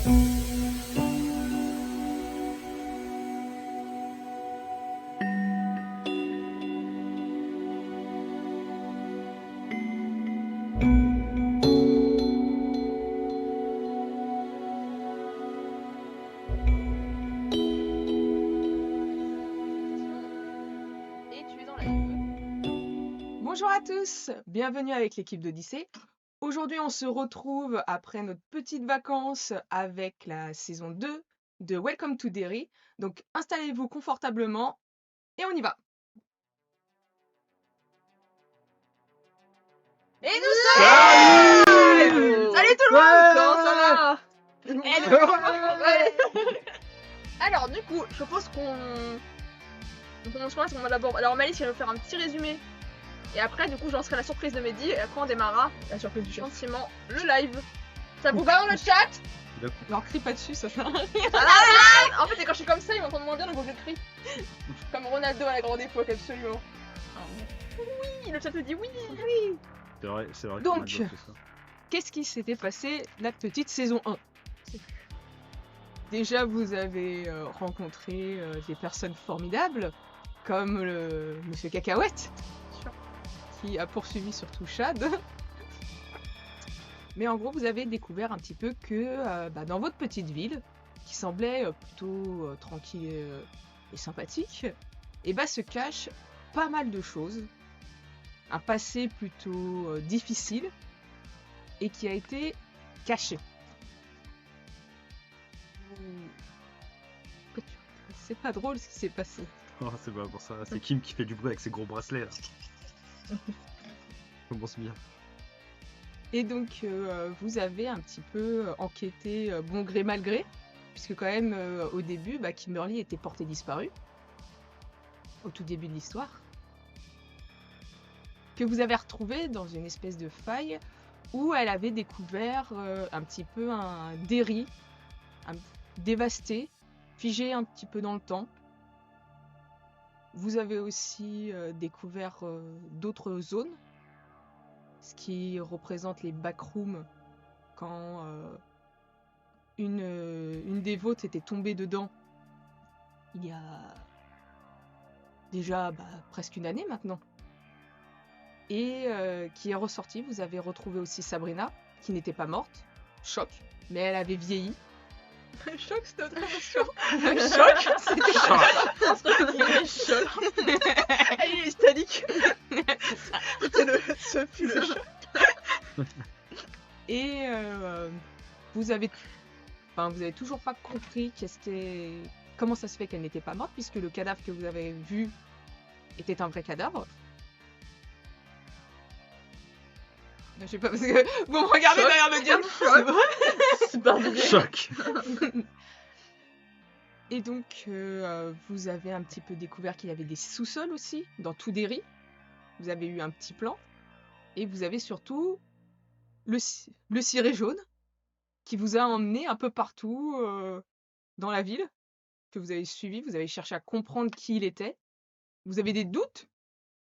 Bonjour à tous, bienvenue avec l'équipe d'Odyssée. Aujourd'hui, on se retrouve après notre petite vacances avec la saison 2 de Welcome to Derry. Donc, installez-vous confortablement et on y va. Et nous sommes Salut tout le monde. Comment ça va? Alors du coup, je propose qu'on commence d'abord. Alors Malice va nous faire un petit résumé. Et après, du coup, je lancerai la surprise de Mehdi. Et après, on démarrera La surprise du chef. gentiment le live. Ça vous va dans le chat? Alors, crie pas dessus, ça sert à rien. En fait, c'est quand je suis comme ça, ils m'entendent moins bien, donc je crie. Comme Ronaldo à la grande époque, absolument. Oui, le chat te dit oui. C'est vrai. Donc, qu'on a fait ça. Qu'est-ce qui s'était passé la petite saison 1? Déjà, vous avez rencontré des personnes formidables, comme le Monsieur Cacahuète, qui a poursuivi surtout Chad. Mais en gros, vous avez découvert un petit peu que dans votre petite ville, qui semblait plutôt tranquille et sympathique, se cachent pas mal de choses. Un passé plutôt difficile et qui a été caché. C'est pas drôle ce qui s'est passé. Oh, c'est pas pour ça. C'est Kim qui fait du bruit avec ses gros bracelets là. Commence bien. Et donc, vous avez un petit peu enquêté bon gré mal gré, puisque quand même, au début, Kimberly était portée disparue, au tout début de l'histoire, que vous avez retrouvée dans une espèce de faille où elle avait découvert un petit peu un Derry, dévasté, figé un petit peu dans le temps. Vous avez aussi découvert d'autres zones, ce qui représente les backrooms quand une des vôtres était tombée dedans il y a déjà presque une année maintenant. Et qui est ressortie. Vous avez retrouvé aussi Sabrina, qui n'était pas morte, choc, mais elle avait vieilli. Choc, c'était autre chose. Choc, c'était Choc. Elle est hystérique. Ce fut le choc. Et vous avez toujours pas compris comment ça se fait qu'elle n'était pas morte, puisque le cadavre que vous avez vu était un vrai cadavre. Je sais pas, parce que vous me regardez Choc. derrière me dire C'est pas vrai. Choc. Et donc, vous avez un petit peu découvert qu'il y avait des sous-sols aussi, dans tout Derry. Vous avez eu un petit plan. Et vous avez surtout le ciré jaune, qui vous a emmené un peu partout dans la ville, que vous avez suivi. Vous avez cherché à comprendre qui il était. Vous avez des doutes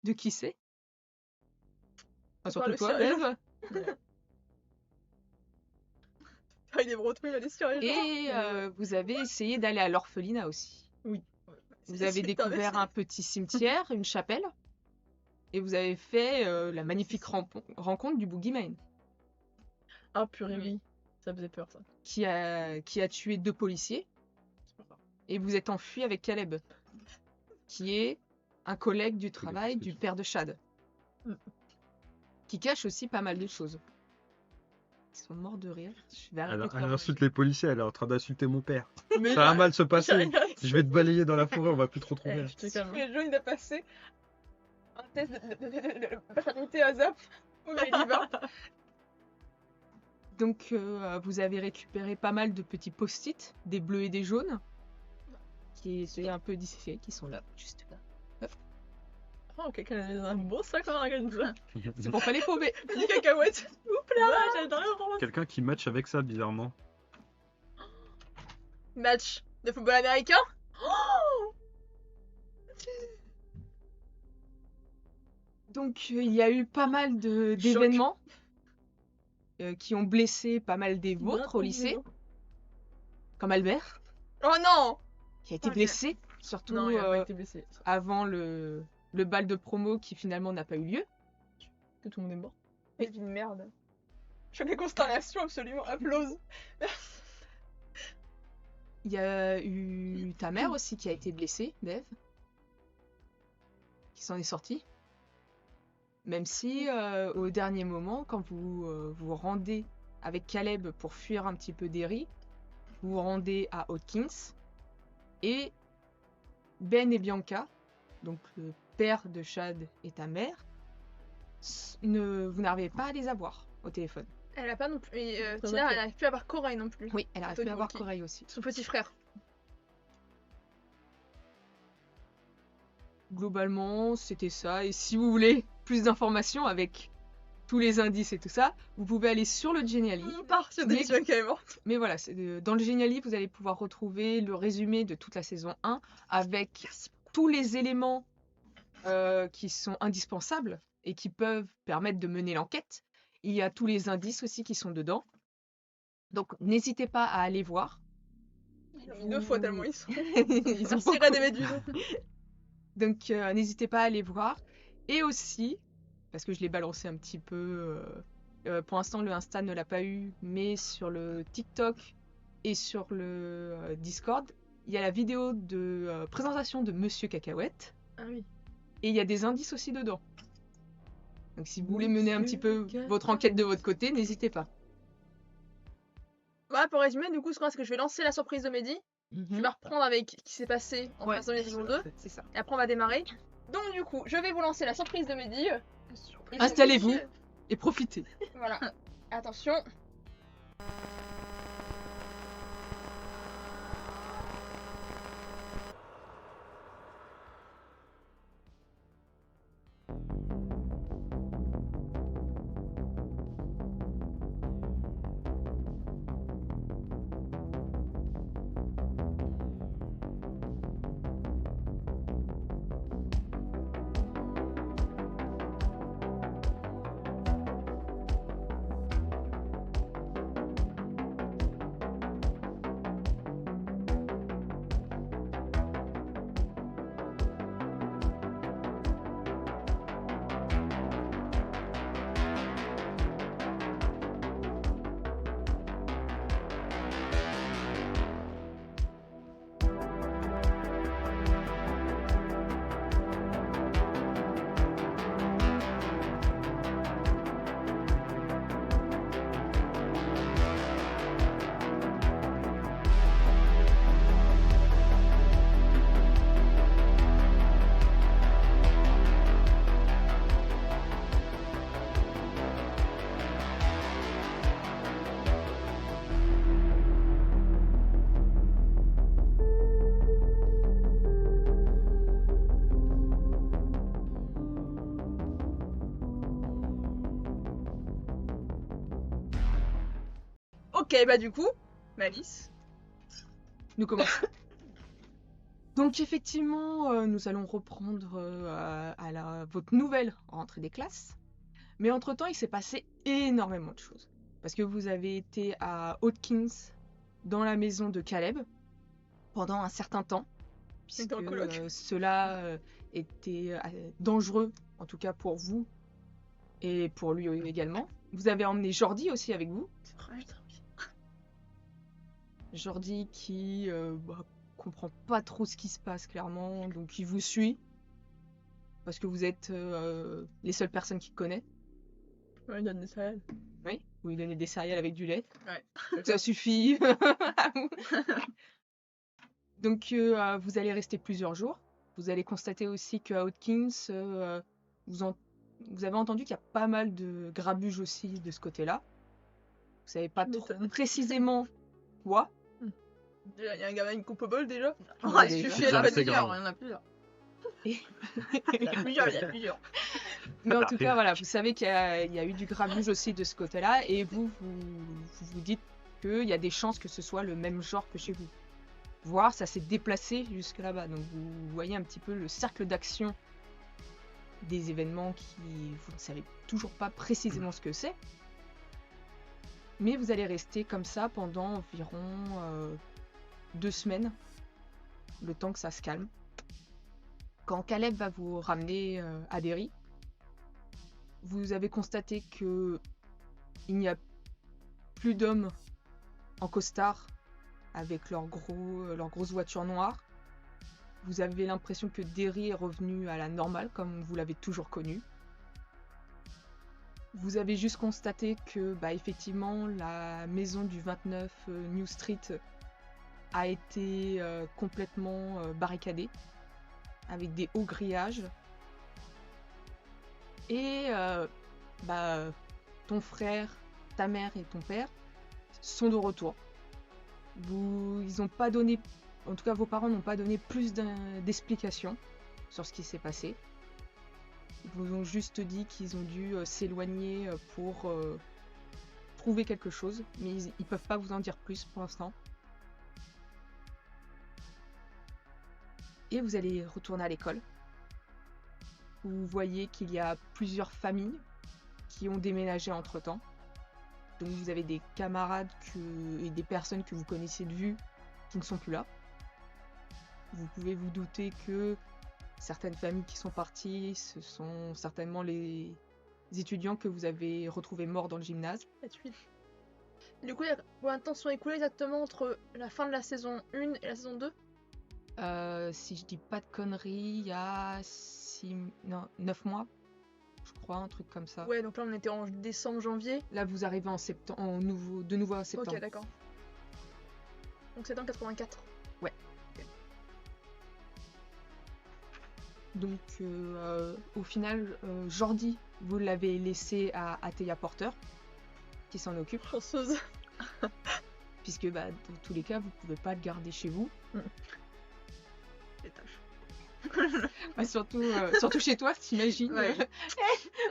de qui c'est. Enfin, surtout le toi, ciré Eve. Il est breton, il a des sérieux. Et vous avez essayé d'aller à l'orphelinat aussi. Oui. Vous avez découvert un petit cimetière, une chapelle, et vous avez fait la magnifique rencontre du Boogeyman, Ah purée, oui. Ça faisait peur ça. qui a tué 2 policiers, et vous êtes enfui avec Caleb, qui est un collègue du travail du père de Chad, qui cache aussi pas mal de choses. Ils sont morts de rire. Je vais arrêter de Elle faire insulte les policiers, elle est en train d'insulter mon père. Mais Ça va mal se passer. j'ai Je vais te balayer dans la forêt, on va plus trop trouver. Le jaune il a passé un test de paternité à Zap. On y va. Donc, vous avez récupéré pas mal de petits post-it, des bleus et des jaunes, qui sont un peu disséqués, qui sont là, juste là. Oh, quelqu'un a mis dans un beau sac en argent. C'est pour pas les paumer. Des cacahuètes. Oups là, j'adore. Quelqu'un qui match avec ça, bizarrement. Match de football américain. Oh Donc, il y a eu pas mal d'événements qui ont blessé pas mal des vôtres au lycée. comme Albert, Oh non! qui a été Ok. blessé, surtout Non, il a pas été blessé. avant le bal de promo qui finalement n'a pas eu lieu. Que tout le monde est mort. Mais vie de merde. Choc et consternation, absolument. Applause. Il y a eu ta mère aussi qui a été blessée, Dev, qui s'en est sortie. Même si au dernier moment, quand vous vous rendez avec Caleb pour fuir un petit peu Derry, vous vous rendez à Hawkins et Ben et Bianca, donc le père de Chad et ta mère, vous n'arrivez pas à les avoir au téléphone. Elle a pas non plus. Et Très Tina, ok. elle n'arrive plus à avoir Corail non plus. Oui, elle arrive Ok, plus à avoir ok. Corail aussi. Son petit frère. Globalement, c'était ça. Et si vous voulez plus d'informations avec tous les indices et tout ça, vous pouvez aller sur le Geniali. On part sur Mais- des qui est morte. Mais voilà, dans le Geniali, vous allez pouvoir retrouver le résumé de toute la saison 1 avec tous les éléments qui sont indispensables et qui peuvent permettre de mener l'enquête. Il y a tous les indices aussi qui sont dedans. Donc n'hésitez pas à aller voir. Ils l'ont mis 2 fois tellement ils sont. Ils ont Merci beaucoup. des méduses. Donc n'hésitez pas à aller voir. Et aussi, parce que je l'ai balancé un petit peu, pour l'instant le Insta ne l'a pas eu, mais sur le TikTok et sur le Discord, il y a la vidéo de présentation de Monsieur Cacahuète. Ah oui. Et il y a des indices aussi dedans. Donc si vous voulez mener un petit peu Monsieur votre enquête de votre côté, n'hésitez pas. Voilà, pour résumer, du coup, ce qu'on va, c'est que je vais lancer la surprise de Mehdi. Je vais reprendre avec ce qui s'est passé en Ouais, face de la saison 2. C'est ça. Et après, on va démarrer. Donc, du coup, je vais vous lancer la surprise de Mehdi. Et Installez-vous. je- Et profitez. Voilà. Attention. Ok, bah du coup, Malice. Nous commençons. Donc effectivement, nous allons reprendre votre nouvelle rentrée des classes. Mais entre-temps, il s'est passé énormément de choses. Parce que vous avez été à Hawkins, dans la maison de Caleb, pendant un certain temps. Puisque Dans le coloc. cela était dangereux, en tout cas pour vous, et pour lui également. Vous avez emmené Jordi aussi avec vous. Jordi qui comprend pas trop ce qui se passe clairement, donc il vous suit. Parce que vous êtes les seules personnes qu'il connaît. Ouais, il donne des céréales. Oui, vous lui donnez des céréales avec du lait. Ouais. Donc ça suffit. Donc vous allez rester plusieurs jours. Vous allez constater aussi qu'à Hawkins, vous avez entendu qu'il y a pas mal de grabuge aussi de ce côté-là. Vous savez pas Tu trop m'étonnes. précisément quoi. Déjà, il y a un gamin, une coupe au bol déjà. Ouais, il déjà. suffit, Déjà, elle a pas c'est de grave. Il y en a plusieurs. Il y a plusieurs, il y a plusieurs. Mais en tout cas, voilà, vous savez qu'il y a eu du grabuge aussi de ce côté-là, et vous dites qu'il y a des chances que ce soit le même genre que chez vous. Voire ça s'est déplacé jusque là-bas. Donc vous voyez un petit peu le cercle d'action des événements qui vous ne savez toujours pas précisément ce que c'est. Mais vous allez rester comme ça pendant environ 2 semaines, le temps que ça se calme. Quand Caleb va vous ramener à Derry, vous avez constaté que il n'y a plus d'hommes en costard avec leurs grosses voitures noires. Vous avez l'impression que Derry est revenu à la normale comme vous l'avez toujours connu. Vous avez juste constaté que, effectivement, la maison du 29 New Street a été complètement barricadée, avec des hauts grillages. Et ton frère, ta mère et ton père sont de retour. Ils n'ont pas donné, en tout cas vos parents n'ont pas donné plus d'explications sur ce qui s'est passé. Ils vous ont juste dit qu'ils ont dû s'éloigner pour trouver quelque chose, mais ils peuvent pas vous en dire plus pour l'instant. Et vous allez retourner à l'école. Vous voyez qu'il y a plusieurs familles qui ont déménagé entre-temps. Donc vous avez des camarades et des personnes que vous connaissiez de vue qui ne sont plus là. Vous pouvez vous douter que certaines familles qui sont parties, ce sont certainement les étudiants que vous avez retrouvés morts dans le gymnase. Du coup, il y a combien de temps sont écoulés exactement entre la fin de la saison 1 et la saison 2? Si je dis pas de conneries, il y a 9 mois, je crois, un truc comme ça. Ouais, donc là on était en décembre, janvier. Là vous arrivez en septembre, de nouveau en septembre. Ok, d'accord. Donc c'est en 84. Ouais. Ok. Donc au final, Jordi, vous l'avez laissé à Ateya Porter, qui s'en occupe. Chanceuse. Puisque dans tous les cas, vous pouvez pas le garder chez vous. Les tâches. Surtout chez toi, t'imagines. Ouais.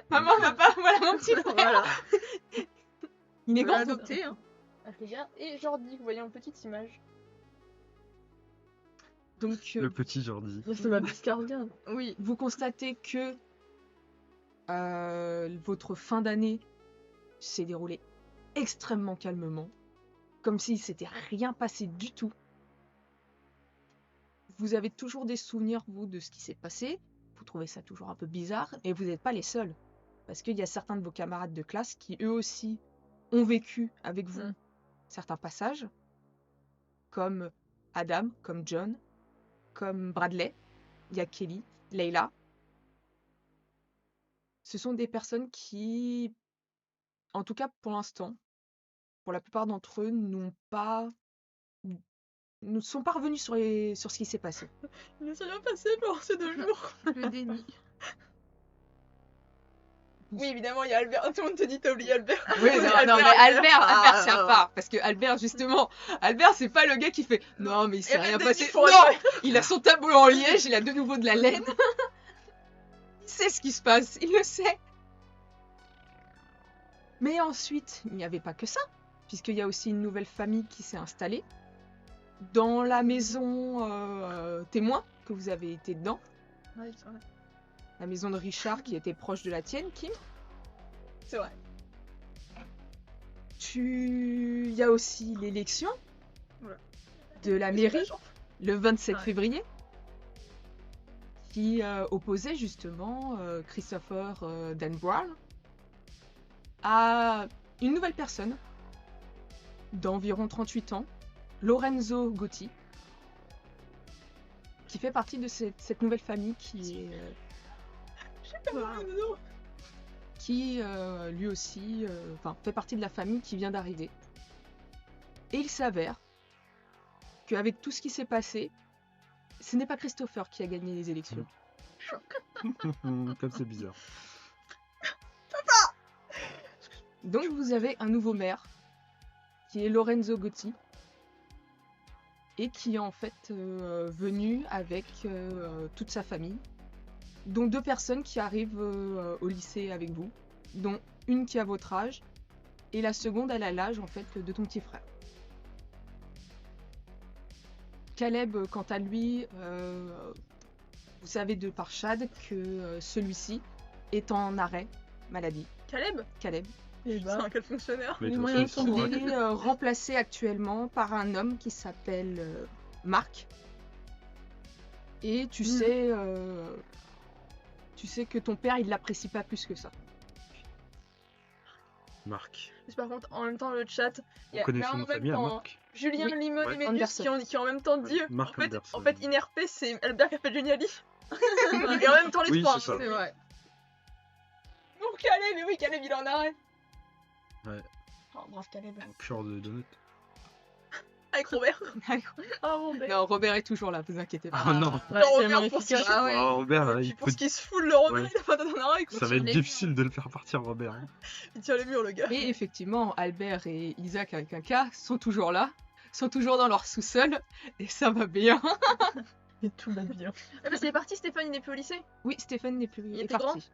Maman, papa, voilà mon petit frère. Voilà. Il est On l'a grand. adopté. Hein. Et Jordi, vous voyez en petite image. Donc Le petit Jordi. C'est ma petite gardien. Oui. vous constatez que votre fin d'année s'est déroulée extrêmement calmement, comme s'il s'était rien passé du tout. Vous avez toujours des souvenirs, vous, de ce qui s'est passé. Vous trouvez ça toujours un peu bizarre, et vous n'êtes pas les seuls. Parce qu'il y a certains de vos camarades de classe qui, eux aussi, ont vécu avec vous certains passages, comme Adam, comme John, comme Bradley, il y a Kelly, Leila. Ce sont des personnes qui, en tout cas pour l'instant, pour la plupart d'entre eux, ne sont pas revenus sur ce qui s'est passé. Il ne s'est rien passé pendant ces 2 jours. Le déni. Oui, évidemment, il y a Albert. Tout le monde te dit, t'as oublié Albert. Oui, non, mais Albert, c'est à part. Parce que Albert, justement, c'est pas le gars qui fait non, mais il s'est rien passé. Non, il a son tableau en liège, il a de nouveau de la laine. Il sait ce qui se passe, il le sait. Mais ensuite, il n'y avait pas que ça, puisqu'il y a aussi une nouvelle famille qui s'est installée dans la maison témoin que vous avez été dedans. Ouais, c'est vrai. La maison de Richard qui était proche de la tienne, Kim. C'est vrai. Il y a aussi l'élection Voilà. de la mairie le 27 Ouais. février qui opposait justement Christopher Dan Brown à une nouvelle personne d'environ 38 ans, Lorenzo Gotti, qui fait partie de cette nouvelle famille qui lui aussi fait partie de la famille qui vient d'arriver. Et il s'avère qu'avec tout ce qui s'est passé, ce n'est pas Christopher qui a gagné les élections. Comme c'est bizarre. Donc vous avez un nouveau maire qui est Lorenzo Gotti et qui est en fait venu avec toute sa famille, dont 2 personnes qui arrivent au lycée avec vous, dont une qui a votre âge et la seconde elle a l'âge en fait de ton petit frère. Caleb, quant à lui, vous savez de par Chad que celui-ci est en arrêt maladie. Caleb? Caleb. Et C'est bah, un quel fonctionnaire. Mais de les toute moyens façon, sont Il est remplacé actuellement par un homme qui s'appelle Marc. Et tu sais que ton père, il l'apprécie pas plus que ça. Marc. Mais par contre, en même temps, le chat, il y On a connaît là son en nom de même famille à temps, Marc. Julien, Oui. Limon Ouais. et Médius Anderson. qui ont en même temps dit Marc en fait, Anderson. INRP c'est Albert qui a fait Geniali. Et en même temps les Oui, trois. c'est ça. C'est vrai. Bon, Caleb, mais oui, Caleb il est en arrêt. Ouais. Oh, brave Caleb. Cure de donut. Avec Robert. Oh mon bête. Non, Robert est toujours là, vous inquiétez pas. Ah non. ouais, Non, tellement Robert, pour ce efficace. qu'il- Ah ouais. Oh, Robert, là, Puis il pour peut... ce qui se fout, le Robert, Ouais. il a pas donné un arrêt. ça va être les- difficile de le faire partir, Robert. hein. Il tient les murs, le gars. Et effectivement, Albert et Isaac avec un K sont toujours là, sont toujours dans leur sous-sol, et ça va bien. Et tout va bien. Ah, mais c'est parti, Stéphane, il n'est plus au lycée. Oui, Stéphane n'est plus Il est était grand parti.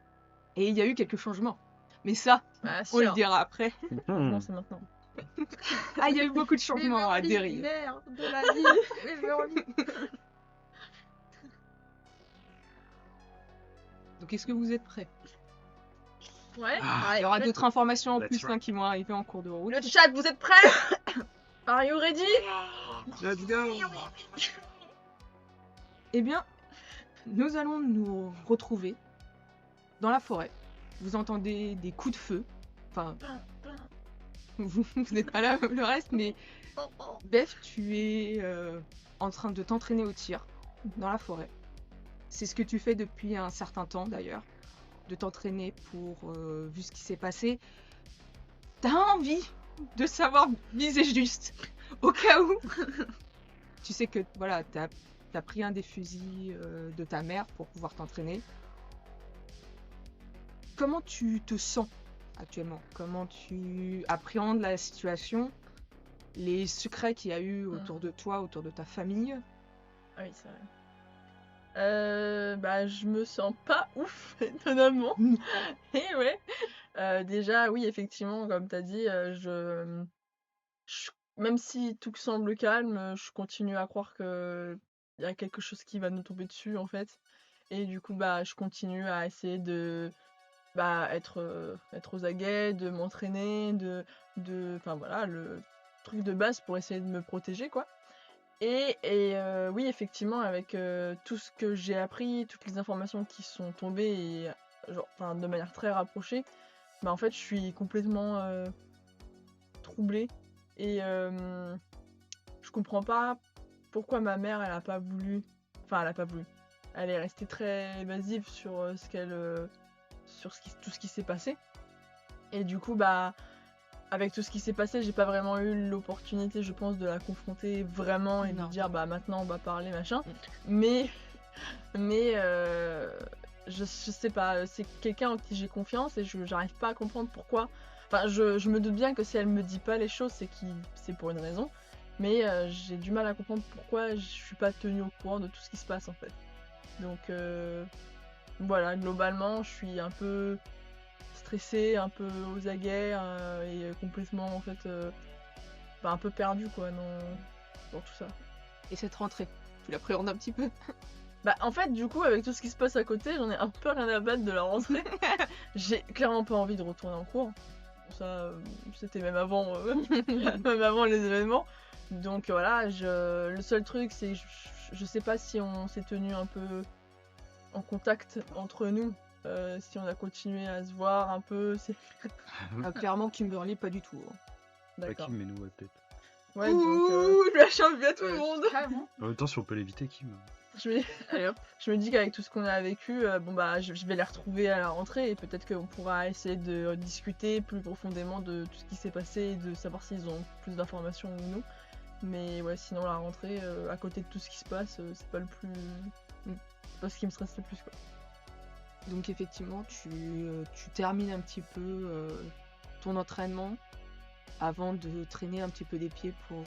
Et il y a eu quelques changements. Mais ça, Bah, on le dira après. Non, c'est maintenant. Ah, il y a eu beaucoup de changements à Derry. de la vie. Donc est-ce que vous êtes prêts? Ouais. Ah, Il y aura d'autres informations en Let's plus rock. qui vont arriver en cours de route. Le chat, vous êtes prêts? Are you ready? Let's go. Eh bien, nous allons nous retrouver dans la forêt. Vous entendez des coups de feu. Enfin, vous n'êtes pas là le reste, mais Beth, tu es en train de t'entraîner au tir dans la forêt. C'est ce que tu fais depuis un certain temps d'ailleurs, de t'entraîner pour, vu ce qui s'est passé, t'as envie de savoir viser juste, au cas où. Tu sais que voilà, t'as pris un des fusils de ta mère pour pouvoir t'entraîner. Comment tu te sens actuellement? Comment tu appréhendes la situation? Les secrets qu'il y a eu autour de toi, autour de ta famille? Ah oui, c'est vrai. Bah, je me sens pas ouf, étonnamment. Et ouais. Déjà, oui, effectivement, comme t'as dit, même si tout semble calme, je continue à croire que il y a quelque chose qui va nous tomber dessus, en fait. Et du coup, bah, je continue à essayer de être aux aguets, de m'entraîner, enfin voilà, le truc de base pour essayer de me protéger, quoi. Et oui, effectivement, avec tout ce que j'ai appris, toutes les informations qui sont tombées, et genre, enfin, de manière très rapprochée, bah en fait, je suis complètement troublée. Et je comprends pas pourquoi ma mère, elle a pas voulu. Enfin, elle a pas voulu. Elle est restée très évasive sur tout ce qui s'est passé. Et du coup, bah, avec tout ce qui s'est passé, j'ai pas vraiment eu l'opportunité, je pense, de la confronter vraiment et de Non. dire, bah, maintenant on va parler, machin. Mais je sais pas, c'est quelqu'un en qui j'ai confiance et j'arrive pas à comprendre pourquoi. Enfin, je me doute bien que si elle me dit pas les choses, c'est pour une raison. Mais j'ai du mal à comprendre pourquoi je suis pas tenue au courant de tout ce qui se passe, en fait. Donc voilà, globalement, je suis un peu stressée, un peu aux aguets et complètement, en fait, un peu perdue, quoi, dans tout ça. Et cette rentrée, tu l'appréhendes un petit peu? Bah, en fait, du coup, avec tout ce qui se passe à côté, j'en ai un peu rien à battre de la rentrée. J'ai clairement pas envie de retourner en cours. Ça, c'était même avant, même avant les événements. Donc voilà, le seul truc, c'est que je sais pas si on s'est tenu un peu en contact entre nous, si on a continué à se voir un peu. Ah, clairement, Kimberly, pas du tout. Pas D'accord. Kim, mais nous, ouais, peut-être. Ouais, donc Ouh, je lâche un à tout le Ouais. monde. En même temps, si on peut l'éviter, Kim. Allez, hop. Je me dis qu'avec tout ce qu'on a vécu, bon bah je vais les retrouver à la rentrée et peut-être qu'on pourra essayer de discuter plus profondément de tout ce qui s'est passé et de savoir s'ils ont plus d'informations ou non. Mais ouais, sinon la rentrée, à côté de tout ce qui se passe, c'est pas pas ce qui me stresse le plus, quoi. Donc effectivement, tu termines un petit peu ton entraînement avant de traîner un petit peu des pieds pour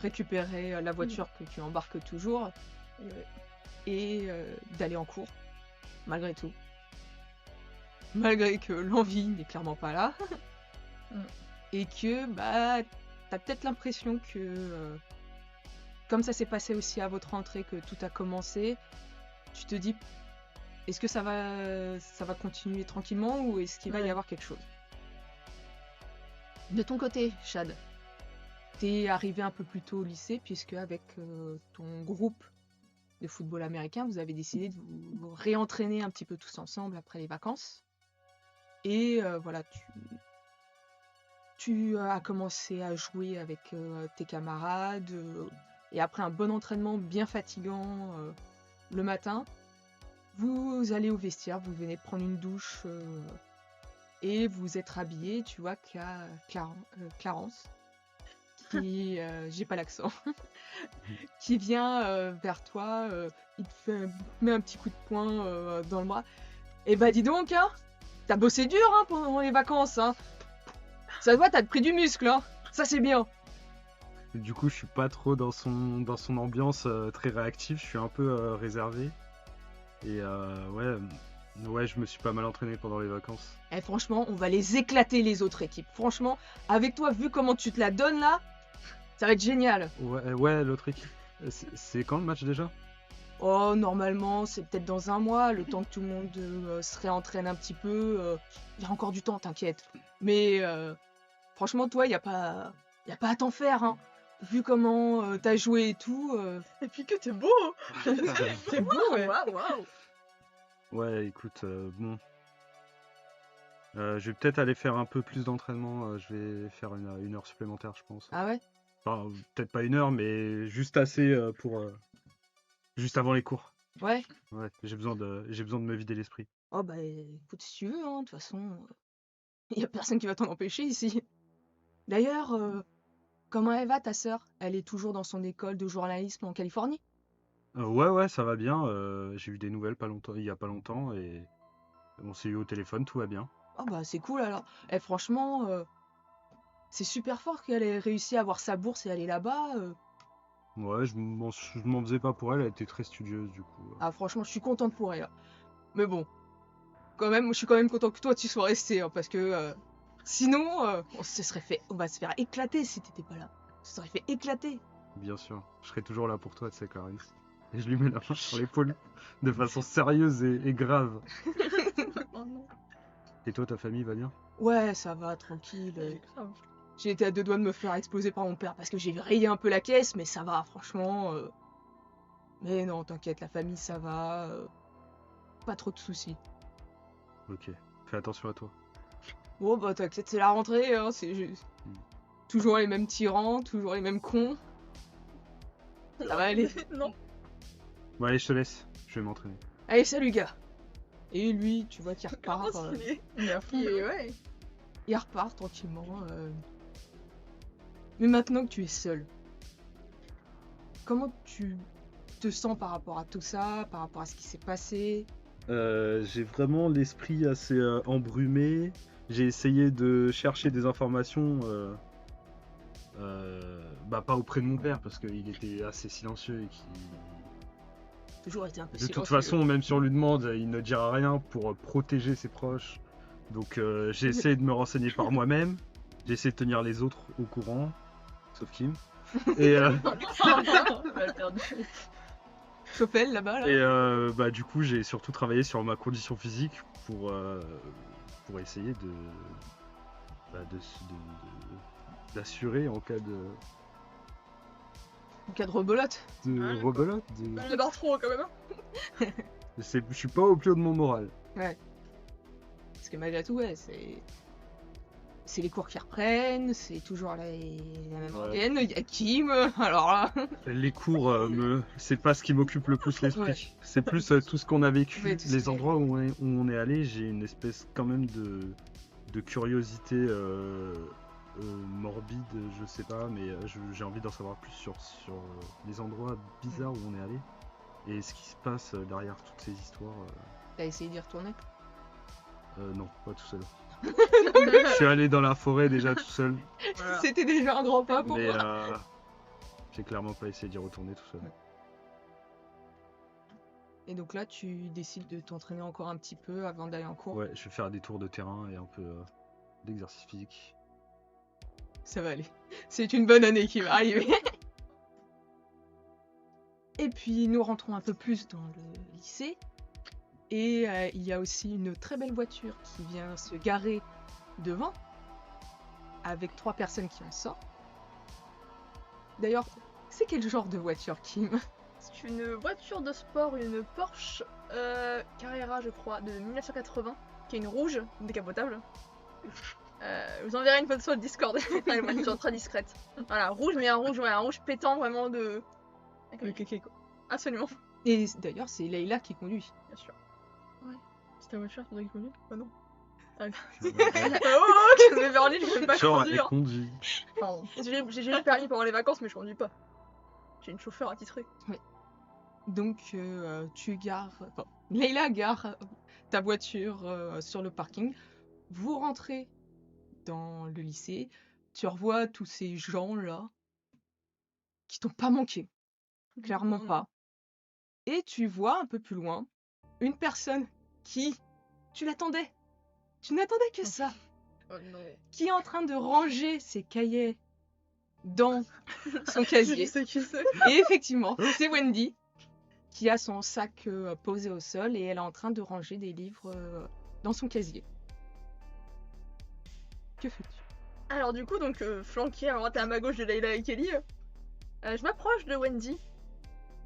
récupérer la voiture que tu embarques toujours Et ouais. et d'aller en cours, malgré tout. Malgré que l'envie n'est clairement pas là. Mm. Et que bah t'as peut-être l'impression que comme ça s'est passé aussi à votre rentrée, que tout a commencé, tu te dis est-ce que ça va continuer tranquillement ou est-ce qu'il va y Ouais. avoir quelque chose? De ton côté, Chad, t'es arrivé un peu plus tôt au lycée puisque avec ton groupe de football américain, vous avez décidé de vous réentraîner un petit peu tous ensemble après les vacances. Et voilà, tu as commencé à jouer avec tes camarades. Et après un bon entraînement bien fatigant le matin, vous allez au vestiaire, vous venez de prendre une douche et vous êtes rhabillé. Tu vois qu'il y a Clarence, qui, j'ai pas l'accent, qui vient vers toi, il te met un petit coup de poing dans le bras. Et bah dis donc, hein, t'as bossé dur hein, pendant les vacances, hein. Ça se voit, t'as pris du muscle, hein. Ça c'est bien. Du coup, je suis pas trop dans son ambiance très réactif, je suis un peu réservé. Et ouais, je me suis pas mal entraîné pendant les vacances. Eh franchement, on va les éclater les autres équipes. Franchement, avec toi, vu comment tu te la donnes là, ça va être génial. Ouais, l'autre équipe. C'est quand le match déjà? Oh, normalement, c'est peut-être dans un mois, le temps que tout le monde se réentraîne un petit peu. Il y a encore du temps, t'inquiète. Mais franchement, toi, y a pas à t'en faire, hein. Vu comment t'as joué et tout. Et puis que t'es beau. T'es beau, ouais. Waouh. Ouais, écoute, bon. Je vais peut-être aller faire un peu plus d'entraînement. Je vais faire une heure supplémentaire, je pense. Ah ouais? Enfin, peut-être pas une heure, mais juste assez pour juste avant les cours. Ouais. Ouais, j'ai besoin de me vider l'esprit. Oh bah écoute, si tu veux, hein, de toute façon, il y a personne qui va t'en empêcher ici. D'ailleurs, comment elle va ta sœur? Elle est toujours dans son école de journalisme en Californie? Ouais, ça va bien. J'ai eu des nouvelles il y a pas longtemps et on s'est eu au téléphone, tout va bien. Oh bah c'est cool alors. Eh franchement, c'est super fort qu'elle ait réussi à avoir sa bourse et aller là-bas. Ouais, je m'en faisais pas pour elle, elle était très studieuse du coup. Ah franchement, je suis contente pour elle. Mais bon, quand même, je suis quand même content que toi tu sois resté, hein, parce que sinon, on va se faire éclater si t'étais pas là. On se serait fait éclater. Bien sûr, je serai toujours là pour toi, tu sais, Clarisse. Et je lui mets la main sur l'épaule de façon sérieuse et grave. Oh non. Et toi, ta famille va bien? Ouais, ça va, tranquille. J'ai été à 2 doigts de me faire exploser par mon père parce que j'ai rayé un peu la caisse, mais ça va, franchement. Mais non, t'inquiète, la famille, ça va. Pas trop de soucis. Ok, fais attention à toi. Bon, bah t'inquiète, c'est la rentrée, hein, c'est juste. Toujours les mêmes tyrans, toujours les mêmes cons. Ça va aller. Non. Bon allez, je te laisse, je vais m'entraîner. Allez, salut, gars. Et lui, tu vois qu'il repart. Comment stylé. Merci. Et ouais. Il repart tranquillement. Mais maintenant que tu es seul, comment tu te sens par rapport à tout ça, par rapport à ce qui s'est passé? J'ai vraiment l'esprit assez embrumé. J'ai essayé de chercher des informations, pas auprès de mon père parce qu'il était assez silencieux et qui... Toujours été un peu De toute silencieux. façon, même si on lui demande, il ne dira rien pour protéger ses proches. Donc j'ai essayé de me renseigner par moi-même. J'ai essayé de tenir les autres au courant, sauf Kim. Et, Chopel là-bas, là. du coup, j'ai surtout travaillé sur ma condition physique pour essayer d'assurer en cas de En cas de rebelote. Ouais, rebelote. Je dors trop quand même. Hein. Je suis pas au plus haut de mon moral. Ouais. Parce que malgré tout, ouais, c'est les cours qui reprennent, c'est toujours la même organe, il y a Kim, alors là. Les cours, c'est pas ce qui m'occupe le plus l'esprit. Ouais. C'est plus tout ce qu'on a vécu, Ouais, tout ce les qui- endroits où on est allé. J'ai une espèce quand même de curiosité morbide, je sais pas, mais j'ai envie d'en savoir plus sur les endroits bizarres où on est allé et ce qui se passe derrière toutes ces histoires. T'as essayé d'y retourner? Non, pas tout seul. Je suis allé dans la forêt déjà tout seul, Voilà. C'était déjà un grand pas pour mais moi. j'ai clairement pas essayé d'y retourner tout seul. Et donc là, tu décides de t'entraîner encore un petit peu avant d'aller en cours. Ouais, je vais faire des tours de terrain et un peu d'exercice physique. Ça va aller. C'est une bonne année qui va arriver. Et puis nous rentrons un peu plus dans le lycée. Et il y a aussi une très belle voiture qui vient se garer devant. avec 3 personnes qui en sortent. D'ailleurs, c'est quel genre de voiture, Kim? C'est une voiture de sport, une Porsche Carrera, je crois, de 1980, qui est une rouge, décapotable. Je vous enverrai une photo sur le Discord. Elle est une voiture très discrète. Voilà, rouge, mais un rouge pétant vraiment de. Avec les quoi. Absolument, Et d'ailleurs, c'est Leïla qui conduit. bien sûr. C'est ta voiture, c'est toi qui conduis? Bah non. Ouais. Oh, je vais Berlin, je peux pas Genre, elle conduire. conduit. Pardon. J'ai le permis pendant les vacances, mais je conduis pas. J'ai une chauffeur attitrée. Donc, tu gares. Enfin, Leïla gare ta voiture sur le parking. Vous rentrez dans le lycée. Tu revois tous ces gens-là qui t'ont pas manqué. Clairement pas. Et tu vois un peu plus loin une personne qui. Tu l'attendais. Tu n'attendais que ça. Oh non. Qui est en train de ranger ses cahiers dans son Je casier. sais qui c'est. Et effectivement, c'est Wendy qui a son sac posé au sol et elle est en train de ranger des livres dans son casier. Que fais-tu? Alors du coup, donc flanqué à droite et à ma gauche de Layla et Kelly, je m'approche de Wendy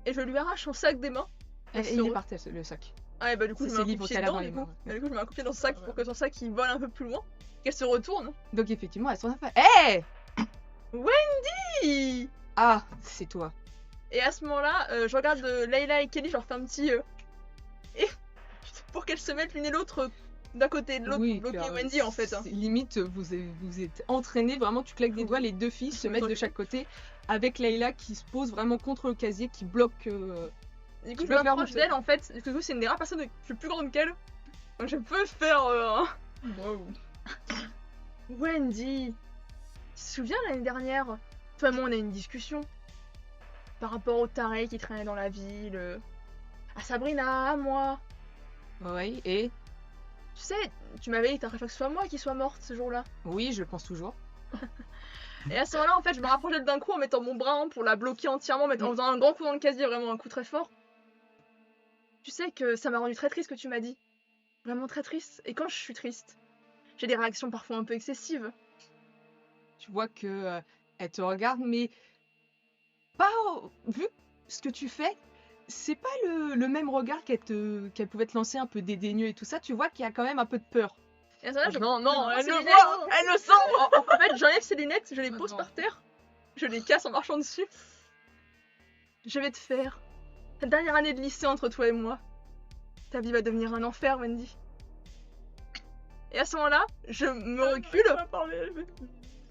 et je lui arrache son sac des mains. Il est par terre, le sac. Ah, et bah du coup, C'est je ses mets un coup de livres pied qu'elle a dedans, dans les du coup. mains. Et du coup, je mets un coup de pied dans son sac Ah ouais. pour que son sac il vole un peu plus loin, qu'elle se retourne. Donc effectivement, elle s'en a fait. Hé! Hi. Ah, c'est toi. Et à ce moment-là, je regarde Layla et Kelly, je leur fais un petit et pour qu'elles se mettent l'une et l'autre d'un côté de l'autre pour bloquer car Wendy en fait. Limite, vous êtes entraînés, vraiment, tu claques des doigts, les deux filles se mettent de chaque côté, avec Layla qui se pose vraiment contre le casier, qui bloque. Du Tu coup, je bloques la m'approche route. d'elle en fait. Du coup, c'est une des rares personnes qui est plus grande qu'elle. Donc, je peux faire. Wow. Wendy, tu te souviens l'année dernière, toi et moi on a eu une discussion par rapport aux tarés qui traînaient dans la ville, à Sabrina, à moi. Oui, et Tu sais, tu m'avais dit que t'as préféré que ce soit moi qui soit morte ce jour-là. oui, je le pense toujours. Et à ce moment-là, en fait, je me rapprochais d'un coup en mettant mon bras pour la bloquer entièrement, en faisant un grand coup dans le casier, vraiment un coup très fort. Tu sais que ça m'a rendu très triste ce que tu m'as dit. Vraiment très triste. Et quand je suis triste, j'ai des réactions parfois un peu excessives. Tu vois que elle te regarde, mais pas vu ce que tu fais, c'est pas le même regard qu'elle pouvait te lancer un peu dédaigneux et tout ça. Tu vois qu'il y a quand même un peu de peur. Et à ce moment-là, je Non, elle ses le lunettes. voit, elle le sent. En fait, j'enlève ses lunettes, je les pose Non. par terre, je les casse en marchant dessus. Je vais te faire cette dernière année de lycée entre toi et moi. Ta vie va devenir un enfer, Wendy. Et à ce moment-là, je me recule,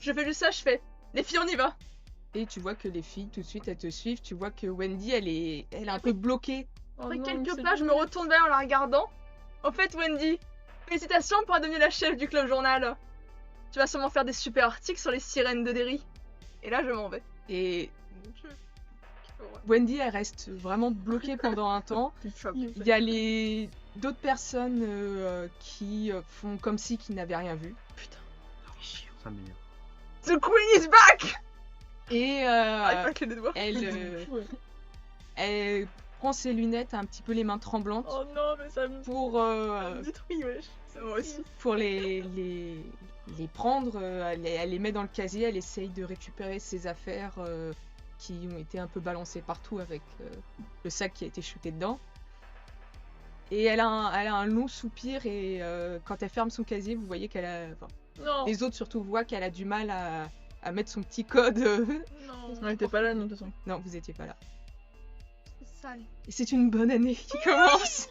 je fais juste ça, je fais les filles, on y va. Et tu vois que les filles, tout de suite, elles te suivent. Tu vois que Wendy, elle est un peu bloquée. Après quelques pas, je me retourne vers elle en la regardant. En fait, Wendy, félicitations pour devenir la chef du club journal. Tu vas sûrement faire des super articles sur les sirènes de Derry. Et là, je m'en vais. Et Wendy, elle reste vraiment bloquée pendant un temps. Il y a d'autres personnes qui font comme si qu'ils n'avaient rien vu. Putain, Ça m'énerve. the queen is back. Et Ah, pas que les doigts. elle prend ses lunettes un petit peu les mains tremblantes Oh non, mais ça me détruit, wesh. Moi aussi. Pour les prendre, elle les met dans le casier, elle essaye de récupérer ses affaires qui ont été un peu balancées partout avec le sac qui a été shooté dedans. Et elle a un long soupir et quand elle ferme son casier, vous voyez qu'elle a... enfin, Non. les autres surtout voient qu'elle a du mal à mettre son petit code. Non. On était pas là, non, de toute façon. Non, vous étiez pas là. C'est sale. Et c'est une bonne année qui commence.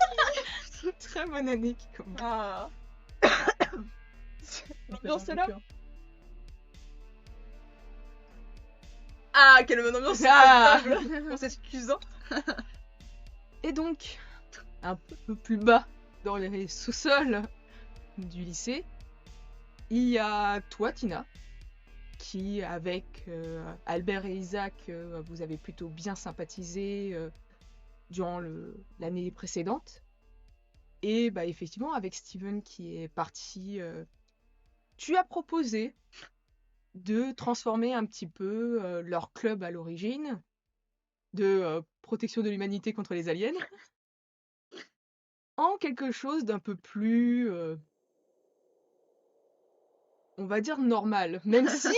Une très bonne année qui commence. Ah. L'ambiance est là. Ah, quelle bonne ambiance. Ah. On s'excuse. Hein. Et donc, un peu plus bas, dans les sous-sols du lycée, il y a toi, Tina, qui, avec Albert et Isaac, vous avez plutôt bien sympathisé durant l'année précédente. Et bah, effectivement, avec Steven qui est parti, tu as proposé de transformer un petit peu leur club à l'origine de protection de l'humanité contre les aliens en quelque chose d'un peu plus on va dire normal, même si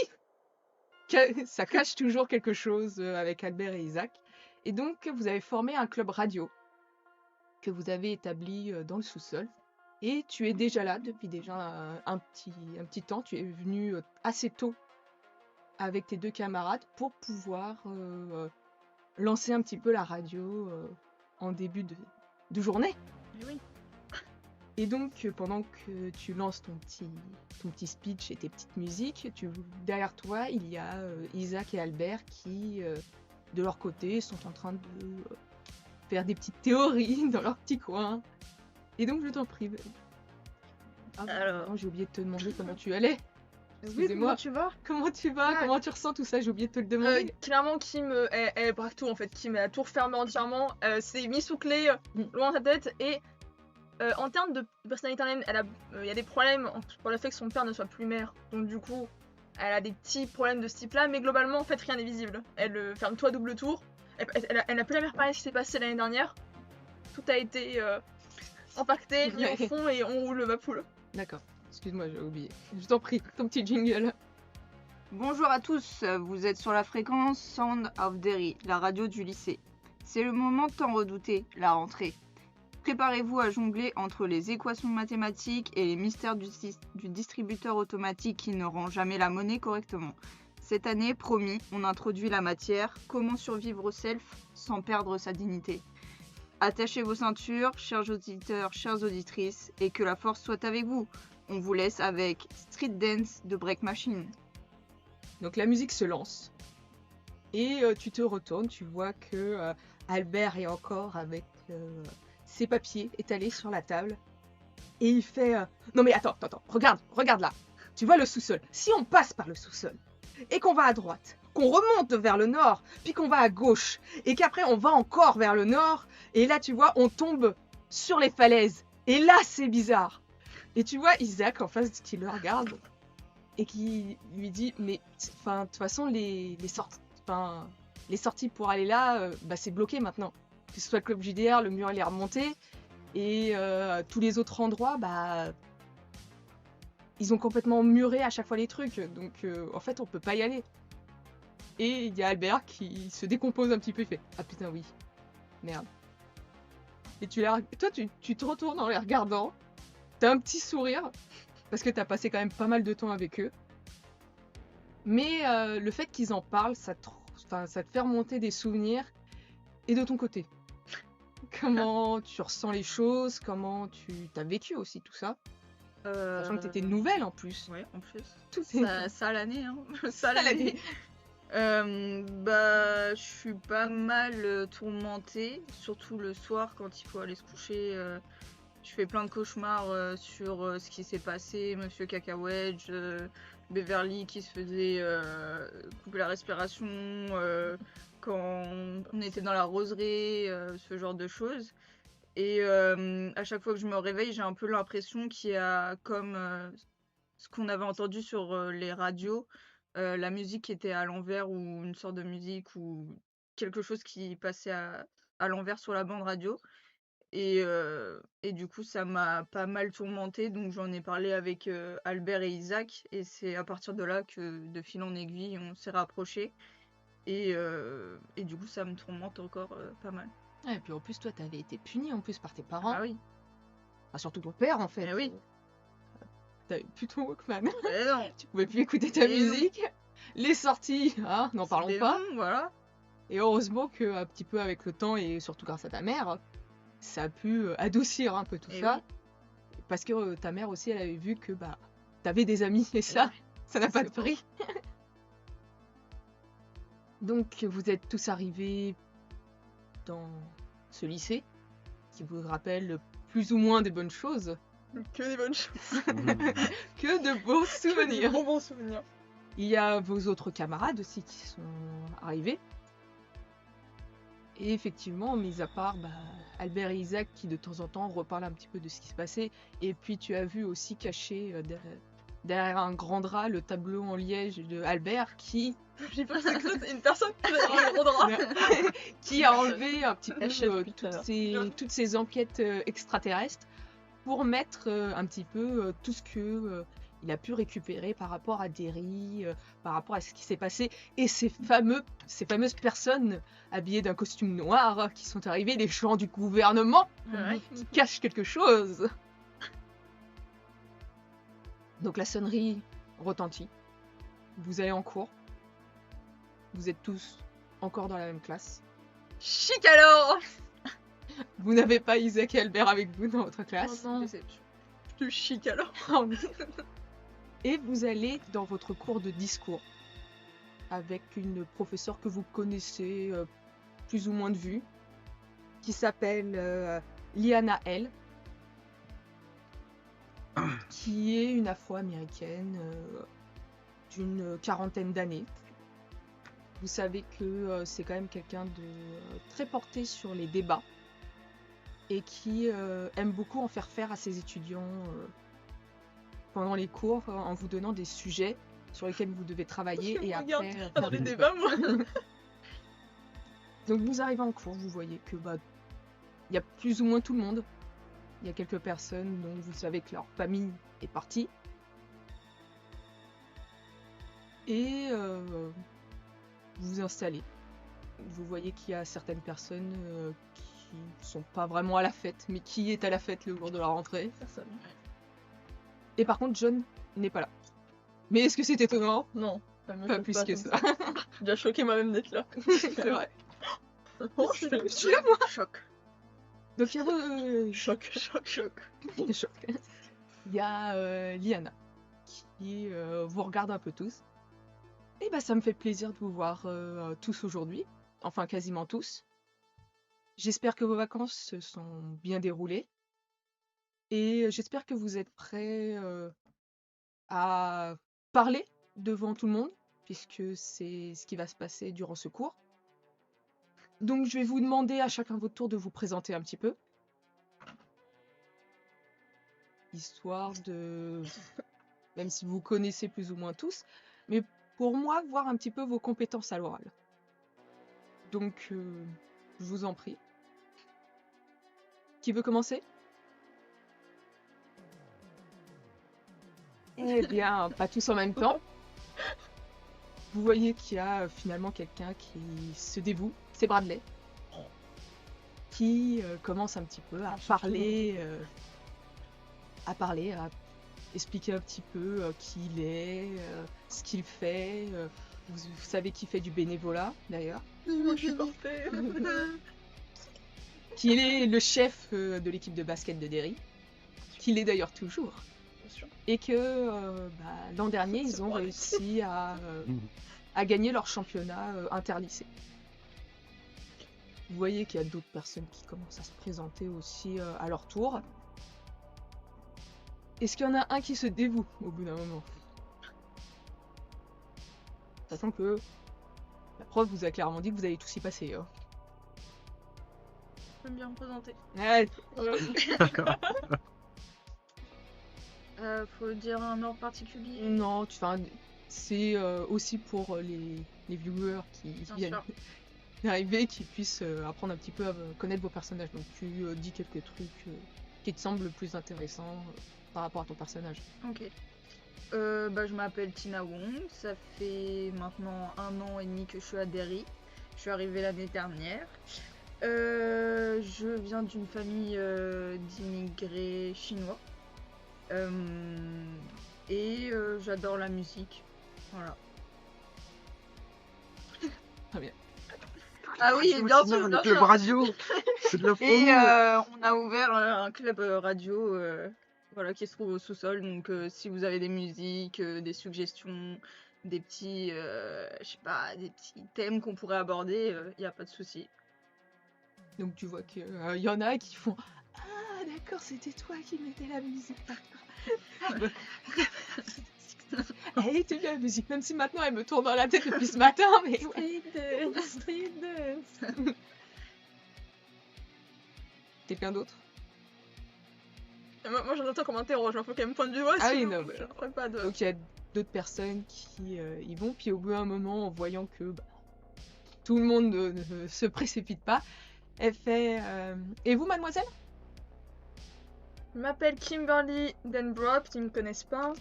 ça cache toujours quelque chose avec Albert et Isaac. Et donc, vous avez formé un club radio que vous avez établi dans le sous-sol. Et tu es déjà là depuis déjà un petit temps. Tu es venu assez tôt avec tes 2 camarades pour pouvoir lancer un petit peu la radio en début de journée. Eh oui. Et donc, pendant que tu lances ton petit speech et tes petites musiques, derrière toi, il y a Isaac et Albert qui, de leur côté, sont en train de faire des petites théories dans leur petit coin. Et donc, je t'en prie. Ah, Alors. non, j'ai oublié de te demander comment tu allais. Oui, Excusez-moi. comment tu vas? Comment tu vas? Ouais. Comment tu ressens tout ça? J'ai oublié de te le demander. Clairement, Kim, elle braque tout en fait. Kim, elle a tout refermé entièrement. C'est mis sous clé, loin de sa tête. Et en termes de personnalité humaine, il y a des problèmes pour le fait que son père ne soit plus maire. Donc, du coup, elle a des petits problèmes de ce type-là. Mais globalement, en fait, rien n'est visible. Elle ferme tout à double tour. Elle n'a plus jamais reparlé de ce qui s'est passé l'année dernière. Tout a été empaqueté, mis au fond et on roule ma poule. D'accord. Excuse-moi, j'ai oublié. Je t'en prie, ton petit jingle. Bonjour à tous, vous êtes sur la fréquence Sound of Derry, la radio du lycée. C'est le moment tant redouté, la rentrée. Préparez-vous à jongler entre les équations mathématiques et les mystères du distributeur automatique qui ne rend jamais la monnaie correctement. Cette année, promis, on introduit la matière « Comment survivre au self sans perdre sa dignité ». Attachez vos ceintures, chers auditeurs, chères auditrices, et que la force soit avec vous. On vous laisse avec Street Dance de Break Machine. Donc la musique se lance. Et tu te retournes, tu vois que Albert est encore avec ses papiers étalés sur la table. Et il fait non mais attends, regarde là. Tu vois le sous-sol. Si on passe par le sous-sol et qu'on va à droite, qu'on remonte vers le nord, puis qu'on va à gauche, et qu'après on va encore vers le nord, et là tu vois, on tombe sur les falaises. Et là c'est bizarre. Et tu vois Isaac en face qui le regarde et qui lui dit mais de toute façon les sorties pour aller là, c'est bloqué maintenant. Que ce soit le club JDR, le mur il est remonté, et tous les autres endroits, ils ont complètement muré à chaque fois les trucs, donc en fait on peut pas y aller. Et il y a Albert qui se décompose un petit peu, il fait ah putain oui, merde. Et toi tu te retournes en les regardant, t'as un petit sourire, parce que t'as passé quand même pas mal de temps avec eux. Mais le fait qu'ils en parlent, ça te fait remonter des souvenirs. Et de ton côté, comment tu ressens les choses? Comment tu t'as vécu aussi tout ça? Sachant que t'étais nouvelle en plus. Ouais, en plus. Tout est... Ça l'année, hein. Ça l'année. Je suis pas mal tourmentée, surtout le soir quand il faut aller se coucher. Je fais plein de cauchemars sur ce qui s'est passé, Monsieur Cacahuète, Beverly qui se faisait couper la respiration quand on était dans la roseraie, ce genre de choses. Et à chaque fois que je me réveille, j'ai un peu l'impression qu'il y a comme ce qu'on avait entendu sur les radios, la musique qui était à l'envers, ou une sorte de musique ou quelque chose qui passait à l'envers sur la bande radio. Et du coup, ça m'a pas mal tourmentée, donc j'en ai parlé avec Albert et Isaac, et c'est à partir de là que, de fil en aiguille, on s'est rapprochés. Et du coup, ça me tourmente encore pas mal. Ouais, et puis en plus, toi, t'avais été punie en plus par tes parents. Ah oui. Enfin, surtout ton père en fait. Eh oui. T'avais plus ton Walkman. Eh non. Tu pouvais plus écouter ta Eh non. musique. Les sorties, hein, n'en parlons C'était pas. long, voilà. Et heureusement que, un petit peu avec le temps, et surtout grâce à ta mère, ça a pu adoucir un peu tout Eh ça. Parce que ta mère aussi, elle avait vu que t'avais des amis, et ça, ça n'a pas de prix. Donc vous êtes tous arrivés dans ce lycée, qui vous rappelle plus ou moins des bonnes choses, Que des bonnes choses. que de beaux souvenirs. Bons souvenirs. Il y a vos autres camarades aussi qui sont arrivés. Et effectivement, mis à part Albert et Isaac qui de temps en temps reparlent un petit peu de ce qui se passait. Et puis tu as vu aussi caché derrière un grand drap le tableau en liège de Albert qui J'ai peur que c'est une personne qui va dans le gros drap. qui a enlevé un petit peu La chef depuis tout à l'heure. toutes ces enquêtes extraterrestres pour mettre un petit peu tout ce que il a pu récupérer par rapport à Derry, par rapport à ce qui s'est passé, et ces fameuses personnes habillées d'un costume noir qui sont arrivées, des gens du gouvernement Ouais. qui cachent quelque chose. Donc la sonnerie retentit. Vous allez en cours. Vous êtes tous encore dans la même classe. Chic alors. Vous n'avez pas Isaac et Albert avec vous dans votre classe. Oh non, Déception. plus chic alors. Et vous allez dans votre cours de discours avec une professeure que vous connaissez plus ou moins de vue, qui s'appelle Liana L, qui est une afro-américaine d'une quarantaine d'années. Vous savez que c'est quand même quelqu'un de très porté sur les débats et qui aime beaucoup en faire faire à ses étudiants pendant les cours en vous donnant des sujets sur lesquels vous devez travailler et Regarde, après... dans les débats, moi. Donc vous arrivez en cours, vous voyez que il y a plus ou moins tout le monde. Il y a quelques personnes dont vous savez que leur famille est partie. Et vous vous installez. Vous voyez qu'il y a certaines personnes qui sont pas vraiment à la fête, mais qui est à la fête le jour de la rentrée. Personne. Et par contre, John n'est pas là. Mais est-ce que c'est étonnant? Non, ça me Pas choque plus pas que tant ça. J'ai déjà choqué moi-même d'être là. C'est vrai. Oh, Je suis là, moi. Choc. Donc il y a Choc. Choc. Il y a Liana qui vous regarde un peu tous. Et ça me fait plaisir de vous voir tous aujourd'hui. Enfin, quasiment tous. J'espère que vos vacances se sont bien déroulées. Et j'espère que vous êtes prêts à parler devant tout le monde, puisque c'est ce qui va se passer durant ce cours. Donc je vais vous demander à chacun votre tour de vous présenter un petit peu. Histoire de... Même si vous connaissez plus ou moins tous, mais pour moi, voir un petit peu vos compétences à l'oral. Donc, je vous en prie. Qui veut commencer? Eh bien, pas tous en même temps. Vous voyez qu'il y a finalement quelqu'un qui se dévoue, c'est Bradley, qui commence un petit peu à parler, à expliquer un petit peu qui il est, ce qu'il fait. Vous savez qu'il fait du bénévolat, d'ailleurs. Moi, je suis parfait. Qu'il est le chef de l'équipe de basket de Derry. Qu'il est d'ailleurs toujours. Bien sûr. Et que l'an dernier, ils ont réussi à gagner leur championnat interlycée. Vous voyez qu'il y a d'autres personnes qui commencent à se présenter aussi à leur tour. Est-ce qu'il y en a un qui se dévoue au bout d'un moment? Sachant que la prof vous a clairement dit que vous allez tous y passer. Hein. Je peux bien me présenter. Ouais, D'accord. Faut dire un ordre particulier. non, c'est aussi pour les viewers qui Bien viennent sûr. d'arriver, qui puissent apprendre un petit peu à connaître vos personnages. Donc tu dis quelques trucs qui te semblent plus intéressants par rapport à ton personnage. Ok. Je m'appelle Tina Wong. Ça fait maintenant 1 an et demi que je suis à Derry. Je suis arrivée l'année dernière. Je viens d'une famille d'immigrés chinois. Et j'adore la musique. Voilà. Très bien. Ah oui, bien sûr, Le bien club sûr. radio. C'est de la Et promo. on a ouvert un club radio qui se trouve au sous-sol. Donc si vous avez des musiques, des suggestions, des petits, je sais pas, des petits thèmes qu'on pourrait aborder, il n'y a pas de souci. Donc tu vois qu'il y en a qui font « Ah d'accord, c'était toi qui mettais la musique. Elle était bien la musique, même si maintenant elle me tourne dans la tête depuis ce matin, mais ouais. Street dance. Quelqu'un d'autre? Moi j'en entends comme interroge, il faut quand même point de vue. Ouais, Ah oui, sinon, non, mais- je ne ferai pas de. Donc il y a d'autres personnes qui y vont, puis au bout d'un moment, en voyant que tout le monde ne se précipite pas, elle fait Et vous, mademoiselle? Je m'appelle Kimberly Denbrop, ils me connaissent pas.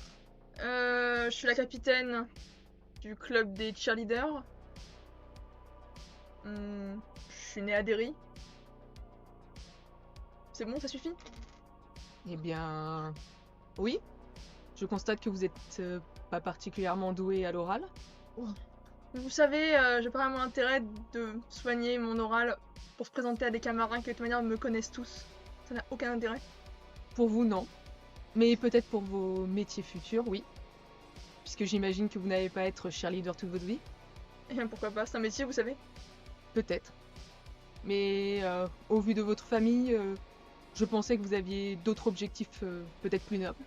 Je suis la capitaine du club des cheerleaders. Je suis née à Derry. C'est bon, ça suffit? Eh bien, oui. Je constate que vous êtes pas particulièrement doué à l'oral. Vous savez, j'ai pas vraiment intérêt de soigner mon oral pour se présenter à des camarades qui de toute manière me connaissent tous. Ça n'a aucun intérêt. Pour vous, non. Mais peut-être pour vos métiers futurs, oui. Puisque j'imagine que vous n'allez pas être cheerleader toute votre vie. Et bien pourquoi pas, c'est un métier, vous savez. Peut-être. Mais au vu de votre famille, je pensais que vous aviez d'autres objectifs peut-être plus nobles.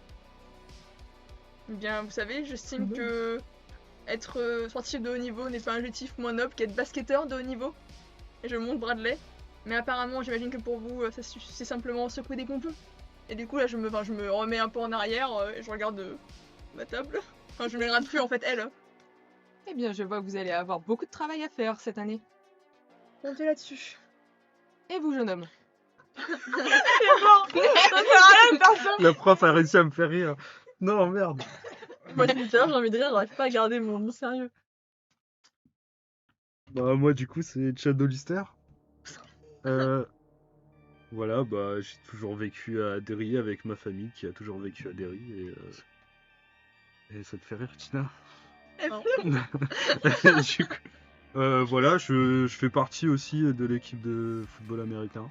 Eh bien, vous savez, j'estime Bon. que être sportif de haut niveau n'est pas un objectif moins noble qu'être basketteur de haut niveau. Et je monte Bradley. Mais apparemment, j'imagine que pour vous, c'est simplement secouer des pompons. Et du coup, là, je me remets un peu en arrière et je regarde ma table. Enfin, je ne regarde plus en fait elle. Eh bien, je vois que vous allez avoir beaucoup de travail à faire cette année. Comptez là-dessus. Et vous, jeune homme? La prof a réussi à me faire rire. Non, merde. Moi, depuis tout à l'heure, j'ai envie de dire, j'arrive pas à garder mon sérieux. Bah, moi, du coup, c'est Chad Hollister. Voilà, bah, j'ai toujours vécu à Derry avec ma famille qui a toujours vécu à Derry. Et ça te fait rire, Tina? Non. Du coup, voilà, je fais partie aussi de l'équipe de football américain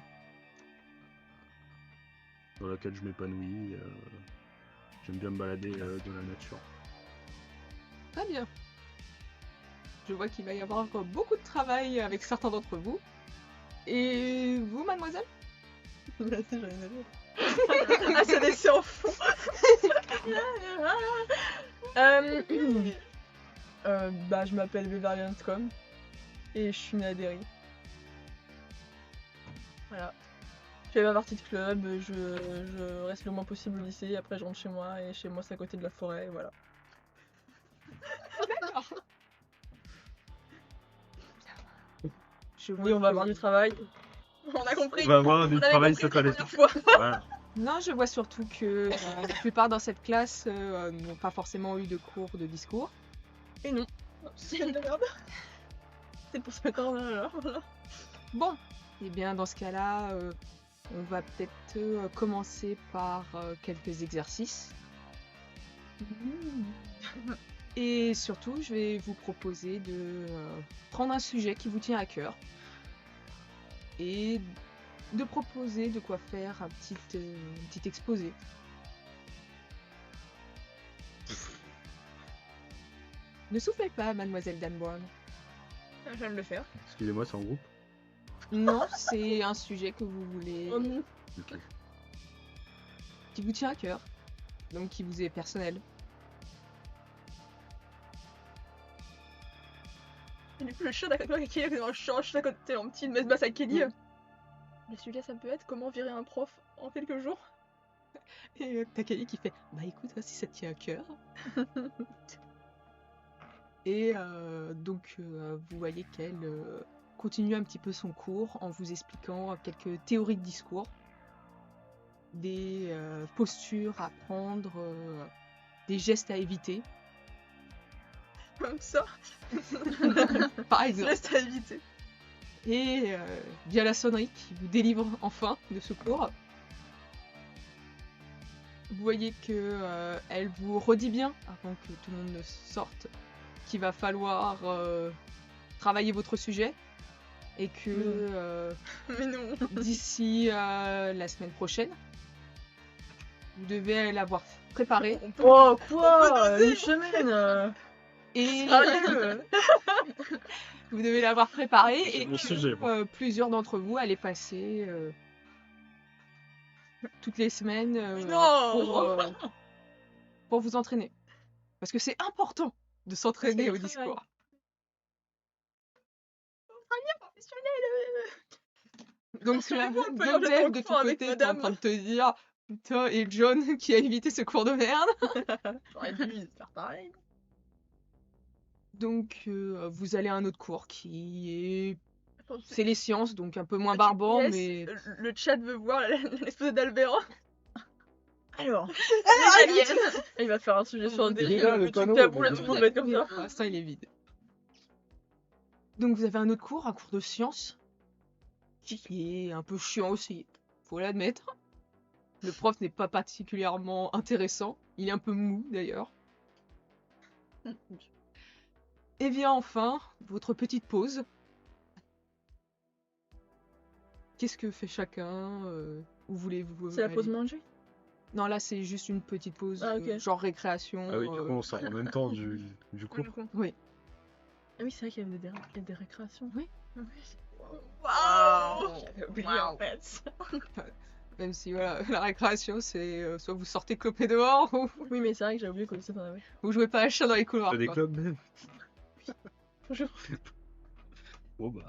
dans laquelle je m'épanouis. J'aime bien me balader dans la nature. Très bien. Je vois qu'il va y avoir encore beaucoup de travail avec certains d'entre vous. Et vous, mademoiselle? Merci, j'en ai une autre. Ah, ça laissait en fond. Bah, je m'appelle Beverly Hanscom et je suis née à Derry. Voilà. Je fais pas partie de club, je reste le moins possible au lycée, après je rentre chez moi et chez moi c'est à côté de la forêt, et voilà. Je vois Oui, on va que- avoir du travail. On a compris. On va avoir du On avait travail compris cette la année. première fois. Voilà. Non, je vois surtout que la plupart dans cette classe n'ont pas forcément eu de cours de discours. Et non. C'est de la merde. C'est pour se mettre en valeur, voilà. Bon, eh bien dans ce cas-là, on va peut-être commencer par quelques exercices. Et surtout, je vais vous proposer de prendre un sujet qui vous tient à cœur et de proposer de quoi faire un petit exposé. Ne soufflez pas, mademoiselle Dan Brown. Je viens de le faire. Excusez-moi, c'est en groupe. Non, c'est un sujet que vous voulez, Oh non. Ok. qui vous tient à cœur, donc qui vous est personnel. Et du coup, le chat d'à côté, Kelly, un chat à côté, un petit messe basse à Kelly. Le sujet, ça peut être comment virer un prof en quelques jours. Et t'as Kelly qui fait bah écoute, si ça te tient à cœur. Et donc vous voyez qu'elle continue un petit peu son cours en vous expliquant quelques théories de discours, des postures à prendre, des gestes à éviter, Comme ça. par exemple. Reste à éviter. Et via la sonnerie qui vous délivre enfin de ce cours. Vous voyez que elle vous redit bien, avant que tout le monde ne sorte, qu'il va falloir travailler votre sujet et que Mais non. d'ici la semaine prochaine, vous devez l'avoir préparé On peut- Oh quoi, une semaine et Sérieux. vous devez l'avoir préparé et mon que sujet, moi. plusieurs d'entre vous allaient passer toutes les semaines Non. pour vous entraîner. Parce que c'est important de s'entraîner au Parce qu'il y a du discours. Donc tu as Voulez-vous un peu aller dans Dave le de coin ton avec côté qui est en madame train de te dire putain, et John qui a évité ce cours de merde. J'aurais dû faire pareil. Donc vous allez à un autre cours qui est... Attends, C'est les sciences, donc un peu moins tu barbant, laisses mais... Le chat veut voir l'exposé d'Albera. Alors, Il va faire un sujet sur des Déjà, le truc panneau, tabou, là, mais- tout le monde va être comme ça. Pour l'instant, il est vide. Donc vous avez un autre cours, un cours de sciences, qui est un peu chiant aussi, faut l'admettre. Le prof n'est pas particulièrement intéressant, il est un peu mou d'ailleurs. Et vient enfin votre petite pause. Qu'est-ce que fait chacun Où voulez-vous C'est la pause aller manger? Non, là c'est juste une petite pause, Ah, ok. genre récréation. Ah oui, du coup, on sort en même temps du cours. Oui. Ah oui, c'est vrai qu'il y avait il y a des récréations. Oui. Waouh. J'avais oublié Waouh. en fait. Même si voilà, la récréation c'est soit vous sortez cloper dehors ou Oui, mais c'est vrai que j'ai oublié qu'au lycée t'en avais. vous jouez pas à chat dans les couloirs. T'as des quoi. clubs même. Bonjour. Bon bah.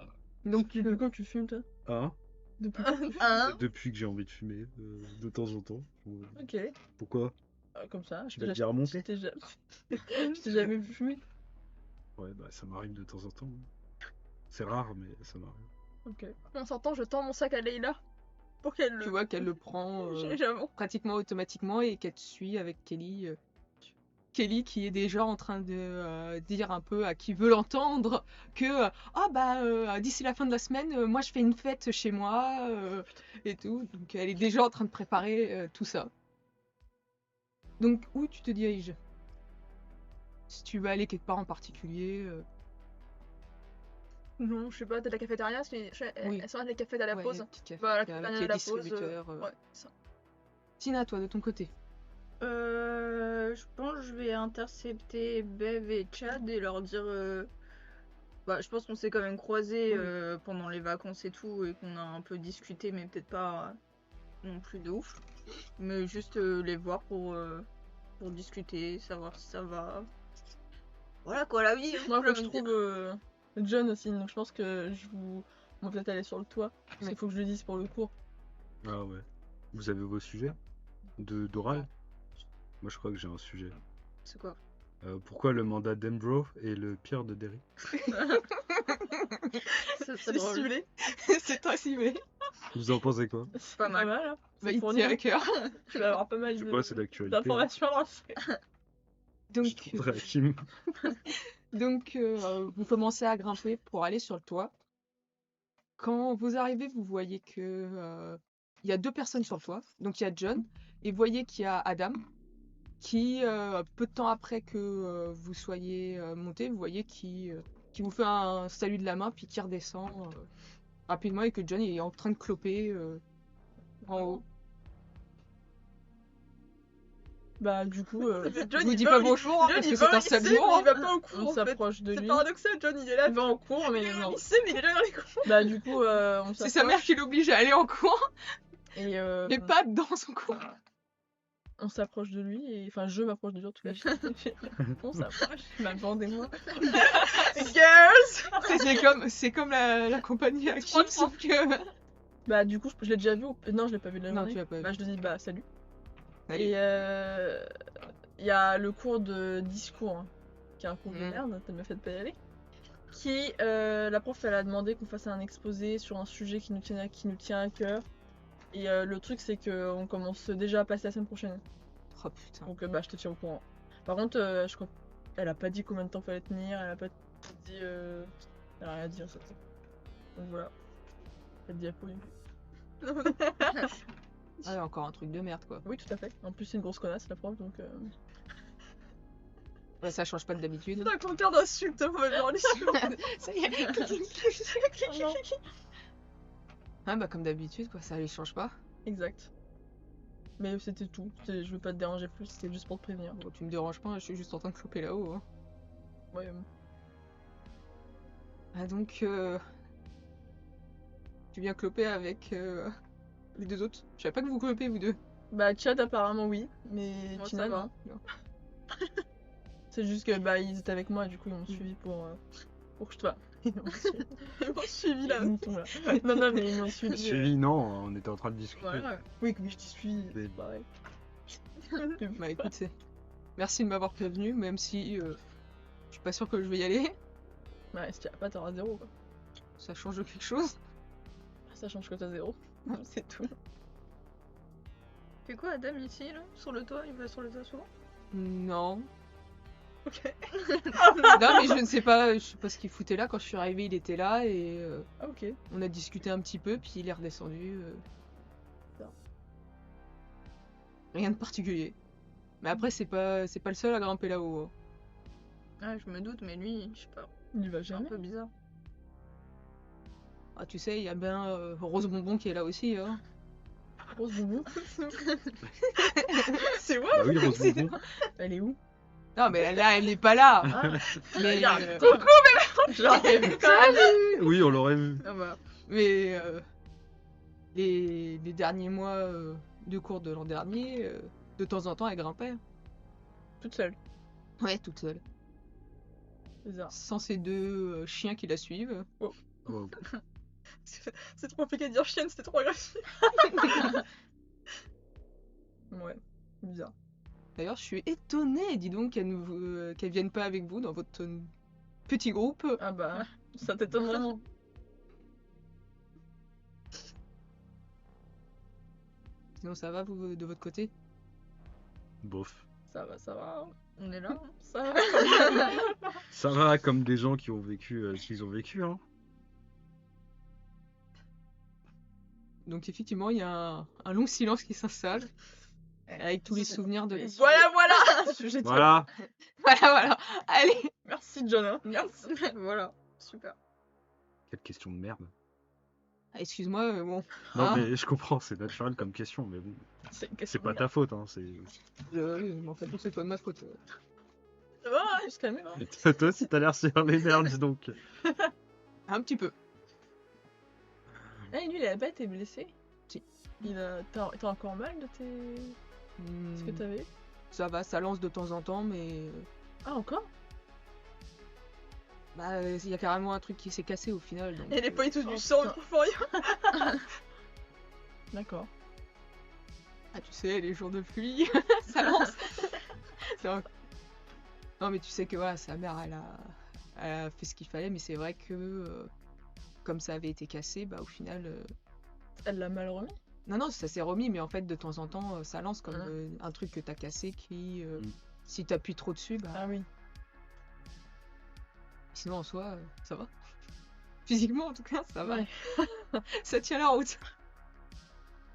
Donc Depuis quand tu fumes, toi? Hein Depuis Hein? Depuis que j'ai envie de fumer, de temps en temps. Ok. Pourquoi Comme ça, je Tu vas t'ai te dire remonter je t'ai jamais... je t'ai jamais vu fumer. Ouais, bah ça m'arrive de temps en temps. C'est rare, mais ça m'arrive. Ok. En sortant, je tends mon sac à Leïla pour qu'elle tu le. vois qu'elle le prend J'avoue. pratiquement automatiquement et qu'elle te suit avec Kelly. Kelly qui est déjà en train de dire un peu à qui veut l'entendre que d'ici la fin de la semaine, moi je fais une fête chez moi et tout. Donc elle est déjà en train de préparer tout ça. Donc où tu te diriges? Si tu veux aller quelque part en particulier, Non, je sais pas, peut-être la cafétéria, Oui. elles sont les cafés à la ouais, pause. les petits cafés, Bah, la avec cafétéria les à la pause. distributeurs. Ouais, ça. Tina, toi de ton côté. Je pense que je vais intercepter Bev et Chad et leur dire. Je pense qu'on s'est quand même croisés Oui. pendant les vacances et tout et qu'on a un peu discuté, mais peut-être pas non plus de ouf. Mais juste les voir pour discuter, savoir si ça va. Voilà quoi, la vie. hein, Moi, faut que j'ai je envie de trouve John aussi, donc je pense que on va peut-être aller sur le toit. Parce Oui. qu'il faut que je le dise pour le cours. Ah ouais. Vous avez vos sujets d'oral? Moi je crois que j'ai un sujet. dire. C'est quoi? Pourquoi le mandat d'Embro est le pire de Derry? C'est drôle. ciblé. C'est toi ciblé. Vous en pensez quoi? C'est Pas mal. hein. Bah, C'est il pour tient nous. à cœur. Tu vas avoir pas mal Je sais pas, c'est d'actualité. d'informations à lancer. Je Donc, demanderai à Kim. vous commencez à grimper pour aller sur le toit. Quand vous arrivez, vous voyez que il y a deux personnes sur le toit. Donc il y a John et vous voyez qu'il y a Adam qui, peu de temps après que vous soyez monté, vous voyez qui vous fait un salut de la main puis qui redescend rapidement et que John est en train de cloper en haut. Bah, du coup, Je vous dis pas bonjour hein, parce que c'est un lycée, mais sabour. il va pas au cours. on en fait. s'approche de C'est lui. paradoxal, John, il est là. Il va en cours, mais Il est au non. lycée, mais il est déjà dans les cours. Bah, du coup, on C'est sa mère s'approche. qui l'oblige à aller en cours, Et mais pas dans son cours. on s'approche de lui. Et enfin, je m'approche de lui en tout cas. On s'approche. Ma bande et moi. Girls. C'est comme la compagnie active, sauf que. Bah, du coup, je l'ai déjà vu. Non, je l'ai pas vu de la Non, journée. tu l'as pas vu. Bah, je lui dis, bah, salut. Allez. Et il y a le cours de discours, hein, qui est un cours de Mhm. merde, t'as bien fait de pas y aller. Qui, la prof, elle a demandé qu'on fasse un exposé sur un sujet qui nous tient à cœur. Et le truc, c'est qu'on commence déjà à passer la semaine prochaine. Oh putain. Donc, bah, je te tiens au courant. Par contre, je crois qu'elle a pas dit combien de temps fallait tenir, elle a pas dit. Elle a rien dit en fait. Donc voilà. Pas de diapo. Ah, encore un truc de merde quoi. Oui, tout à fait. En plus, c'est une grosse connasse, la prof, donc. Ouais, ça change pas de d'habitude. C'est un compteur d'insultes, on va genre les Ça y est. Non. Ah bah comme d'habitude quoi, ça les change pas. Exact. Mais c'était tout. Je veux pas te déranger plus, c'était juste pour te prévenir. Bon, tu me déranges pas, je suis juste en train de choper là-haut. Hein. Ouais, Ah donc tu viens cloper avec les deux autres. Je savais pas que vous clopez vous deux. Bah, Chad, apparemment, oui. Mais Moi, Tina, ça va. non. C'est juste que bah, ils étaient avec moi, du coup, ils m'ont suivi pour que je te. Ils m'ont suivi là. Mouton, là. Non, mais ils m'ont suivi. Suivi, non, on était en train de discuter. Voilà. Oui, que je t'y suis. Mais- C'est pareil. Bah écoute, merci de m'avoir prévenu, même si je suis pas sûre que je vais y aller. Ouais, si tu as pas, t'auras 0, quoi. Ça change quelque chose. Ça change que t'as 0. C'est tout. fait quoi Adam ici, là, sur le toit? Il va sur le toit souvent? Non. Ok. Non, mais je ne sais pas, ce qu'il foutait là. Quand je suis arrivée, il était là et Ah, ok. on a discuté un petit peu, puis il est redescendu. Ça. Rien de particulier. Mais après, c'est pas le seul à grimper là-haut, hein. Ah, je me doute, mais lui, je sais pas, Il y va c'est un jamais. peu bizarre. Ah, tu sais, il y a bien Rose Bonbon qui est là aussi, hein. Rose bonbon. C'est moi. Bah oui, Rose Bonbon. Elle est où? Non, mais là, elle n'est pas là. Ah, Mais, regarde. euh, J'aurais vu. Oui, on l'aurait vu. Ah bah, mais les derniers mois de cours de l'an dernier, de temps en temps, elle grimpait. Toute seule. Ouais, toute seule. Bizarre. Sans ces deux chiens qui la suivent. Oh. C'est trop compliqué de dire chienne, c'était trop agressif. Ouais, bizarre. D'ailleurs, je suis étonnée, dis donc, qu'elle vienne pas avec vous dans votre petit groupe. Ah bah, ça t'étonne vraiment. Sinon, ça va, vous, de votre côté? Bof. Ça va. on est là. hein. Ça va. Ça va comme des gens qui ont vécu ce qu'ils ont vécu, hein. Donc, effectivement, il y a un long silence qui s'installe. Avec tous les souvenirs de... Voilà. Sujet de- Voilà. Voilà. Allez. Merci John. Hein. Merci. Voilà, super. Quelle question de merde. Ah, excuse-moi, bon. Non, Ah. mais je comprends, c'est naturel comme question, mais bon, C'est une c'est question. pas ta faute, hein. Mais en fait, c'est pas de ma faute. Ah, juste calmer. Hein. Toi aussi, t'as l'air sur les nerfs, dis donc. Un petit peu. Ah, et lui, il a pas été blessé. Si. T'as encore mal de tes. Ce que t'avais. Ça va, ça lance de temps en temps, mais... Ah, encore? Bah, il y a carrément un truc qui s'est cassé au final. Donc, Et les points tous Oh, du sang, putain. trop fort. D'accord. Ah, tu sais, les jours de pluie, ça lance. Donc- Non, mais tu sais que voilà, sa mère, elle a fait ce qu'il fallait, mais c'est vrai que comme ça avait été cassé, bah au final... Elle l'a mal remis? Non, ça s'est remis, mais en fait, de temps en temps, ça lance comme Ah. un truc que t'as cassé qui... Mm. Si t'appuies trop dessus, bah... Ah oui. Sinon, en soi, ça va. Physiquement, en tout cas, ça va. Ouais. Ça tient la route.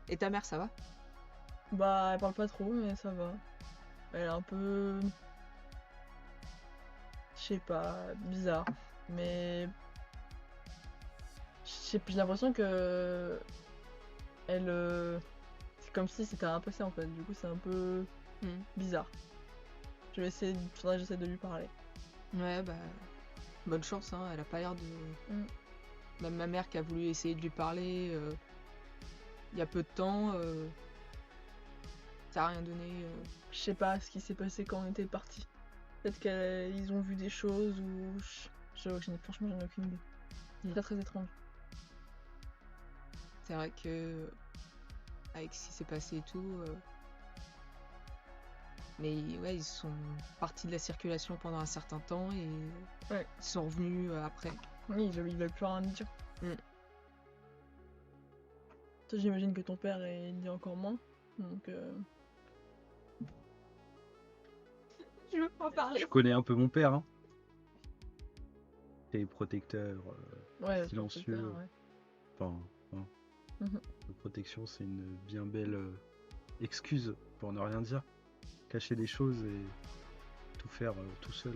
Et ta mère, ça va? Bah, elle parle pas trop, mais ça va. Elle est un peu. Je sais pas, bizarre. Mais. J'ai l'impression que. Elle. C'est comme si c'était un passé en fait. Du coup, c'est un peu bizarre. Je vais essayer. Faudrait que j'essaie de lui parler. Ouais, bah... Bonne chance, hein. Elle a pas l'air de... Mm. Même ma mère qui a voulu essayer de lui parler il y a peu de temps, ça a rien donné. Je sais pas ce qui s'est passé quand on était partis. Peut-être qu'ils ont vu des choses ou. Franchement, j'en ai aucune idée. Très très étrange. C'est vrai que... Avec ce qui s'est passé et tout... Mais ouais, ils sont partis de la circulation pendant un certain temps et Ouais. ils sont revenus après. Oui, ils veulent plus rien dire. Mm. Toi, j'imagine que ton père il dit encore moins. Donc. Je veux pas parler. Je connais un peu mon père, hein. Et protecteur. Ouais, Silencieux. ton père, ouais. Enfin, hein. Mhm. La protection, c'est une bien belle excuse pour ne rien dire. Cacher des choses et tout faire tout seul.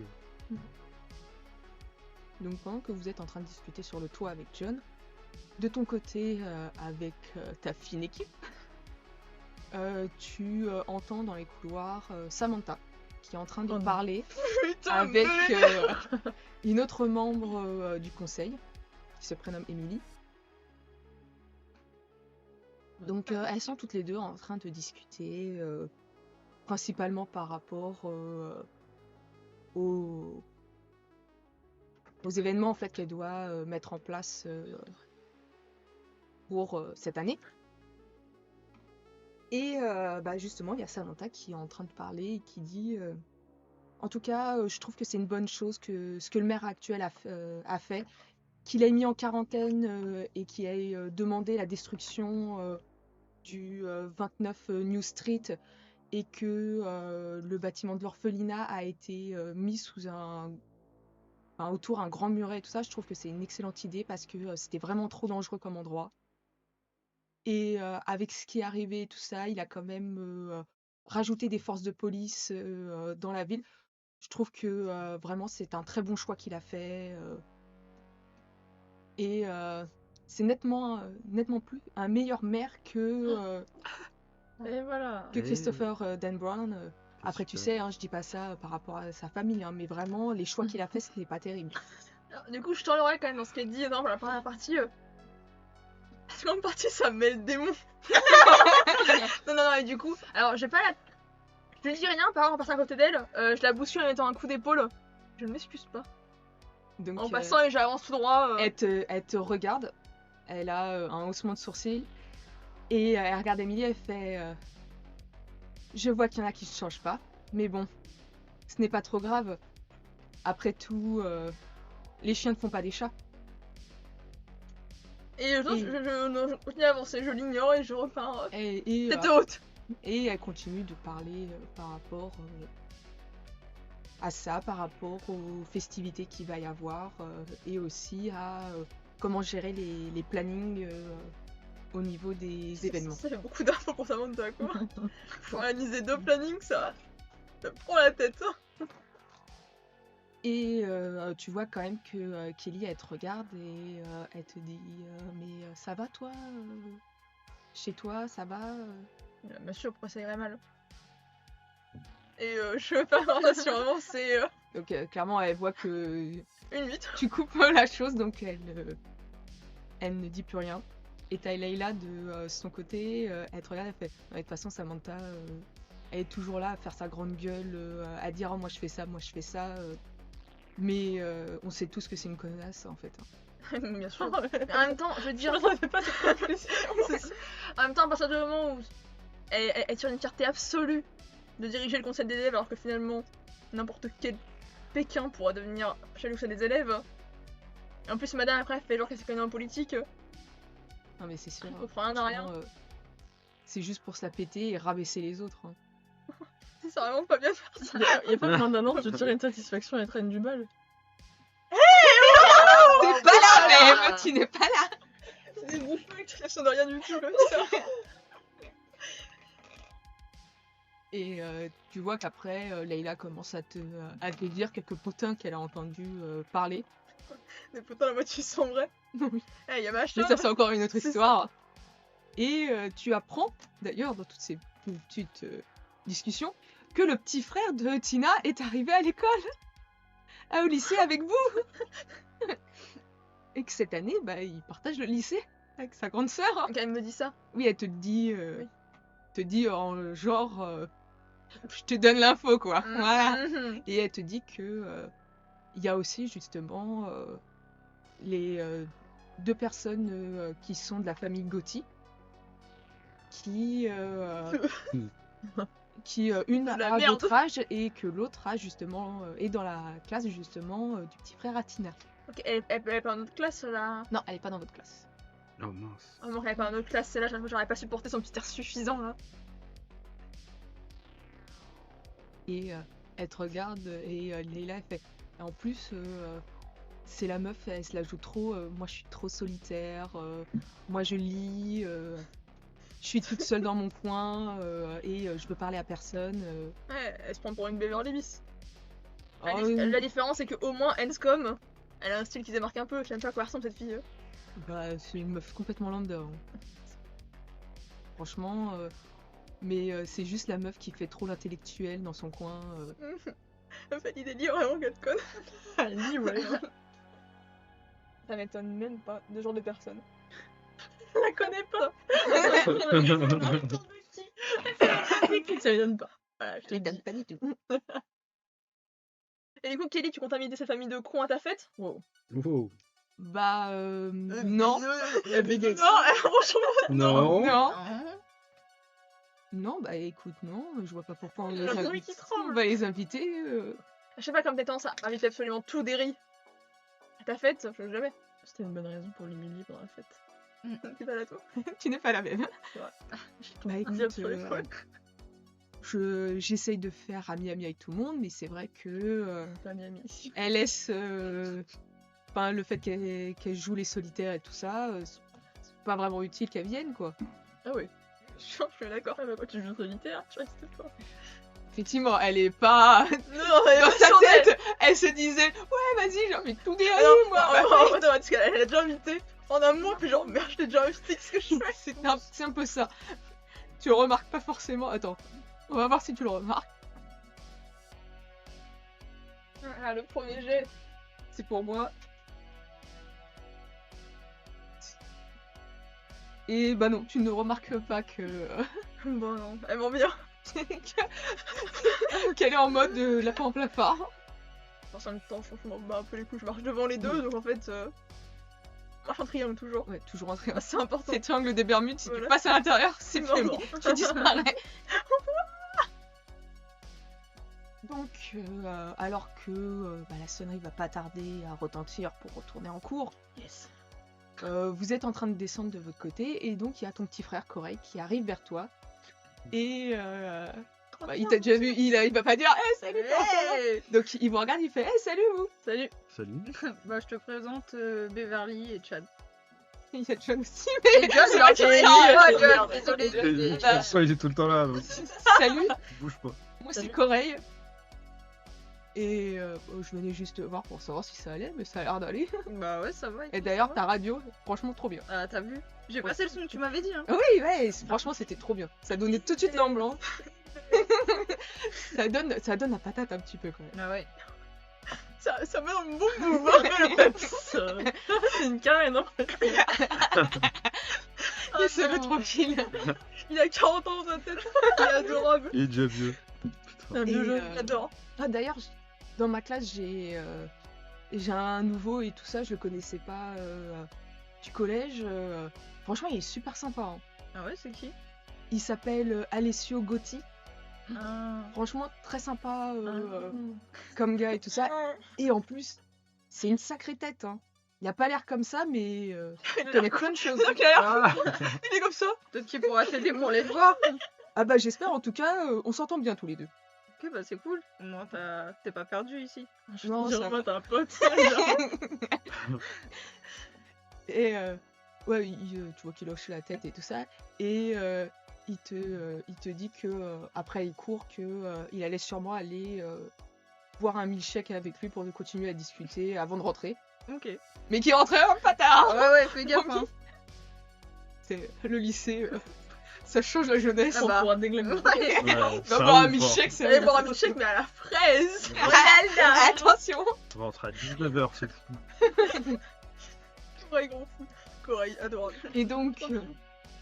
Donc pendant que vous êtes en train de discuter sur le toit avec John, de ton côté avec ta fine équipe, tu entends dans les couloirs Samantha qui est en train de Oh non. parler Putain, avec une autre membre du conseil qui se prénomme Emily. Donc elles sont toutes les deux en train de discuter principalement par rapport aux événements en fait qu'elle doit mettre en place pour cette année. Et bah, justement, il y a Samantha qui est en train de parler et qui dit en tout cas, je trouve que c'est une bonne chose que ce que le maire actuel a fait, qu'il ait mis en quarantaine et qu'il ait demandé la destruction du 29 New Street et que le bâtiment de l'orphelinat a été mis sous autour un grand muret et tout ça, je trouve que c'est une excellente idée parce que c'était vraiment trop dangereux comme endroit. Et avec ce qui est arrivé et tout ça, il a quand même rajouté des forces de police dans la ville. Je trouve que vraiment c'est un très bon choix qu'il a fait. Et c'est nettement plus un meilleur maire Et voilà. que Christopher Dan Brown. Après, tu Super. sais, hein, je dis pas ça par rapport à sa famille, hein, mais vraiment, les choix qu'il a fait, c'était pas terrible. Alors, du coup, je tends l'oreille quand même dans ce qu'elle dit dans la première partie. La seconde partie, ça me met le démon. non, et du coup, alors j'ai pas la. Je lui dis rien, par exemple, en passant à côté d'elle, je la bouscule en mettant un coup d'épaule. Je ne m'excuse pas. Donc, En passant et j'avance tout droit. elle te regarde, elle a un haussement de sourcil, et elle regarde Emily, elle fait je vois qu'il y en a qui ne changent pas, mais bon, ce n'est pas trop grave. Après tout, les chiens ne font pas des chats. Et je continue à avancer, je l'ignore et je repars Et tête haute. Et elle continue de parler par rapport à ça, par rapport aux festivités qu'il va y avoir, et aussi à comment gérer les plannings au niveau des événements. Ça fait beaucoup d'infos pour Samantha, quoi. Faut organiser 2 plannings, ça prend la tête. Et tu vois quand même que Kelly, elle te regarde et elle te dit mais ça va toi chez toi, ça va Bien sûr, pourquoi ça irait mal. Et je veux pas avoir ça vraiment, c'est Donc clairement, elle voit que une 8. tu coupes la chose, donc elle ne dit plus rien. Et t'as Leila de son côté, elle te regarde, elle fait de toute façon Samantha, elle est toujours là à faire sa grande gueule, à dire oh, moi je fais ça, mais on sait tous que c'est une connasse en fait. Bien sûr. Mais en même temps, je veux dire. pas de conclusion. En même temps, à partir du moment où elle tire une fierté absolue de diriger le conseil des élèves, alors que finalement, n'importe quel Pékin pourra devenir chef du conseil des élèves. Et en plus, madame, après, elle fait genre qu'elle s'est connue en politique. Non mais c'est sûr. On prend rien à rien. franchement, c'est juste pour se la péter et rabaisser les autres. Hein. C'est vraiment pas bien faire ça. Il y a pas besoin d'un an de tirer une satisfaction et traîne du bal. T'es pas là même, tu n'es pas là. C'est des bouffons qui sont de rien du tout, comme ça. Et tu vois qu'après, Leila commence à te dire quelques potins qu'elle a entendu parler. Des potins à moitié sombrais. Oui. Eh, y'a machin. Mais ça, c'est encore une autre C'est ça. histoire. Et tu apprends, d'ailleurs, dans toutes ces petites discussions, que le petit frère de Tina est arrivé à l'école, au lycée avec vous. Et que cette année, bah, il partage le lycée avec sa grande sœur. Donc elle me dit ça. Oui, elle te dit, Oui. en genre, je te donne l'info, quoi. Voilà. Mhm. Et elle te dit que il y a aussi justement les 2 personnes qui sont de la famille Gotti, qui une De la a merde. votre âge et que l'autre a justement est dans la classe justement du petit frère Atina. Ok, elle est pas dans notre classe là. Non, elle est pas dans votre classe. Oh mince. Oh non, elle est pas dans notre classe, celle-là, j'aurais pas supporté son petit air suffisant là. Et elle te regarde et Leila elle fait. Et en plus, c'est la meuf, elle se la joue trop. Moi, je suis trop solitaire. Moi, je lis. Je suis toute seule dans mon coin et je veux parler à personne. Ouais, elle se prend pour une Beverly Hills. Oh, La différence, c'est qu'au moins, Enscom, elle a un style qui démarque un peu. Je sais même pas à quoi ressemble cette fille. bah, c'est une meuf complètement lambda. Hein. Franchement, mais c'est juste la meuf qui fait trop l'intellectuelle dans son coin. Elle fait des délires vraiment qu'elle conne. Elle dit ouais. Ça m'étonne même pas, de genre de personne. Je la connais pas. Ça m'étonne pas. Voilà, je te Je le donne dis. pas du tout. Et du coup, Kelly, tu comptes inviter cette famille de cons à ta fête? Wow. Wow. Bah, non. Elle bégaye. Non, franchement. Non. Non. Non, bah écoute, non. Je vois pas pourquoi on les Le bruit invite. qui tremble. On va les inviter. Je sais pas, comme t'as tendance à inviter absolument tout Derry à ta fête, je sais jamais. C'était une bonne raison pour l'humilier pendant la fête. C'est pas la toi. Tu n'es pas la même. Bah Dire écoute, sur les poils. j'essaye de faire ami-ami avec tout le monde, mais c'est vrai que Pas Miami ici. elle laisse enfin, le fait qu'elle joue les solitaires et tout ça, c'est pas vraiment utile qu'elle vienne, quoi. Ah oui. Je suis d'accord. Ah bah quand tu joues solitaire, tu restes toi. Effectivement, elle est pas... Non, mais Dans sa tête, elle se disait « Ouais, vas-y, j'ai envie de tout dérailler, moi !» non, parce qu'elle a déjà invité en amont, puis genre, merde, je t'ai déjà invité, qu'est-ce que je fais? C'est un peu ça. Tu le remarques pas forcément. Attends, on va voir si tu le remarques. Ah, le premier jet. C'est pour moi. Et bah non, tu ne remarques pas que Bon, non, elle m'en vient. qu'elle est en mode lapin en plafard. En même temps, je m'en bats un peu les couilles, je marche devant les deux, donc en fait, je marche en triangle toujours. Ouais, toujours en train. Ah, c'est important. C'est triangle des Bermudes, si Voilà. tu passes à l'intérieur, c'est Non. fini, tu disparais. Donc, alors que bah, la sonnerie va pas tarder à retentir pour retourner en cours, Yes. vous êtes en train de descendre de votre côté, et donc il y a ton petit frère Corey qui arrive vers toi. Et bah, il t'a déjà vu, il va pas dire hey, salut toi. Hey Donc il vous regarde, il fait hey, salut vous. Salut. Salut. Bah, je te présente Beverly et Chad. Il y a John aussi, Et mais John, il a Ellie, Ah, Ellie, John, Ellie. désolé. De désolé. toute façon, il est tout le temps là, donc salut, bouge pas. moi c'est Salut. Corey. Et je venais juste voir pour savoir si ça allait, mais ça a l'air d'aller. Bah ouais, ça va. Et écoute, d'ailleurs, ça ta va. radio, franchement trop bien. Ah, t'as vu? J'ai passé le son que tu m'avais dit, hein. Oui, ouais, franchement c'était trop bien. Ça donnait tout de suite l'ambiance. ça donne la patate un petit peu quand même. Ah ouais. Ça met un bon mouvement, le peps. C'est une carène, en fait. Il se non. veut tranquille. Il a 40 ans dans sa tête. Il est adorable. Il est déjà vieux. C'est un Et, vieux jeu, j'adore. Ah, d'ailleurs, dans ma classe, j'ai un nouveau et tout ça, je le connaissais pas du collège. Franchement, il est super sympa, hein. Ah ouais, c'est qui? Il s'appelle Alessio Gotti. Ah. Franchement, très sympa Ah. comme gars et tout ça. Et en plus, c'est une sacrée tête, hein. Il a pas l'air comme ça, mais il connaît plein de choses. Donc, il a l'air- Ah. il est comme ça. Peut-être qu'il pourra t'aider pour les voir. Ah bah j'espère, en tout cas, on s'entend bien tous les deux. Ok, bah c'est cool. Au moins, t'es pas perdu ici. Non, ça va. T'as un pote. Et ouais, tu vois qu'il hoche la tête et tout ça. Et il te dit que après il court, que il allait sûrement aller boire un milkshake avec lui pour continuer à discuter avant de rentrer. Ok. Mais qui rentrait un pas tard. Ouais, ouais, fais gaffe, hein. C'est le lycée, ça change la jeunesse. Ah bah. Pour un déglingue. Ouais. Ouais, Va ça boire un ou pas. milkshake, c'est Allez boire un milkshake, mais à la fraise. Attention. On rentre à 19h, c'est tout. Corey, gros fou. Corey, adorable. Et donc,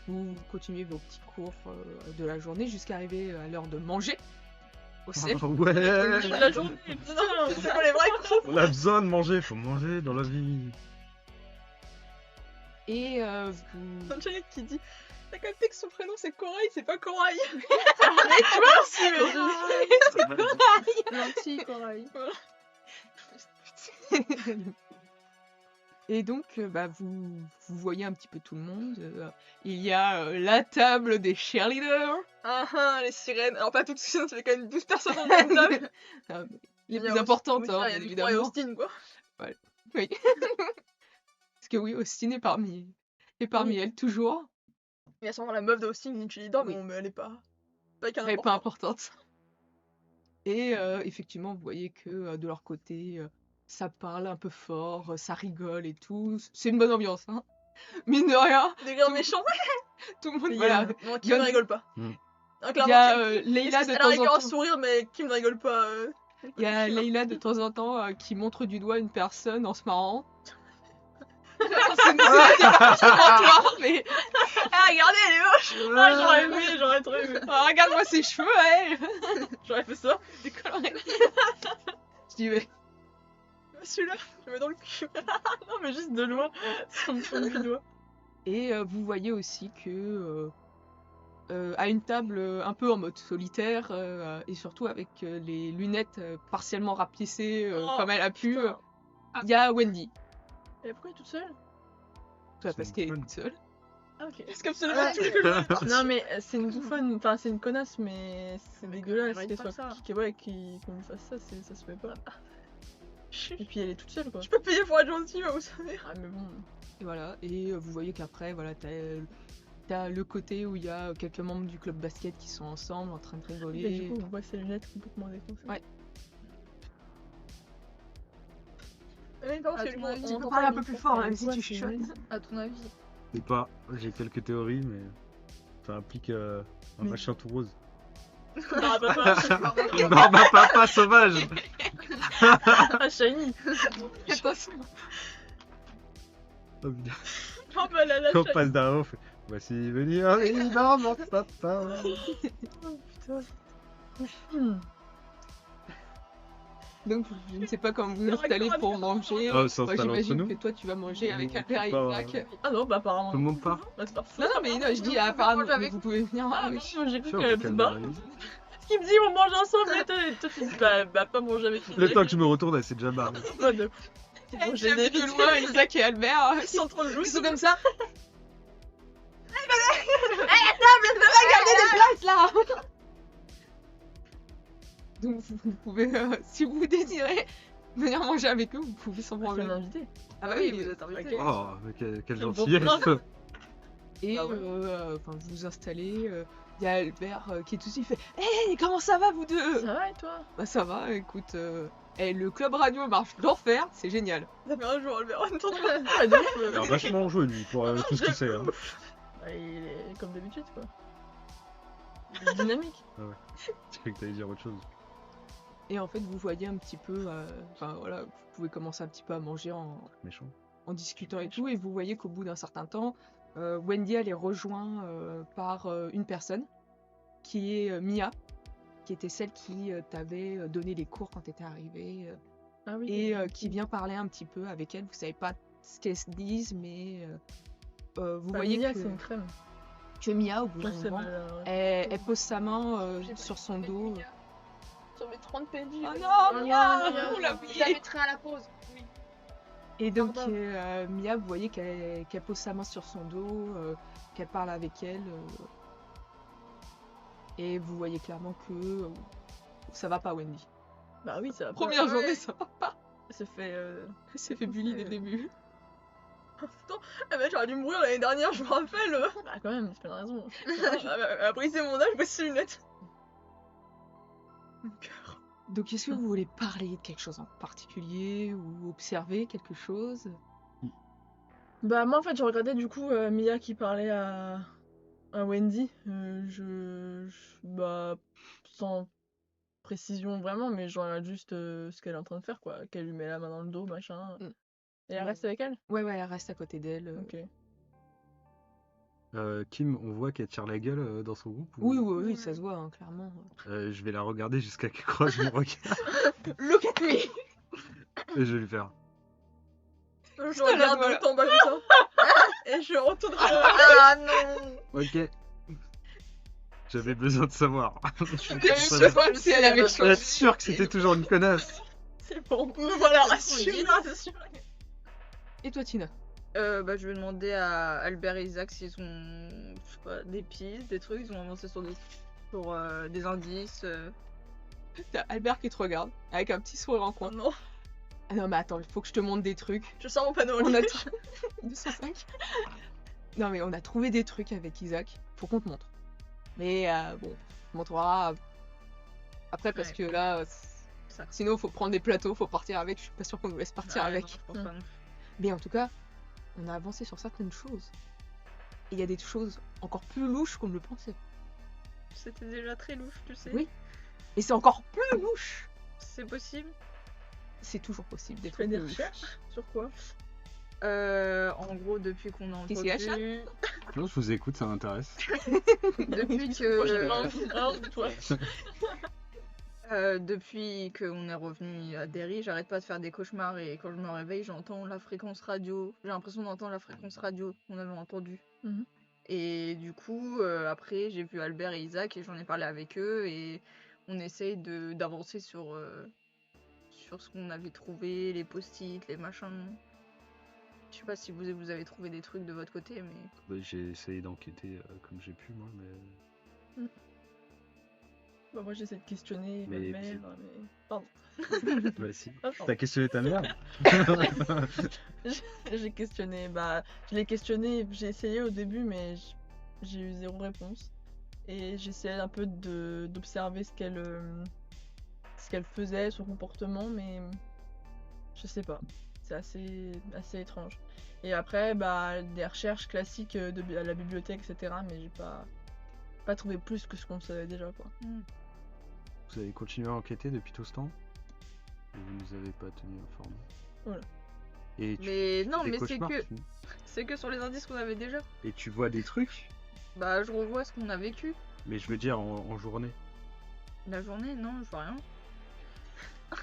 vous continuez vos petits cours de la journée jusqu'à arriver à l'heure de manger au CEF. Ouais. La journée, putain, c'est pas les vrais cours. On a besoin de manger, faut manger dans la vie. Et vous... Un chat qui dit t'as capté que son prénom c'est Corail, c'est pas Corail. Mais toi aussi, mais Gentil, Corail. Et donc, bah, vous voyez un petit peu tout le monde. Il y a la table des cheerleaders. Ah, les sirènes. Alors pas toutes les sirènes, ça fait quand même 12 personnes dans une table. Les Il y a plus aussi- importantes, oui, hein, il y a bien du Troy et évidemment. Austin, quoi. Oui. Parce que oui, Austin est parmi Oui. elles, toujours. Il y a sûrement la meuf d'Austin, une cheerleader, Oui. bon, mais elle est pas qu'un Elle est pas important. importante. Et effectivement, vous voyez que de leur côté, ça parle un peu fort, ça rigole et tout. C'est une bonne ambiance, hein. Mine de rien, Des gars méchants. tout le monde, Mais voilà. Non, Kim Gun- ne rigole pas. Mm. Non, Il y clairement, a Kim- Leïla de elle temps arrive en à temps. sourire, mais Kim ne rigole pas. Il y a Leïla de temps en temps qui montre du doigt une personne en se marrant. C'est pas toi, mais Ah, regardez, elle est moche. Ah, j'aurais aimé, j'aurais trop aimé. oh, regarde-moi ses cheveux, ouais. J'aurais fait ça. Décoloré. Je dis mais Celui-là, je le mets dans le cul. Non, mais juste de loin, sur le point du doigt. et vous voyez aussi que à une table un peu en mode solitaire et surtout avec les lunettes partiellement rapiécées Oh, comme elle a pu, putain. il y a Wendy. Et pourquoi elle est toute seule? Toi, C'est parce une qu'elle est bonne. toute seule. Ah, ok. Parce qu'absolument tout ce que je veux. Non, mais c'est une bouffonne, enfin, c'est une connasse, mais c'est Mais dégueulasse arrête qu'elle pas soit. ça. Ouais, qu'on lui fasse ça, ça se fait pas. Et puis elle est toute seule, quoi. Je peux payer pour être gentille, mais vous savez. Ah, mais bon. Et voilà. Et vous voyez qu'après, voilà, t'as le côté où il y a quelques membres du club basket qui sont ensemble en train de Et du rigoler. coup, on voit ses lunettes complètement défoncées. Ouais. Mais non, À c'est ton bon, avis, tu tu peux entend parler pas un peu le plus micro, fort, elle même si voit tu ses chuchotes. lunettes. À ton avis. Je sais pas, j'ai quelques théories, mais ça implique un Mais- machin tout rose. Ah, bah, bah, Non, ma papa sauvage. ah, shiny. Attention. Oh, putain. Oh bah là là, Quand on passe d'un on fait voici venir énorme papa. Putain. Hmm. Donc, je ne sais pas comment vous C'est installez raccord pour avec- manger. Oh, c'est Moi, installé entre j'imagine nous. que toi, tu vas manger avec Ou Albert et pas, Isaac. Ah non, bah apparemment. Tout le monde part. Bah, c'est parfait. Non, non, mais non, je dis Vous apparemment, pouvez manger mais avec vous pouvez venir. Ah, oui. oui, j'ai cru Sûr, qu'elle on peut se bat. calmer. Parce qu'il me dit on mange ensemble et toi tu dis bah pas manger avec Le temps que je me retourne, elle s'est déjà barrée. Pas de C'est bon, j'ai des de loin, Isaac et Albert, Ils sont trop ils loups. sont comme ça. Regardez des places là. Donc vous pouvez, si vous désirez venir manger avec eux, vous pouvez sans C'est un problème. invité. Ah bah Oui, oui, vous êtes invités. Ok. Oh, mais quelle bon gentillesse. plan. Et Ah ouais. enfin, vous vous installez. Il y a Albert qui est tout de suite fait Hey, comment ça va vous deux? Ça va et toi? Bah ça va, écoute. Le club radio marche d'enfer, c'est génial. Ça fait un jour, Albert, en même temps. Ouais, de ouf, Il a vachement joué lui pour tout ce qu'il sait. Hein. Bah, il est comme d'habitude quoi. Il est dynamique. Je croyais que t'allais dire autre chose. Et en fait, vous voyez un petit peu. Enfin voilà, vous pouvez commencer un petit peu à manger Méchant. en discutant et tout, et vous voyez qu'au bout d'un certain temps, Wendy elle est rejointe par une personne qui est Mia, qui était celle qui t'avait donné les cours quand t'étais arrivée, Ah oui. et qui vient parler un petit peu avec elle. Vous savez pas ce qu'elles se disent, mais vous Bah, voyez Mia, que, c'est une crème. que Mia, au bout Ouais, d'un c'est moment, mal. elle pose sa main sur son dos. Sur mes 30 PNJ. Oh oui. non, Oh Mia, non, on l'a Je oublié. la mettrai à la pause. Oui. Et donc, Pardon. Mia, vous voyez qu'elle pose sa main sur son dos, qu'elle parle avec elle. Et vous voyez clairement que ça va pas, Wendy. Bah oui, ça va pas. Première ouais. journée, ça va pas. Elle se fait. Elle s'est fait bully dès le début. Ah bah j'aurais dû mourir l'année dernière, je me rappelle. Bah quand même, c'est pas une raison. Elle a brisé mon âge, voici ses lunettes. Mon cœur. Donc, est-ce que vous voulez parler de quelque chose en particulier ou observer quelque chose? Bah moi en fait je regardais du coup Mia qui parlait à Wendy. Bah sans précision vraiment, mais je regarde juste ce qu'elle est en train de faire quoi. Qu'elle lui met la main dans le dos, machin. Mm. Et elle Ouais. reste avec elle? Ouais, elle reste à côté d'elle. Ok. Kim, on voit qu'elle tire la gueule dans son groupe ou- Oui, oui, oui, ça se voit, hein, clairement. Je vais la regarder jusqu'à qu'elle croise mon regard. Look at me! Et je vais lui faire. Je regarde voilà. tout en bas comme ça. Et je retourne. Ah non. Ok. J'avais besoin de savoir. Je sais pas si elle avait Je suis changé. sûr que c'était toujours une connasse. C'est bon. Me voilà C'est rassurée. rassurée. Et toi, Tina? Bah, je vais demander à Albert et Isaac s'ils ont je sais pas, des pistes, des trucs, ils ont avancé sur des indices. T'as Albert qui te regarde avec un petit sourire en coin. Non, Ah non, mais attends, il faut que je te montre des trucs. je sors mon panneau. On a 205. Non, mais on a trouvé des trucs avec Isaac. Faut qu'on te montre. Mais bon, on te montrera après parce Ouais. que là, Ça. sinon faut prendre des plateaux, faut partir avec. Je suis pas sûre qu'on nous laisse partir Ah, avec. non, je pense pas non. Mais en tout cas, on a avancé sur certaines choses. Et il y a des choses encore plus louches qu'on ne le pensait. C'était déjà très louche, tu sais. Oui. Et c'est encore plus louche. C'est possible. C'est toujours possible Tu d'être fais des plus louche. recherches? Sur quoi? En gros, depuis qu'on a Qu'est-ce qu'il y a, entendu, Non, je vous écoute, ça m'intéresse. depuis Moi j'ai que pas envie. Ah, toi. depuis qu'on est revenu à Derry, j'arrête pas de faire des cauchemars et quand je me réveille, j'entends la fréquence radio. J'ai l'impression d'entendre la fréquence radio qu'on avait entendue. Mhm. Et du coup, après, j'ai vu Albert et Isaac et j'en ai parlé avec eux et on essaye d'avancer sur ce qu'on avait trouvé, les post-it, les machins. Je sais pas si vous avez trouvé des trucs de votre côté, mais. Bah, j'ai essayé d'enquêter comme j'ai pu, moi, mais. Bah, moi j'essaie de questionner ma Mais mère, c'est- mais. Pardon. Bah, si. Attends. T'as questionné ta mère? J'ai questionné, bah, je l'ai questionné, j'ai essayé au début, mais j'ai eu 0 réponse. Et j'essayais un peu d'observer ce qu'elle faisait, son comportement, mais je sais pas. C'est assez étrange. Et après, bah, des recherches classiques à la bibliothèque, etc., mais j'ai pas trouvé plus que ce qu'on savait déjà, quoi. Vous avez continué à enquêter depuis tout ce temps? Et vous nous avez pas tenu informés? Voilà. Et tu Mais fais non, des mais c'est cauchemars, que tu- c'est que sur les indices qu'on avait déjà. Et tu vois des trucs? Bah, je revois ce qu'on a vécu. Mais je veux dire en journée. La journée, non, je vois rien.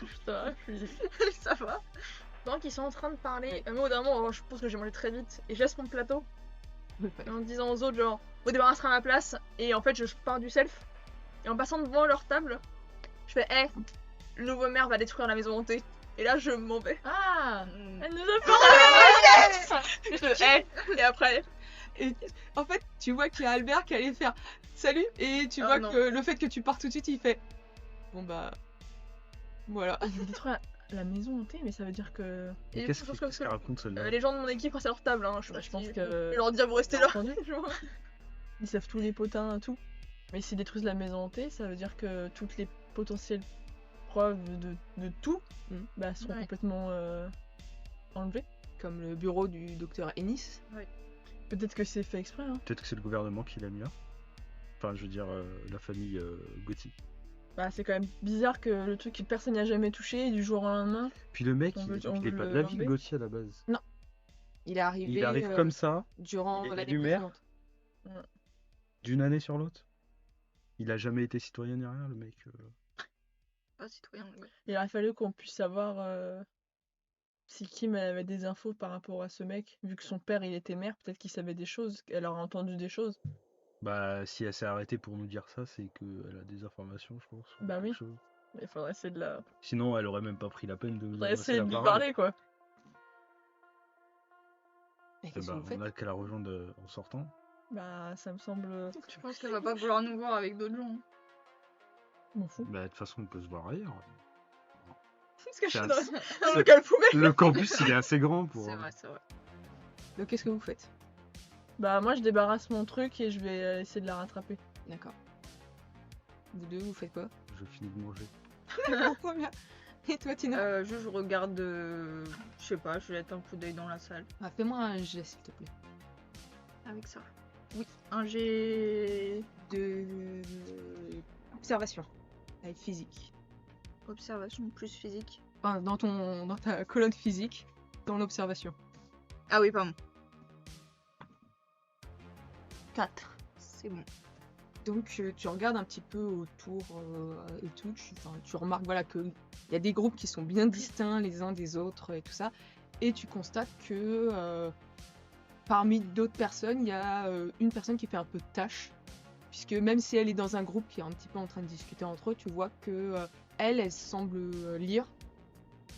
Putain, je suis... Ça va. Pendant qu'ils sont en train de parler, moi au d'un moment, je pense que j'ai mangé très vite et je laisse mon plateau en disant aux autres genre vous débarrasserez à ma place et en fait je pars du self et en passant devant leur table, je fais le nouveau maire va détruire la maison hantée et là je m'en vais. Ah, Mm. elle nous a parlé. Je fais et après Et en fait, tu vois qu'il y a Albert qui allait faire salut, et tu Oh vois non. que le fait que tu pars tout de suite, il fait bon bah voilà. Je vais détruire la maison hantée, mais ça veut dire que... Mais Et qu'est-ce je pense que- qu'elle raconte celle-là? les gens de mon équipe restent à leur table hein, je pense je que... vais leur dire vous restez T'as là. entendu Genre. Ils savent tous les potins, tout. Mais s'ils détruisent la maison hantée, ça veut dire que toutes les potentielles preuves de tout bah, seront Ouais. complètement enlevées. Comme le bureau du docteur Ennis. Peut-être que c'est fait exprès, hein. Peut-être que c'est le gouvernement qui l'a mis là. Enfin, je veux dire, la famille Gauthier. Bah, c'est quand même bizarre que le truc que personne n'y a jamais touché, du jour au lendemain. Puis le mec, On il veut- il on est veut pas de le la ville, enlever. Gauthier, à la base. Il est arrivé Il arrive comme ça, durant il est l'année élu maire. précédente. d'une année sur l'autre. Il a jamais été citoyen ni rien, le mec. Pas citoyen, ouais. Il aurait fallu qu'on puisse savoir si Kim elle avait des infos par rapport à ce mec. Vu que son père il était maire, peut-être qu'il savait des choses, qu'elle aurait entendu des choses. Bah, si elle s'est arrêtée pour nous dire ça, c'est qu'elle a des informations, je pense. ou Bah quelque oui. chose. Mais il faudrait essayer de la... Sinon, elle aurait même pas pris la peine de nous faudrait adresser essayer la de lui parole. parler, quoi. Et Eh qu'est-ce que bah, vous faites on a qu'à la rejoindre en sortant. Bah, ça me semble... Je pense qu'elle va pas vouloir nous voir avec d'autres gens. m'en fous. Bah, de toute façon, on peut se voir ailleurs. Parce que je C'est suis un- dans un c'est- local poubelle. Le campus, il est assez grand pour. C'est vrai, c'est vrai. Donc qu'est-ce que vous faites? Bah, moi je débarrasse mon truc et je vais essayer de la rattraper. D'accord. Vous deux, vous faites quoi? Je finis de manger. Trop bien. Et toi, Tina? Je regarde. Je sais pas, je jette un coup d'œil dans la salle. Ah, fais-moi un jet, s'il te plaît. Avec ça. Oui. Un G. De observation. Avec physique. Observation plus physique. Enfin, dans ta colonne physique, dans l'observation. Ah oui, pardon. 4. C'est bon. Donc tu regardes un petit peu autour et tout, tu remarques voilà, qu'il y a des groupes qui sont bien distincts les uns des autres et tout ça, et tu constates que parmi d'autres personnes, il y a une personne qui fait un peu de tâche, puisque même si elle est dans un groupe qui est un petit peu en train de discuter entre eux, tu vois que elle semble lire,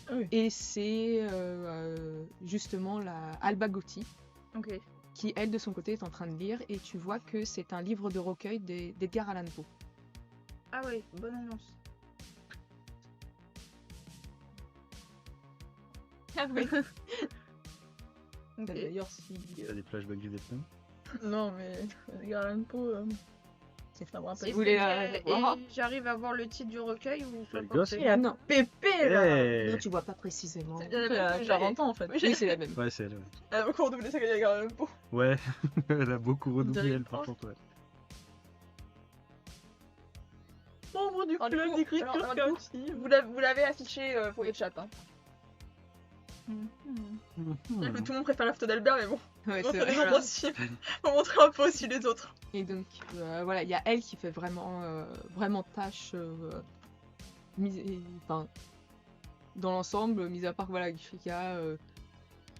Ah oui. et c'est justement la Alba Gotti, Ok. qui elle de son côté est en train de lire, et tu vois que c'est un livre de recueil d'Edgar Allan Poe. Ah oui, bonne ambiance. Ah oui. Ok. D'ailleurs, si T'as des flashbacks du Vietnam. Non, mais Edgar Allan Poe, ça me rappelle. Et Vous voulez c'est- voir? et j'arrive à voir le titre du recueil ou Le pas gosse, forcément non, Pépé là. Hey non, tu vois pas précisément. C'est- Elle a 40 ans en fait. Oui, c'est la même. Ouais, c'est elle. Elle a beaucoup redoublé sa Edgar Allan Poe. Ouais, elle a beaucoup redoublé, Dirait elle, par prof. contre, ouais. Membre du Alors, du club coup, d'écriture alors, du coup, captive. Vous l'avez affiché pour les chats. Hein. Hmm. C'est vrai que tout le monde préfère la photo d'Albert, mais bon, Ouais, on c'est montrer les vrai. autres aussi. On va montrer un peu aussi les autres. Et donc, voilà, il y a elle qui fait vraiment tâche. Enfin, dans l'ensemble, mis à part, voilà, il y a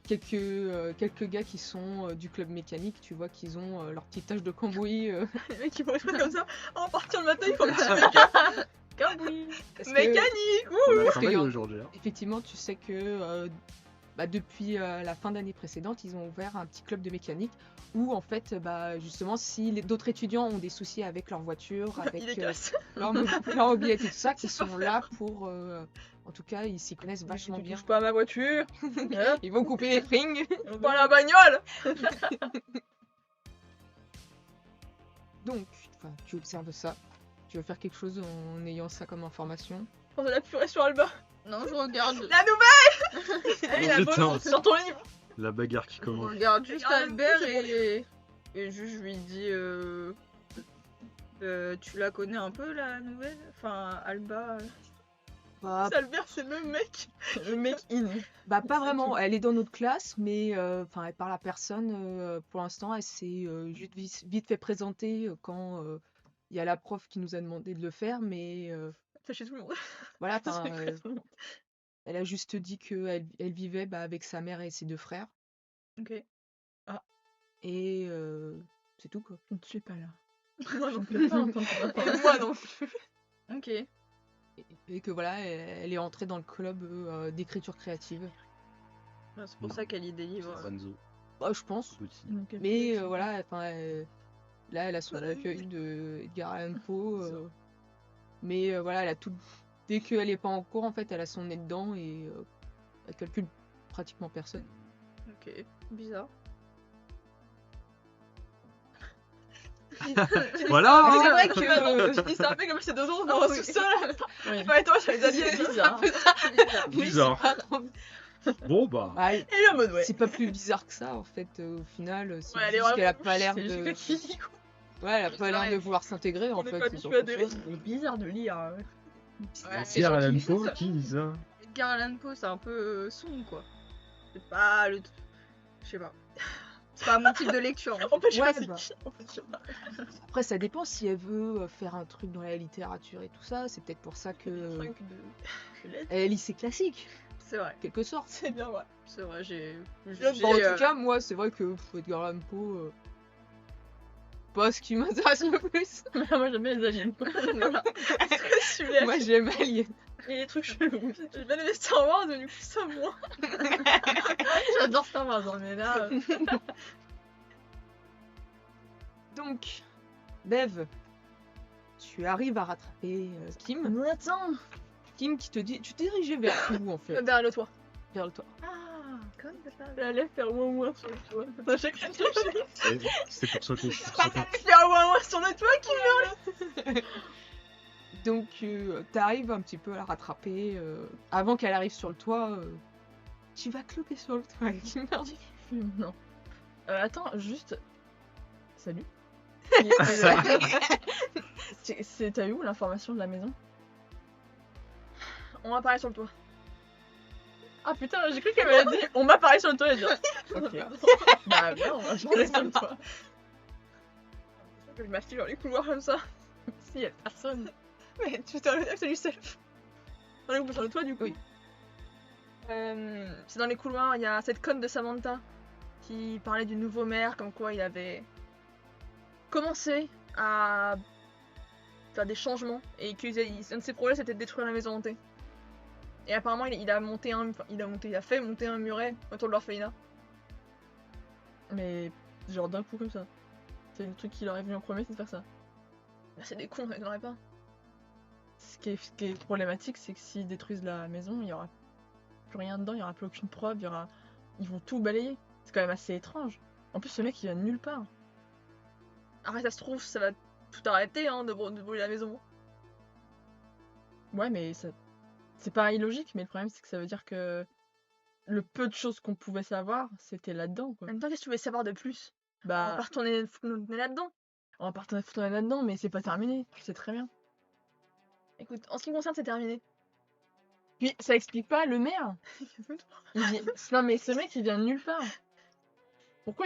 quelques gars qui sont du club mécanique, tu vois qu'ils ont leur petite tâche de cambouis. Les mecs qui font des trucs comme ça. En partir le matin, ils font un petit make-up. parce que- Mécanique. On a Parce travaillé qu'il y a- aujourd'hui. Hein. Effectivement, tu sais que depuis la fin d'année précédente, ils ont ouvert un petit club de mécanique où en fait, justement, si d'autres étudiants ont des soucis avec leur voiture, avec Il les casse. leur mobilette et tout ça, qui sont là pour... en tout cas, ils s'y connaissent vachement Tu bien. touches pas à ma voiture. Hein, Ils vont couper les fringues. pas la bagnole. Donc, tu observes ça. Tu veux faire quelque chose en ayant ça comme information. Prends de la purée sur Alba. Non, je regarde. La nouvelle. Allez, la putain. bonne, c'est dans ton livre. La bagarre qui Je commence. regarde juste Regarde Albert un peu, et juste je lui dis tu la connais un peu la nouvelle? Enfin Alba. Bah, Albert, c'est le mec. Le mec in. pas vraiment. Elle est dans notre classe, mais elle parle à personne. Pour l'instant, elle s'est juste vite fait présenter quand il y a la prof qui nous a demandé de le faire, mais C'est chez tout le monde. voilà, C'est chez tout le monde. elle a juste dit qu'elle vivait avec sa mère et ses 2 frères. Ok. Et c'est tout, quoi. Je ne suis pas là. Moi non Je plus. ne peux pas entendre ton rapport. Moi non plus. Ok. Et que voilà, elle est entrée dans le club d'écriture créative. C'est pour ça qu'elle lit des livres. Ranzo, Je pense. petit. Mais voilà, là, elle a son accueil de Edgar Allan Poe. Mais voilà, elle a tout. Dès qu'elle est pas en cours, en fait, elle a son nez dedans et elle calcule pratiquement personne. Ok. Bizarre. Voilà. C'est Ah, vrai que euh, je dis ça un peu comme c'est 2 ans dans Ah un oui. sous-sol. Oui. Enfin, et toi, j'avais déjà dit C'est c'est un bizarre. peu ça. Bizarre. Oui, c'est pas trop- Bon bah. Ah, Et il est en mode ouais. c'est pas plus bizarre que ça, en fait, au final. C'est Ouais, elle est juste qu'elle a vraiment- pas l'air c'est de. juste qu'il dit, quoi. Ouais, elle a pas l'air de vouloir s'intégrer, en On est fait. pas c'est habitué à surtout des ça. C'est bizarre de lire. Ouais, Pierre Allan surtout- Poe, qui dit ça? Edgar Allan Poe, c'est un peu sombre quoi. C'est pas le. Je sais pas. C'est pas mon type de lecture. En fait. En fait, je sais Ouais, pas c'est bah. qui. En fait, je sais pas. Après, ça dépend si elle veut faire un truc dans la littérature et tout ça. C'est peut-être pour ça que. Des trucs de lettres. Elle lit ses classiques, C'est vrai. en quelque sorte. C'est bien, ouais. C'est vrai, j'ai. Bon, en tout cas, moi, c'est vrai que Edgar Allan Poe, pas ce qui m'intéresse le plus. Moi j'aime bien les aliens. Voilà. Celui-là. Moi, j'aime Alien. Il y a des trucs chelous. J'ai bien aimé Star Wars, mais du coup, ça moins. J'adore Star Wars, hein, mais là. Donc, Bev, tu arrives à rattraper Kim. Mais attends. Kim qui te dit, tu te dirigeais vers où en fait? Vers le toit. Vers le toit. Ah, comme ça. Elle allait faire ouin ouin sur le toit. Attends, j'ai cru que C'est pour sauter, c'est pour sauter. faire ouin ouin sur le toit qui Donc, t'arrives un petit peu à la rattraper. Avant qu'elle arrive sur le toit, tu vas cloper sur le toit, Kim. Non. Attends, juste. Salut. T'as eu où l'information de la maison? On va parler sur le toit. Ah putain, j'ai cru qu'elle m'avait dit on m'a parlé sur le toit et dire. Ok. Bah bien, on va parler sur le toit. Je m'affile dans les couloirs comme ça. Si, y'a personne. Mais tu t'en c'est du self. On est sur le toit du coup. Oui. C'est dans les couloirs, il y a cette conne de Samantha qui parlait du nouveau maire, comme quoi il avait commencé à faire des changements et qu'un de ses projets c'était de détruire la maison hantée. Et apparemment il a fait monter un muret autour de l'orphelinat. Mais genre d'un coup comme ça. C'est le truc qui leur est venu en premier, c'est de faire ça. Bah, c'est des cons, ça m'étonnerait pas. Ce qui est problématique, c'est que s'ils détruisent la maison, il y aura plus rien dedans, il y aura plus aucune preuve, ils vont tout balayer. C'est quand même assez étrange. En plus, ce mec, il vient de nulle part. Après ça se trouve, ça va tout arrêter hein, de brûler la maison. Ouais, mais ça... c'est pas illogique, mais le problème, c'est que ça veut dire que le peu de choses qu'on pouvait savoir, c'était là-dedans, quoi. En même temps, qu'est-ce que tu voulais savoir de plus? On Bah, va pas retourner là-dedans. on va partir retourner là-dedans, mais c'est pas terminé, tu sais très bien. Écoute, en ce qui me concerne, c'est terminé. Puis, ça explique pas le maire. Non, mais ce mec, il vient de nulle part. Pourquoi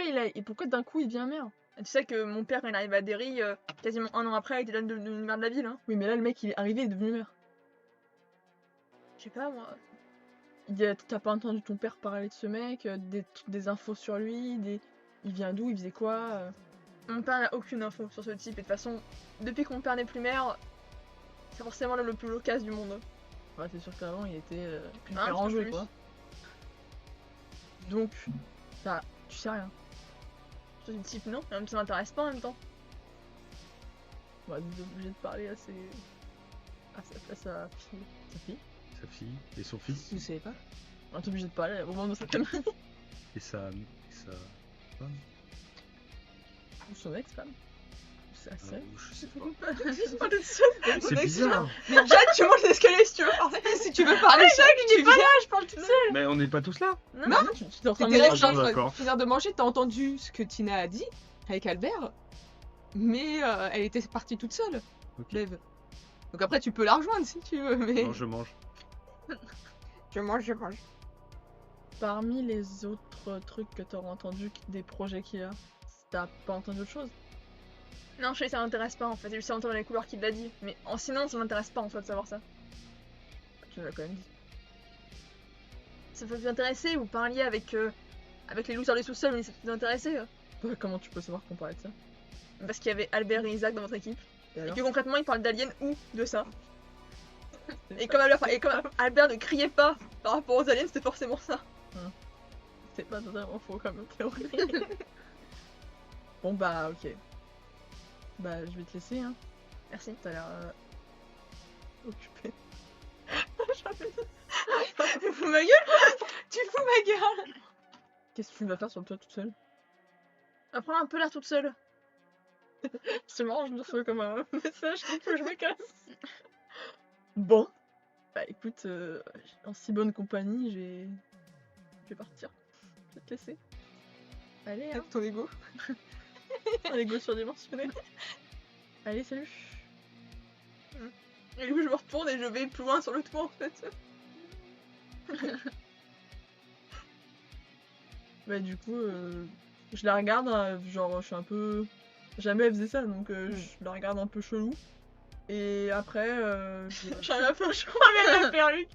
d'un coup, il devient maire? Tu sais que mon père, quand il arrive à Derry, quasiment un an après, il était devenu le maire de la ville. Hein. Oui, mais là, le mec, il est arrivé, il est devenu maire. Je sais pas, moi. T'as pas entendu ton père parler de ce mec, des infos sur lui, il vient d'où, il faisait quoi Mon père n'a aucune info sur ce type. Et de toute façon, depuis que mon père n'est plus maire, c'est forcément le plus loquace du monde. Ouais, c'est sûr qu'avant, il était plus Un petit peu enjoué, plus. quoi. Donc, tu sais rien. Je te dis type non, même ça m'intéresse pas en même temps. On va être obligé de parler à sa fille. Sa fille. Sa fille et son fils Vous savez pas? On est obligé de parler au moment de sa famille. et sa femme. Ou son ex-femme. C'est assez. Je sais pas. Pas de seul. C'est bizarre. Mais Jacques, tu montes l'escalier si tu veux parler. Si tu veux parler, tu viens. Je parle toute seule. Mais on n'est pas tous là. Non, tu es en train de T'étais manger. déjà en train d'accord. de finir de manger, t'as entendu ce que Tina a dit avec Albert, mais elle était partie toute seule, Ok. Bev. Donc après, tu peux la rejoindre si tu veux, mais... Non, je mange. Je mange. Parmi les autres trucs que t'auras entendu, des projets qu'il y a, t'as pas entendu autre chose? Non, je sais, ça m'intéresse pas en fait. J'ai juste entendu les couleurs qu'il l'a dit. Mais sinon, ça m'intéresse pas en fait de savoir ça. Tu me l'as quand même dit. Ça peut vous intéresser, vous parliez avec les loups sur les sous-sols, mais ça peut vous intéresser. Comment tu peux savoir qu'on parlait de ça? Parce qu'il y avait Albert et Isaac dans votre équipe. Et Et alors? que concrètement, ils parlent d'aliens ou de ça. Et comme Albert ne criait pas par rapport aux aliens, c'était forcément ça. C'est pas totalement faux comme théorie. Bon bah ok. Bah je vais te laisser hein. Merci. T'as l'air occupé. Tu fous ma gueule. Tu fous ma gueule. Qu'est-ce que tu vas faire sur le toit toute seule? Apprends un peu l'air toute seule. C'est marrant, je me reçois comme un message qu'il faut que je me casse. Bon. Bah écoute, en si bonne compagnie, je vais partir. Je vais te laisser. Allez, hein. Avec ton ego. Un ego surdimensionné. Allez, salut. Et du coup, je me retourne et je vais plus loin sur le toit en fait. Bah du coup, je la regarde, genre je suis un peu... Jamais elle faisait ça, donc je la regarde un peu chelou. Et après, J'en ai un peu chaud. avec la perruque.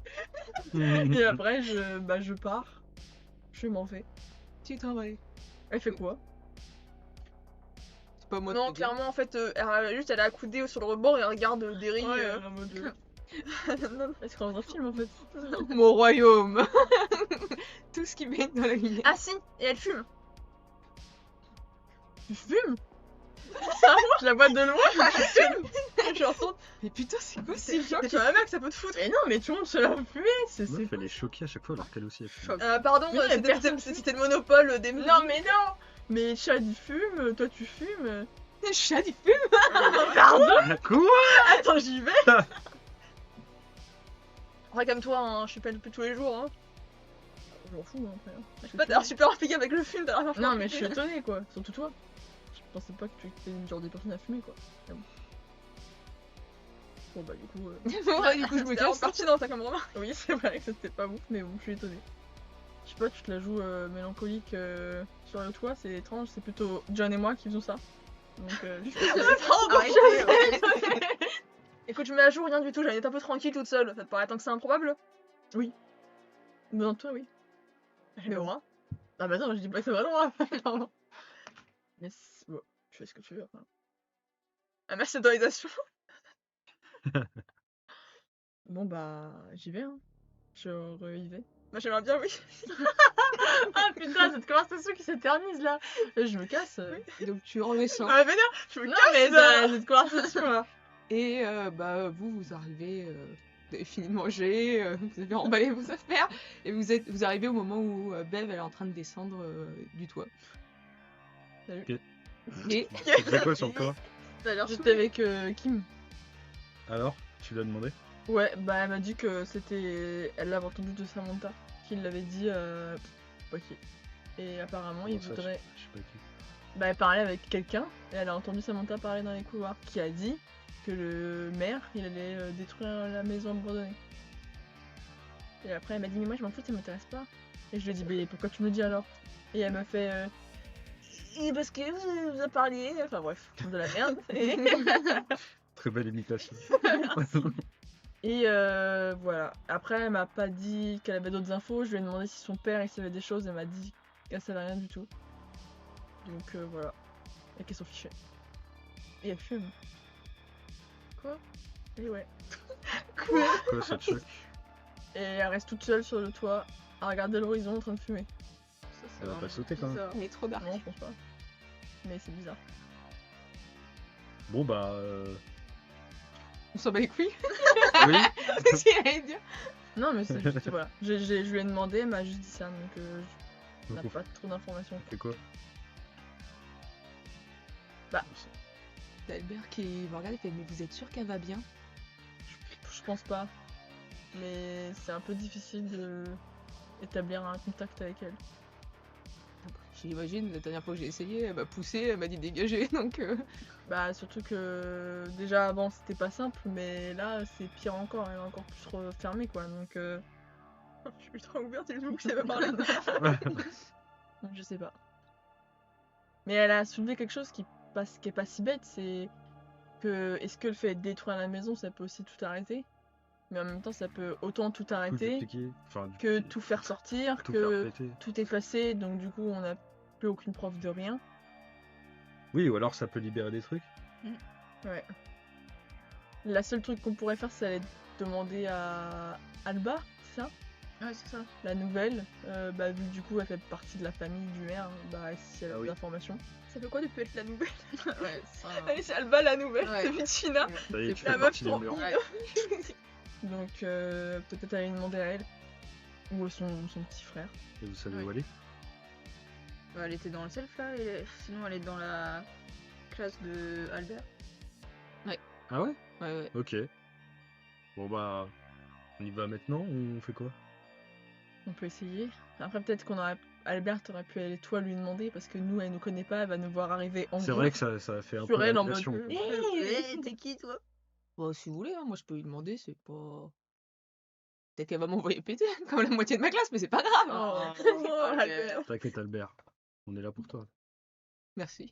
Et après, je pars. Je m'en vais. Tu t'en vas. Elle fait quoi? C'est pas moi de Non, te dire. clairement, en fait, elle est accoudée sur le rebord et elle regarde Derry. en mode... Non, non. Elle se croit dans un film en fait. Mon royaume. Tout ce qui baigne dans la lumière. Ah si, et elle fume. Tu fumes? Je la vois de loin. Je retourne. Mais putain, c'est quoi ces gens T'es pas ma mère que ça peut te foutre. Mais non, mais tout le monde se l'a fumé. C'est Meuf, elle est choquée à chaque fois alors qu'elle aussi elle fume. Pardon, Oui, c'était le monopole des... Non, mais non. Mais Chad il fume, toi tu fumes. Le chat, il fume. Pardon? Quoi? Attends, j'y vais. Ouais, comme toi, hein, je suis pas depuis tous les jours. Hein. Je m'en fous après. Je suis pas d'ailleurs super impliquée avec le film. Non, mais je suis étonnée quoi. Surtout toi. Je pensais pas que tu étais une genre de personne à fumer quoi. Mais bon bah du coup... Ouais, du coup, je me casse. parti dans ta comme remarque. Oui, c'est vrai que c'était pas ouf, mais bon, je suis étonnée. Je sais pas, tu te la joues mélancolique sur le toit, c'est étrange, c'est plutôt John et moi qui faisons ça. Donc je suis Écoute, je mets à jour rien du tout, j'allais être un peu tranquille toute seule. Ça te paraît tant que c'est improbable? Mais dans toi, oui. Mais moi. Ah bah non, je dis pas que c'est vrai droit. Pardon. Mais bon, tu fais ce que tu veux. Enfin. Ah, merci d'autorisation. Bon bah, j'y vais hein. Je y vais. Bah, j'aimerais bien, oui. Ah putain, cette conversation qui s'éternise là. Je me casse. Donc tu redescends. Ah, vénère, je me Non casse. mais cette conversation là. Et bah vous arrivez, vous avez fini de manger, vous avez emballé vos affaires, et vous arrivez au moment où Bev elle est en train de descendre du toit. Salut. Ok. Et Tu faisais quoi sur le toit? T'as l'air J'étais avec Kim. Alors, tu l'as demandé? Ouais, bah elle m'a dit que c'était... Elle l'avait entendu de Samantha, qui l'avait dit ok. Et apparemment il Ça, voudrait... Je sais pas qui. Bah elle parlait avec quelqu'un, et elle a entendu Samantha parler dans les couloirs, qui a dit que le maire, il allait détruire la maison abandonnée. Et après elle m'a dit mais moi je m'en fous, ça m'intéresse pas. Et je lui ai dit mais pourquoi tu me le dis alors? Et elle m'a fait parce que vous a parlé, enfin bref, de la merde. Très belle imitation. Et voilà. Après, elle m'a pas dit qu'elle avait d'autres infos. Je lui ai demandé si son père il savait des choses. Elle m'a dit qu'elle savait rien du tout. Donc voilà. Et qu'elle s'en fichait. Et elle fume. Quoi? Et ouais. Quoi, ça te choque? Et elle reste toute seule sur le toit à regarder l'horizon en train de fumer. Elle va pas sauter quand même. bizarre. Il est trop dark. Non, je pense pas. Mais c'est bizarre. Bon bah. On s'en bat les couilles. Oui. C'est ce qu'il allait dire. Non, mais c'est juste, voilà. Je lui ai demandé, elle m'a juste dit ça, donc on n'a Donc, pas trop d'informations. on fait quoi? Bah. T'as Albert qui me regarde et fait mais vous êtes sûr qu'elle va bien? Je pense pas. Mais c'est un peu difficile de établir un contact avec elle. J'imagine, la dernière fois que j'ai essayé, elle m'a poussé, elle m'a dit dégager, donc Bah surtout que déjà avant c'était pas simple, mais là c'est pire encore, elle est encore plus refermée quoi, donc Je suis ultra ouverte et je vous que ça va parler. donc je sais pas. Mais elle a soulevé quelque chose qui est pas si bête, c'est que est-ce que le fait de détruire la maison ça peut aussi tout arrêter? Mais en même temps ça peut autant tout Tout arrêter dupliquer, enfin, que dupliquer, tout faire sortir, tout que faire péter. tout effacer, donc du coup on n'a plus aucune preuve de rien. Oui, ou alors ça peut libérer des trucs. Ouais. La seule truc qu'on pourrait faire, c'est aller demander à Alba, c'est ça? Ouais, c'est ça. La nouvelle. Bah, vu que du coup, elle fait partie de la famille du maire, bah, si elle a Ah oui. des informations. Ça fait quoi de plus être la nouvelle? Ouais, ça. Allez, c'est Alba la nouvelle, Ouais. c'est Vitina. Ça y est, tu la fais meuf partie des trop murs. Ouais. Donc, peut-être aller demander à elle. Ou à son petit frère. Et vous savez Ouais. où aller? Bah, elle était dans le self là, et sinon elle est dans la classe de Albert. Ah ouais? ouais, ouais. Ok. Bon bah. On y va maintenant ou on fait quoi? On peut essayer. Après, peut-être qu'on aurait. Albert, t'aurais pu aller toi lui demander parce que nous, elle nous connaît pas, elle va nous voir arriver en C'est groupe. vrai que ça fait un Sur peu elle, en l'agression, mode, quoi. Eh, t'es qui toi? Bah, si vous voulez, hein, moi je peux lui demander, c'est pas. Peut-être qu'elle va m'envoyer péter, comme la moitié de ma classe, mais c'est pas grave. Oh. Albert. T'inquiète Albert, on est là pour toi. Merci.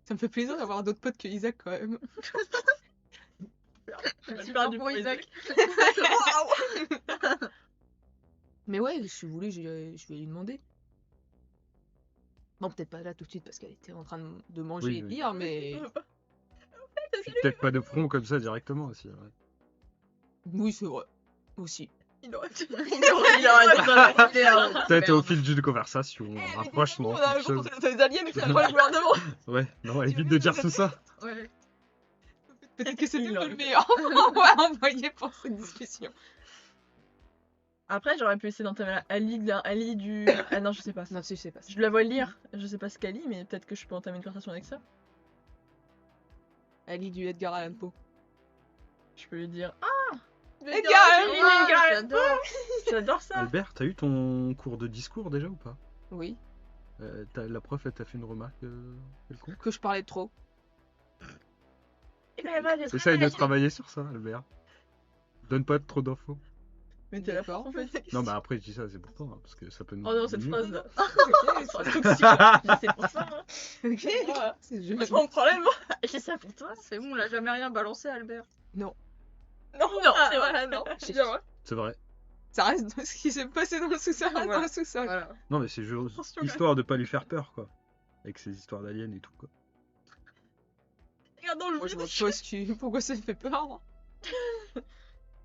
Ça me fait plaisir d'avoir d'autres potes que Isaac quand même. Super du pour Isaac. Mais ouais, si vous voulez, je vais lui demander. Bon, peut-être pas là tout de suite parce qu'elle était en train de manger Oui, et de oui. lire, mais. Puis peut-être pas de front comme ça directement aussi. Ouais. Oui, c'est vrai. Aussi. Il aurait pu. Il aurait dit Peut-être au fil d'une conversation, un rapprochement, On a quelque chose. des aliens qui arrivent dans le gouvernement. Ouais, non, évite de dire tout ça. Ouais. Peut-être que c'était Il pas aurait- le meilleur moment à envoyer pour cette discussion. Après, j'aurais pu essayer d'entamer Ali du. Ah non, je sais pas. Non, si, je sais pas. Je la vois lire, je sais pas ce qu'elle lit, mais peut-être que je peux entamer une conversation avec ça. Elle lit du Edgar Allan Poe. Je peux lui dire Edgar Allan Poe. J'adore. j'adore ça. Albert, t'as eu ton cours de discours déjà ou pas? Oui. La prof, elle t'a fait une remarque quelconque? Que je parlais trop. Essaye de travailler sur ça, Albert. Donne pas trop d'infos. Mais t'es la D'accord. prof en fait. Non, bah après, je dis ça, c'est pour toi, hein, parce que ça peut nous. Oh non, cette nuire. phrase là. Ok, C'est pour ça. Hein. ok. C'est joli. Mon problème. J'ai ça pour toi. C'est bon, on l'a jamais rien balancé, Albert. Non, Non, c'est vrai, non. J'ai- Bien, ouais. C'est vrai. Ça reste ce qui s'est passé dans le sous-sol. reste Voilà. dans le sous-sol. Voilà. Non, mais c'est juste Attention, histoire de pas lui faire peur, quoi. Avec ses histoires d'aliens et tout, quoi. Regarde dans le Moi, je vide. vois pas pourquoi ça me fait peur.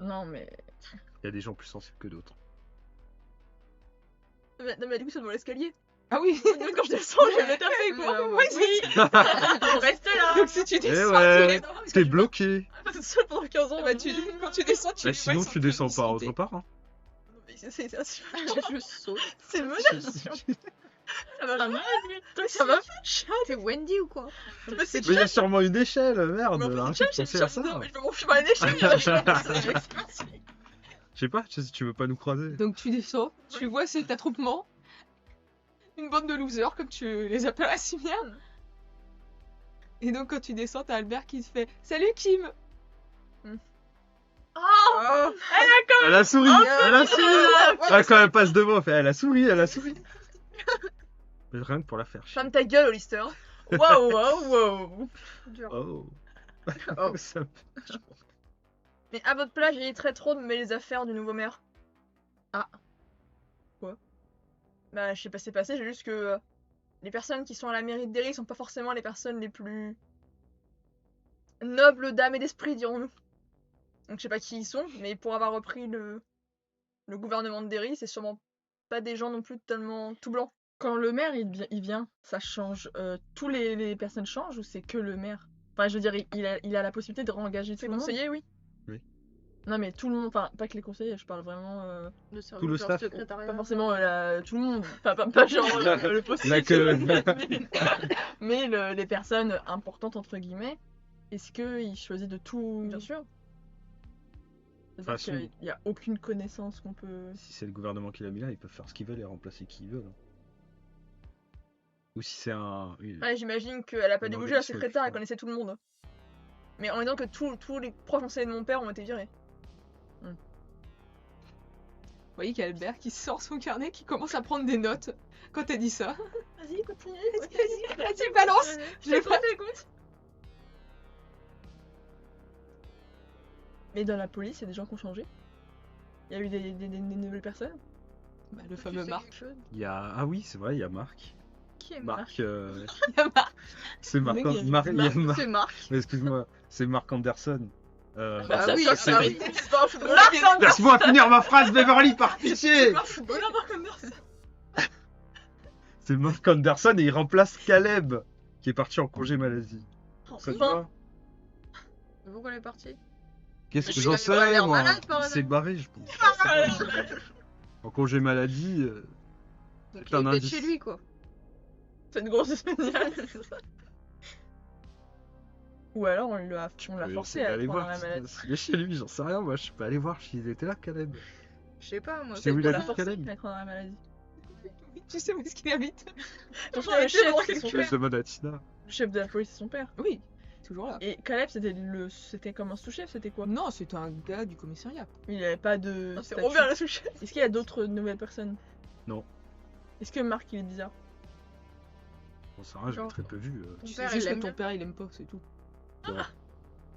Non, mais. Il y a des gens plus sensibles que d'autres. Non, mais du coup, c'est devant l'escalier. Ah oui. Donc, quand je descends, je vais le taper, quoi. Ouais, c'est- Reste là. Donc si tu descends, ouais. tu les Non, parce que T'es je- bloqué. Toute seule pendant 15 ans. bah, quand tu descends, tu Bah, les vois, sinon, ils sont tu en train descends de pas discuter. autre part. Hein. C'est Je saute. c'est menaçant. Ça va jamais. Toi, ça va. T'es Wendy ou quoi? Mais c'est Mais il y a sûrement une échelle, merde. Mais en fait, Arrête c'est de penser à ça. Je vais m'enfuir à l'échelle. Je sais pas, si tu veux pas nous croiser. Donc tu descends, tu vois cet attroupement. Une bande de losers, comme tu les appelles si bien. Et donc quand tu descends, t'as Albert qui te fait « Salut Kim !» Oh, Elle a souri, elle a souri. Ah, quand elle passe devant, elle fait, elle a souri. Mais rien que pour la faire chier. Ferme ta gueule, Hollister. Waouh, waouh, waouh. dur. Oh. Oh. Ça me- Mais à votre place, j'éviterais trop de mêler les affaires du nouveau maire. Ah. Quoi? Bah, je sais pas ce qui s'est passé, j'ai juste que les personnes qui sont à la mairie de Derry sont pas forcément les personnes les plus nobles d'âme et d'esprit, dirons-nous. Donc je sais pas qui ils sont, mais pour avoir repris le gouvernement de Derry, c'est sûrement pas des gens non plus tellement tout blancs. Quand le maire il vient, ça change. Tous les personnes changent ou c'est que le maire? Enfin, je veux dire, il a la possibilité de réengager tout C'est le monde. conseillé, oui. Non, mais tout le monde, enfin, pas que les conseillers, je parle vraiment. Le Tout le staff. secrétariat. Pas forcément tout le monde. Pas genre le possible. Là que- Mais les personnes importantes, entre guillemets, est-ce qu'il choisit de tout. Bien sûr. C'est-à-dire façon- qu'il n'y a aucune connaissance qu'on peut. Si c'est le gouvernement qui l'a mis là, ils peuvent faire ce qu'ils veulent et remplacer qui ils veulent. Ou si c'est un. Ouais, j'imagine qu'elle a pas Une débougé la organisation, secrétaire, elle ouais. connaissait tout le monde. Mais en même temps que tous les proches conseillers de mon père ont été virés. Vous voyez qu'il y a Albert qui sort son carnet, qui commence à prendre des notes quand elle dit ça. Vas-y, continue. Vas-y, balance. Je l'ai pas. Écoute. Mais dans la police, il y a des gens qui ont changé. Il y a eu des nouvelles personnes. Bah, le fameux Marc. Il y a. Ah oui, c'est vrai, il y a Marc. Qui est Marc. Il y a Marc. C'est Marc. mec, il y a Marc. Il y a Marc. C'est Marc. Mais excuse-moi, c'est Marc Anderson. Bah ça, oui, ça, c'est ça, oui. C'est pas un footballeur, ça. Laisse-moi finir ma phrase, Beverly, par pitié. C'est pas un footballeur, par contre. C'est Marc Anderson et il remplace Caleb, qui est parti en congé maladie. Ça te Enfin. va Pourquoi elle est partie? Qu'est-ce Mais que il j'en avait pas sais, l'air moi malade, par Il hasard. s'est barré, je pense. En congé maladie. Donc C'est un il était indice. chez lui, quoi. C'est une grosse spéciale. Ou alors on l'a forcé à aller prendre voir la maladie. s'il est chez lui, j'en sais rien, moi je suis pas allé voir s'il était là, Caleb. Je sais pas, moi. C'est où il On a l'a dit forcé Caleb à être dans la maladie. Tu sais où est-ce qu'il habite? Attention, J'avais le chef, tellement c'est son calculé. Je père. demande à Tina. Le chef de la police, c'est son père. Oui, toujours là. Et Caleb, c'était comme un sous-chef, c'était quoi? Non, c'est un gars du commissariat. Il avait pas de. C'est statut. Robert le sous-chef. Est-ce qu'il y a d'autres nouvelles personnes? Non. Est-ce que Marc il est bizarre? Bon, ça va, je l'ai Genre. très peu vu. Ton Tu sais père, juste il que aime ton bien. père il aime pas, c'est tout.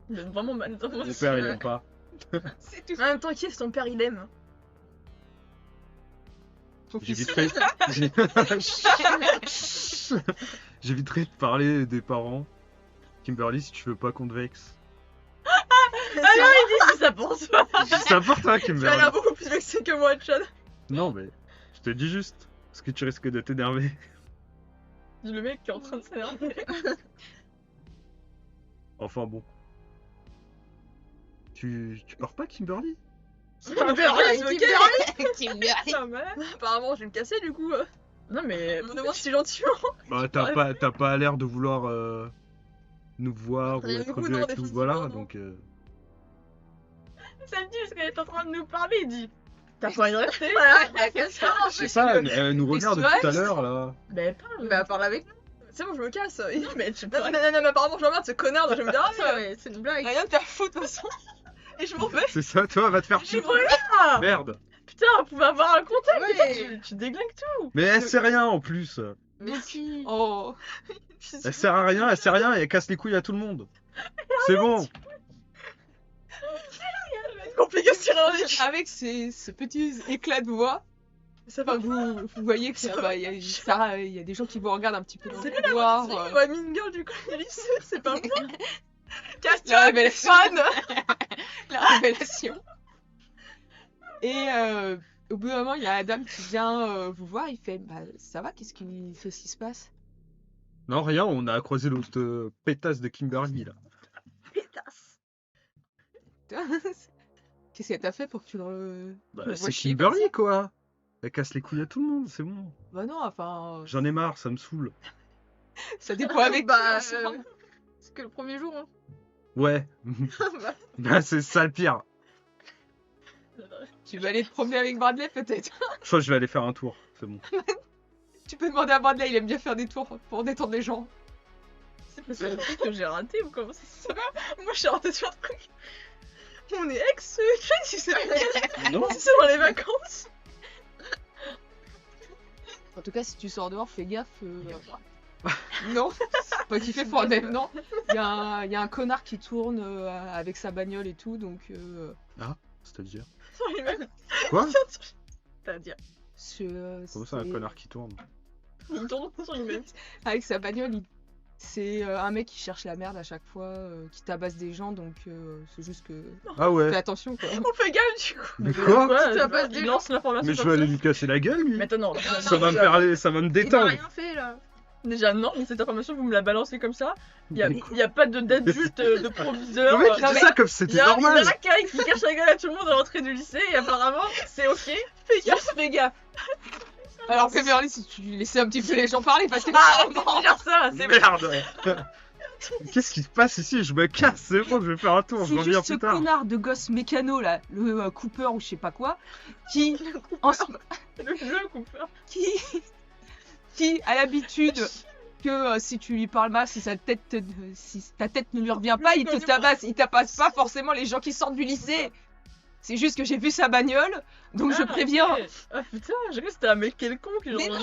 Il est vraiment mal dans Mon père il aime pas. C'est tout. En même temps, qui est-ce ton père il aime? Ton J'ai fils. vite fait. J'ai vite fait de parler des parents. Kimberly, si tu veux pas qu'on te vexe. Si ça pense pas. C'est important, Tu as Kimberly. l'air beaucoup plus vexé que moi, Chad. Non, mais je te dis juste. Parce que tu risques de t'énerver. Le mec qui est en train de s'énerver. Enfin bon. Tu pars pas, Kimberly? Mon père, il se casse. Kimberly. Pas mal. Apparemment, je vais me casser du coup. Non mais. On me demande si gentiment. Bah, t'as pas l'air de vouloir nous voir ou Il y a être beaucoup vu de avec gens, nous, voilà, définitivement, donc... Ça me dit parce qu'elle est en train de nous parler, il dit. T'as pas envie de rester? Voilà, Je sais pas, elle nous regarde depuis tout à Express. l'heure, là. Mais parle. Bah, parle avec nous. C'est bon, je me casse. Non, mais tu Non, peux. mais apparemment, je m'emmerde ce connard, donc je vais me dire, ah, ça, Ouais, c'est une blague. rien de faire foutre de toute façon. Et je m'en vais. C'est ça, toi, va te faire chier. Ah Merde. Putain, on pouvait avoir un contact. Ouais. Tu déglingues tout. Mais elle sait rien, en plus. Mais si. Oh. Elle sert à rien, et elle casse les couilles à tout le monde. C'est bon. C'est compliqué ce tir en ligne. Avec ce petit éclat de voix, Ça enfin, va. vous voyez que bah, il y a des gens qui vous regardent un petit peu dans C'est le couloir. Ouais, Mean Girl du coup, lycée, c'est pas moi. Casse-toi, La révélation. fan. La révélation. Et au bout d'un moment, il y a la dame qui vient vous voir, il fait bah, ça va, qu'est-ce qui se passe? Non, rien, on a croisé l'autre pétasse de Kimberly, là. Pétasse. Qu'est-ce qu'elle t'a fait pour que tu le. Bah, le vois c'est chier comme Kimberly, quoi. Elle casse les couilles à tout le monde, c'est bon. Bah non, enfin, J'en ai marre, ça me saoule. ça dépend avec Bah, qui, en soi. c'est que le premier jour, hein. Ouais. Bah, Bah, c'est ça le pire. Tu vas aller te promener avec Bradley peut-être. Je crois que je vais aller faire un tour, c'est bon. Tu peux demander à Bradley, il aime bien faire des tours pour détendre les gens. C'est parce que le truc que j'ai raté ou comment ça Moi, je suis rentrée sur un truc. On est ex, si c'est Non. dans les vacances. En tout cas, si tu sors dehors, fais gaffe. Non, c'est pas qu'il fait fort d'aide, non. Il y a un connard qui tourne avec sa bagnole et tout, donc. C'est-à-dire Sur les mêmes. Quoi C'est-à-dire. Comment ça, un connard qui tourne Il tourne sur lui-même. Avec sa bagnole, C'est un mec qui cherche la merde à chaque fois, qui tabasse des gens, donc c'est juste que... Ah Fais ouais. attention, quoi. On fait gaffe du coup. Mais quoi Ça passe Il du lance l'information Mais je comme vais aller ça. lui casser la gueule, lui. Mais attends, non. Ça va me faire, ça va me Il n'a détendre. rien fait là. Déjà, non, mais cette information, vous me la balancez comme ça. Il y a, Mais il y a pas d'adulte, de proviseur. Le mec, il Non, dit mais ça comme si il c'était y a normal. un carré qui cache la gueule à tout le monde à l'entrée du lycée et apparemment, c'est ok. Fais gaffe. Alors Beverly, si tu laissais un petit peu les gens parler, parce que... Ah, on peut dire ça, c'est Merde. Qu'est-ce qui se passe ici? Je me casse, c'est bon, je vais faire un tour, je C'est reviens juste ce plus tard. connard de gosse mécano, là, le Cooper ou je sais pas quoi, qui... en ce- le jeu Cooper. qui a l'habitude que si tu lui parles mal, si ta tête ne lui revient pas, il te tabasse. Il tabasse pas forcément les gens qui sortent du lycée. C'est juste que j'ai vu sa bagnole, donc je préviens. Ok. Ah putain, j'ai cru que c'était un mec quelconque. Genre... Mais non,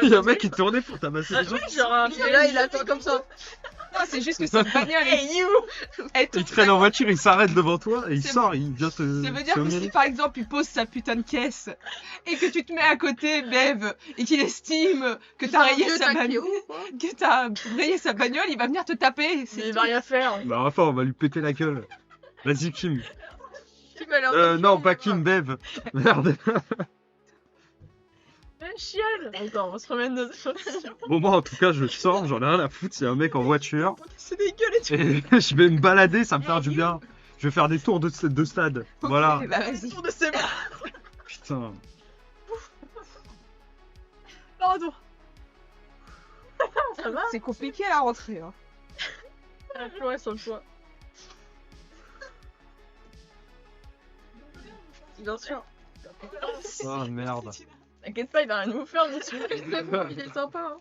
Il y a un mec qui tournait pour tabasser Ah les gens. oui, genre un Et là, il attend comme ça. non, c'est juste que cette bagnole est... Hey you. Il traîne en voiture, il s'arrête devant toi et il C'est- sort, il vient te. Ça veut dire te que si hominer. par exemple il pose sa putain de caisse et que tu te mets à côté, Bev, et qu'il estime que t'as rayé sa bagnole, il va venir te taper. Mais C'est il va rien faire. Bah, enfin, on va lui péter la gueule. Vas-y, Kim. Tu vas leur Non, pas Kim, Bev. Merde. Chial. Attends, on va se remettre nos choses. Bon, moi, en tout cas, je sors, j'en ai rien à foutre. Il y a un mec en voiture. C'est des gueules et tout. Et je vais me balader, ça me fait du bien. Je vais faire des tours de stade. Voilà. Bah vas-y. Tour de ses mains. Putain. Pardon. Ça va? C'est compliqué à la rentrée. Hein. Elle a pleuré sur le toit. Bien sûr. Oh merde. T'inquiète pas, il va rien nous faire dessus. Il est sympa. Hein.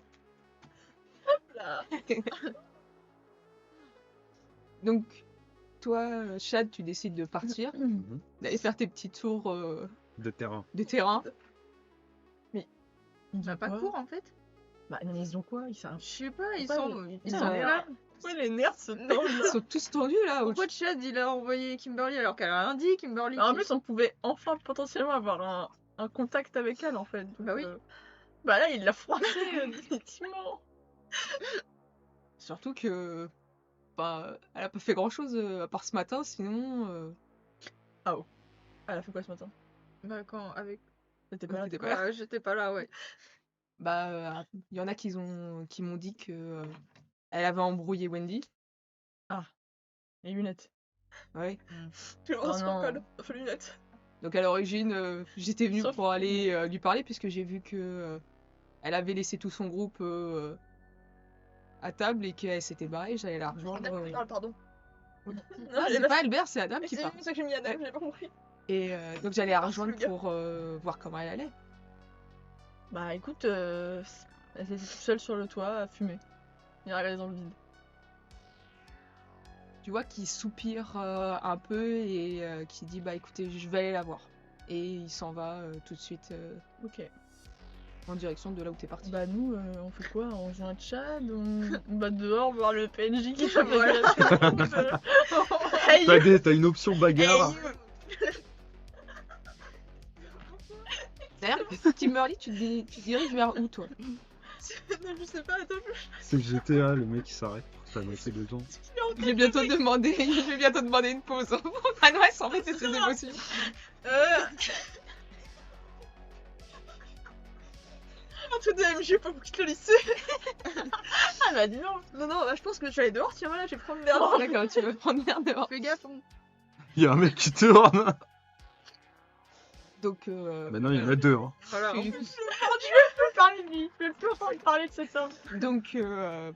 Là. Donc, toi, Chad, tu décides de partir, d'aller faire tes petits tours De terrain. de terrain. Ils Bah, pas court en fait. Bah, mais ils ont quoi? Ils savent. Je sais pas, ils Pourquoi sont ils sont là. Ouais, les nerfs se tendent. Ils sont tous tendus là. Pourquoi Chad il a envoyé Kimberly alors qu'elle a rien dit, Kimberly En plus, on pouvait enfin potentiellement avoir un contact avec elle en fait. Donc, Bah oui. Bah là, il l'a froissé définitivement. Surtout que, bah, elle a pas fait grand chose à part ce matin, sinon. Elle a fait quoi ce matin? Bah quand avec. T'étais pas là, T'étais t'étais pas pas là. Ouais, j'étais pas là, ouais. Bah, il y en a qui m'ont dit que elle avait embrouillé Wendy. Les lunettes. Ouais. Tu Oh non. Les lunettes. Donc à l'origine, j'étais venue Sauf- pour aller lui parler puisque j'ai vu que elle avait laissé tout son groupe à table et qu'elle s'était barrée. J'allais la rejoindre. Pardon. Ah, c'est pas Albert, c'est Adam qui C'est part. ça que j'ai mis à Adam, j'ai pas compris. Et donc j'allais la rejoindre le gars. pour voir comment elle allait. Bah écoute, elle était toute seule sur le toit à fumer. Il regardait dans le vide. Tu vois qu'il soupire un peu et qui dit bah écoutez, je vais aller la voir. Et il s'en va tout de suite Ok. en direction de là où t'es parti. Bah nous, on fait quoi? On joue un Tchad? On va dehors voir le PNJ qui fait Voilà. T'as une option bagarre. D'ailleurs, Kimberly, tu te diriges vers où toi? Je sais pas, attends. C'est GTA, le mec qui s'arrête pour tabasser les gens. Je vais bientôt demander une pause. Ah non, elle s'en met ses émotions. Un truc de MJ pour quitter le lycée. Ah bah dis non. Non, bah, je pense que je vais aller dehors, tiens voilà, je vais prendre l'air. D'accord, tu veux prendre l'air dehors. Fais gaffe. Hein. Il y a un mec qui tourne. Donc, Maintenant, il y en a deux. Hein. Voilà. tu- Je peux parler de lui, je peux plus entendre parler de cet homme. donc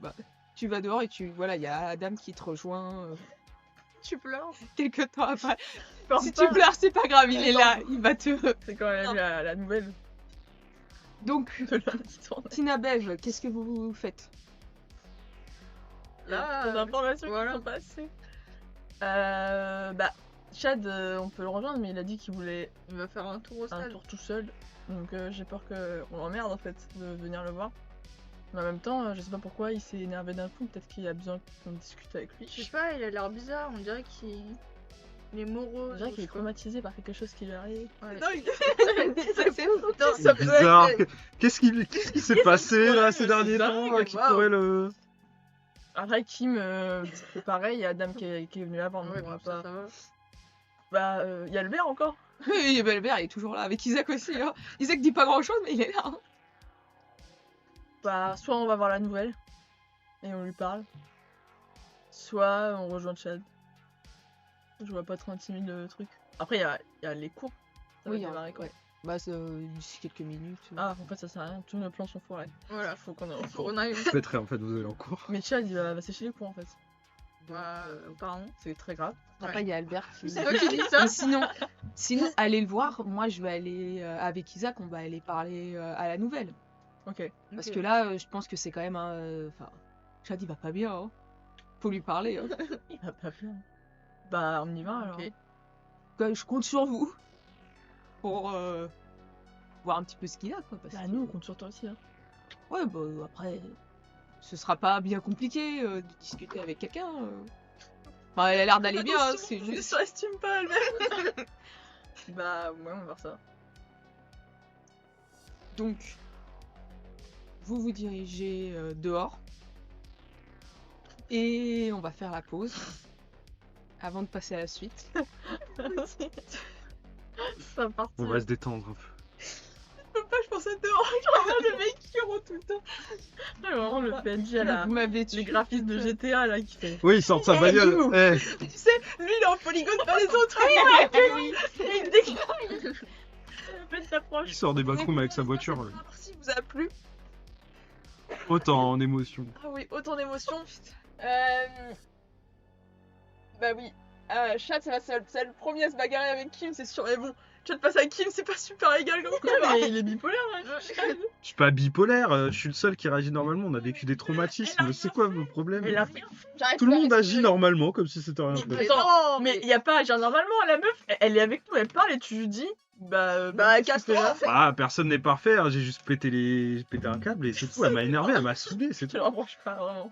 bah, tu vas dehors et il y a Adam qui te rejoint Tu pleures. quelques temps après. Pleure Si pas. tu pleures, c'est pas grave, il est là, il va te... C'est quand elle a vu la nouvelle Donc, de l'homme qui tourne. Tina Bev, qu'est-ce que vous faites? Là, Des informations voilà. qui sont passées. Bah, Chad, on peut le rejoindre, mais il a dit qu'il voulait il va faire un tour au un stade. tour tout seul. Donc j'ai peur qu'on l'emmerde en fait de venir le voir. Mais en même temps, je sais pas pourquoi il s'est énervé d'un coup. Peut-être qu'il a besoin qu'on discute avec lui. Je sais pas, il a l'air bizarre. On dirait qu'il est morose. On dirait ou qu'il est je sais pas. traumatisé par quelque chose qui lui arrive. Ouais. C'est bizarre. Qu'est-ce qui s'est passé là ces derniers temps dingue, qui waouh. pourrait le. Après, Kim, c'est pareil, il y a Adam qui est venu avant. Donc Ouais, on va bon, ça pas... va. Bah, il y a le verre encore. Oui, Belbert est toujours là, avec Isaac aussi. Hein. Isaac dit pas grand chose, mais il est là. Hein. Bah, soit on va voir la nouvelle et on lui parle, soit on rejoint Chad. Je vois pas 36 000 trucs. Après, il y a les cours. Ça va démarrer, quoi. ouais. Bah, d'ici quelques minutes. Ah, en fait, ça sert à rien. Tous nos plans sont foirés. Voilà. Faut qu'on ait On arrive. Faites en fait, vous allez en cours. Mais Chad, il va sécher les cours, en fait. Pardon. C'est très grave. Après, il y a Albert qui. C'est toi qui dis ça. Mais sinon, allez le voir. Moi, je vais aller avec Isaac, on va aller parler à la nouvelle. Ok. Parce que là, je pense que c'est quand même un. Enfin, Chad, il va pas bien. Hein. Faut lui parler. Hein. Il va pas bien. Bah, on y va alors. Ok. Je compte sur vous pour voir un petit peu ce qu'il a. Quoi, parce Bah, que- nous, on compte sur toi aussi. Hein. Ouais, bah après, ce sera pas bien compliqué de discuter avec quelqu'un. Enfin, elle a l'air d'aller bien, hein, c'est Ne juste. surestime pas, Albert. Bah, ouais, on va voir ça. Donc, vous vous dirigez dehors. Et on va faire la pause. Avant de passer à la suite. Ça va partir. On va se détendre un peu. Je pensais dehors. Genre, le mec qui rentre tout le temps. Ouais, vraiment, le PNJ à la... Vous m'avez Les tué. graphismes de GTA, là, qui fait... Oui, il sort sa Eh, bagnole. Guillaume. Eh, Tu sais, lui, il est en polygone, pas les autres. Et il déclare. Il s'approche. il sort des backrooms avec sa voiture. La partie vous a plu. Autant en émotion. Ah oui, autant d'émotions. Bah oui. Chad, c'est le premier à se bagarrer avec Kim, c'est sûr. Mais bon, Chad passe à Kim, c'est pas super égal comme quoi. Mais il est bipolaire, hein, Chad. Je suis pas bipolaire, je suis le seul qui réagit normalement. On a vécu des traumatismes. C'est quoi vos problèmes? Mais la... J'arrête Tout le pas monde de agit respirer. normalement, comme si c'était rien. Mais attends, mais y a pas à agir normalement, la meuf, elle est avec nous, elle parle et tu lui dis, bah qu'est-ce que tu fais là? Ah, personne n'est parfait, hein, j'ai juste pété un câble et c'est tout. Elle m'a énervé, elle m'a saoulé, c'est Tu tout. le rapproches pas, vraiment.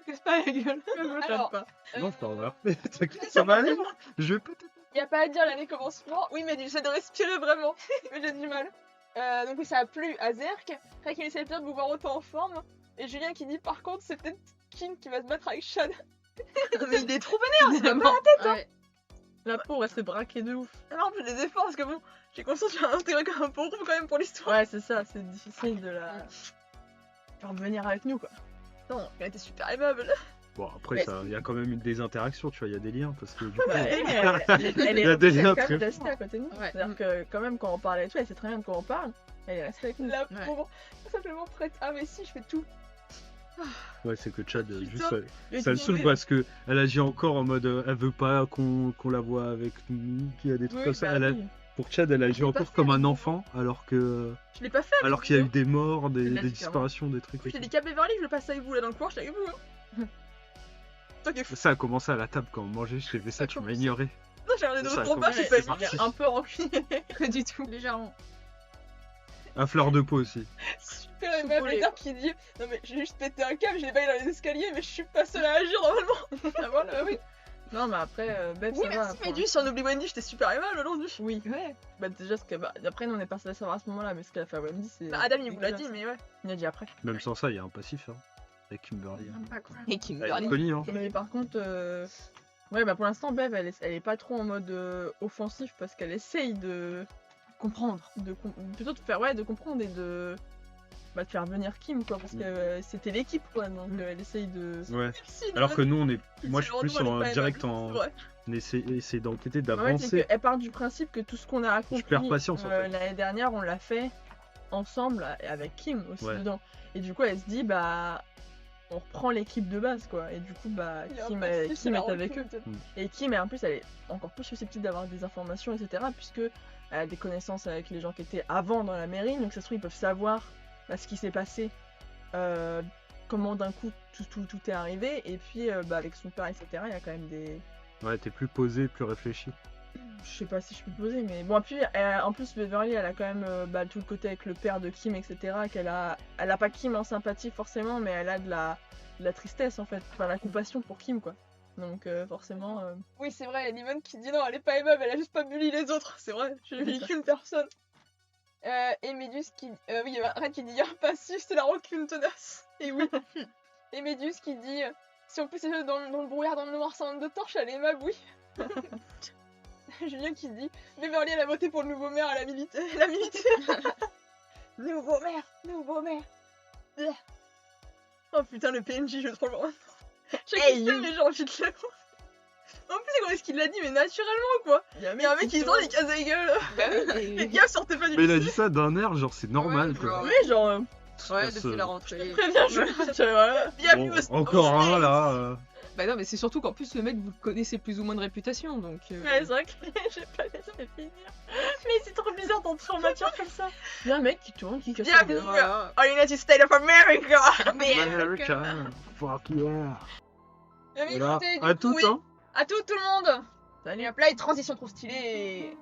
Casse pas la gueule. Je me Alors, pas. Non, je t'en vais. T'inquiète, ça va aller. Je vais peut-être. y a pas à dire l'année commencement. Oui, mais j'essaie de respirer vraiment. Mais j'ai du mal. Donc oui, ça a plu à Zerk. Après qu'il essaie de vous voir autant en forme. Et Julien qui dit par contre, c'est peut-être Kim qui va se battre avec Chad. Mais il est trop Évidemment. Ouais. La pauvre, elle serait braquée de ouf. Alors, on fait des efforts parce que bon, j'ai conscience qu'il y a intégré comme un pauvre quand même pour l'histoire. Ouais, c'est ça, c'est difficile de la faire venir avec nous, quoi. Non, elle était super aimable. Bon, après, Mais- il y a quand même des interactions, tu vois, il y a des liens parce que du coup. Bah, elle Il y a des liens quand très même restée à côté de nous. Ouais. C'est-à-dire que quand même, quand on parlait et tout, elle sait très bien de quoi on parle. Elle est restée avec nous. La Ouais. pauvre, simplement prête. Ah, mais si, je fais tout. Ouais, c'est que Chad, Putain. juste, Et ça le tu- saoule parce que elle agit encore en mode elle veut pas qu'on la voit avec nous, qu'il y a des trucs Oui, comme ça. bah Elle a- oui. Pour Chad, elle agit pas encore fait comme un avec enfant alors que Je l'ai pas fait. alors qu'il y a eu des morts, des Là, c'est disparitions, des trucs. et J'ai tout. dit qu'à Beverly, je le passe avec vous là dans le cours, j'étais avec vous. Hein. Toi qui es fou. Ça a commencé à la table quand on mangeait, je t'ai fait ça, tu m'as ignoré. Non, j'ai regardé de Ça a retour bas, commencé, j'ai c'est pas parti. Un peu rancunier. Pas du tout. Légèrement. À fleur de peau aussi. super aimable. Soupolé. Et Dark qui dit non, mais j'ai juste pété un câble, je l'ai pas eu dans les escaliers, mais je suis pas seule à agir normalement. Ah, voilà, bah oui. Non, mais après, Bev, Oui, ça va. merci, pour Médus, si on oublie Wendy, j'étais super aimable aujourd'hui. l'instant. Oui. Ouais. Bah, déjà, ce que. Bah, après, nous, on est pas censé savoir à ce moment-là, mais ce qu'elle a fait à Wendy, c'est. Bah, Adam, il vous l'a dit, dégueulasse. mais ouais. Il a dit après. Même sans ça, il y a un passif hein, avec Kimberly. hein. Pas quoi. Et qui me Elle est parlait. connue, hein. Mais par contre, ouais, bah pour l'instant, Bev, elle est pas trop en mode offensif parce qu'elle essaye de Comprendre. plutôt de faire, ouais, de comprendre et de de faire venir Kim, quoi, parce que c'était l'équipe, quoi, donc elle essaye de. Ouais. Merci, Alors que nous, on est. c'est Moi, je suis plus vraiment, elle est en pas direct aimable, en. c'est vrai. On essaie d'enquêter, En fait, c'est d'avancer. qu'elle part du principe que tout ce qu'on a accompli perds patience, en fait. l'année dernière, on l'a fait ensemble et avec Kim aussi Ouais. dedans. Et du coup, elle se dit, bah, on reprend l'équipe de base, quoi. Et du coup, bah, Il y a un Kim, passif, c'est Kim la est avec eux. rancune. Et Kim, en plus, elle est encore plus susceptible d'avoir des informations, etc. Puisque elle a des connaissances avec les gens qui étaient avant dans la mairie. Donc, ça se trouve, ils peuvent savoir ce qui s'est passé, comment d'un coup tout est arrivé. Et puis, bah, avec son père, etc., il y a quand même des. Ouais, t'es plus posé, plus réfléchi. Je sais pas si je peux poser, mais bon, puis en plus, Beverly, elle a quand même tout le côté avec le père de Kim, etc. Elle a pas Kim en sympathie forcément, mais elle a de la tristesse en fait, enfin la compassion pour Kim, quoi. Donc forcément. Oui, c'est vrai, Limon qui dit non, elle est pas aimable, elle a juste pas bully les autres. C'est vrai, j'ai vu qu'une personne. Et Médus qui. Oui, il y a Red qui dit il y a un passif, c'est la rancune tenace. Et oui. Et Méduse qui dit si on peut s'échapper dans le brouillard, dans le noir sans lampe de torche, elle aimable, oui. Julien qui dit Beverly, elle a voté pour le nouveau maire à la militaire. Nouveau maire. Oh putain, le PNJ, je le trouve vraiment. Chaque Hey, système, les gens envie de le. En plus, c'est comment est-ce qu'il l'a dit, mais naturellement quoi. Il y a un mec qui se rend, il casse la gueule. Bah Les oui, gars sortaient pas du Mais il a dit ça d'un air, genre c'est normal Ouais, quoi. genre, Oui, genre. Ouais, Parce, depuis la rentrée. Très bien joué. Voilà. Bienvenue bon, au encore un là. Bah non, mais c'est surtout qu'en plus, le mec, vous le connaissez plus ou moins de réputation, donc... Ouais, c'est vrai que j'ai pas laissé finir. Mais c'est trop bizarre d'entrer en matière comme ça. Il y a un mec qui tourne, qui casse la Bienvenue gueule. voilà. Oh, United States of America. America, fuck yeah. Mais Voilà, écoutez, du à coup, toutes oui. hein. À tout le monde. Salut. Et hop là, une transition trop stylée.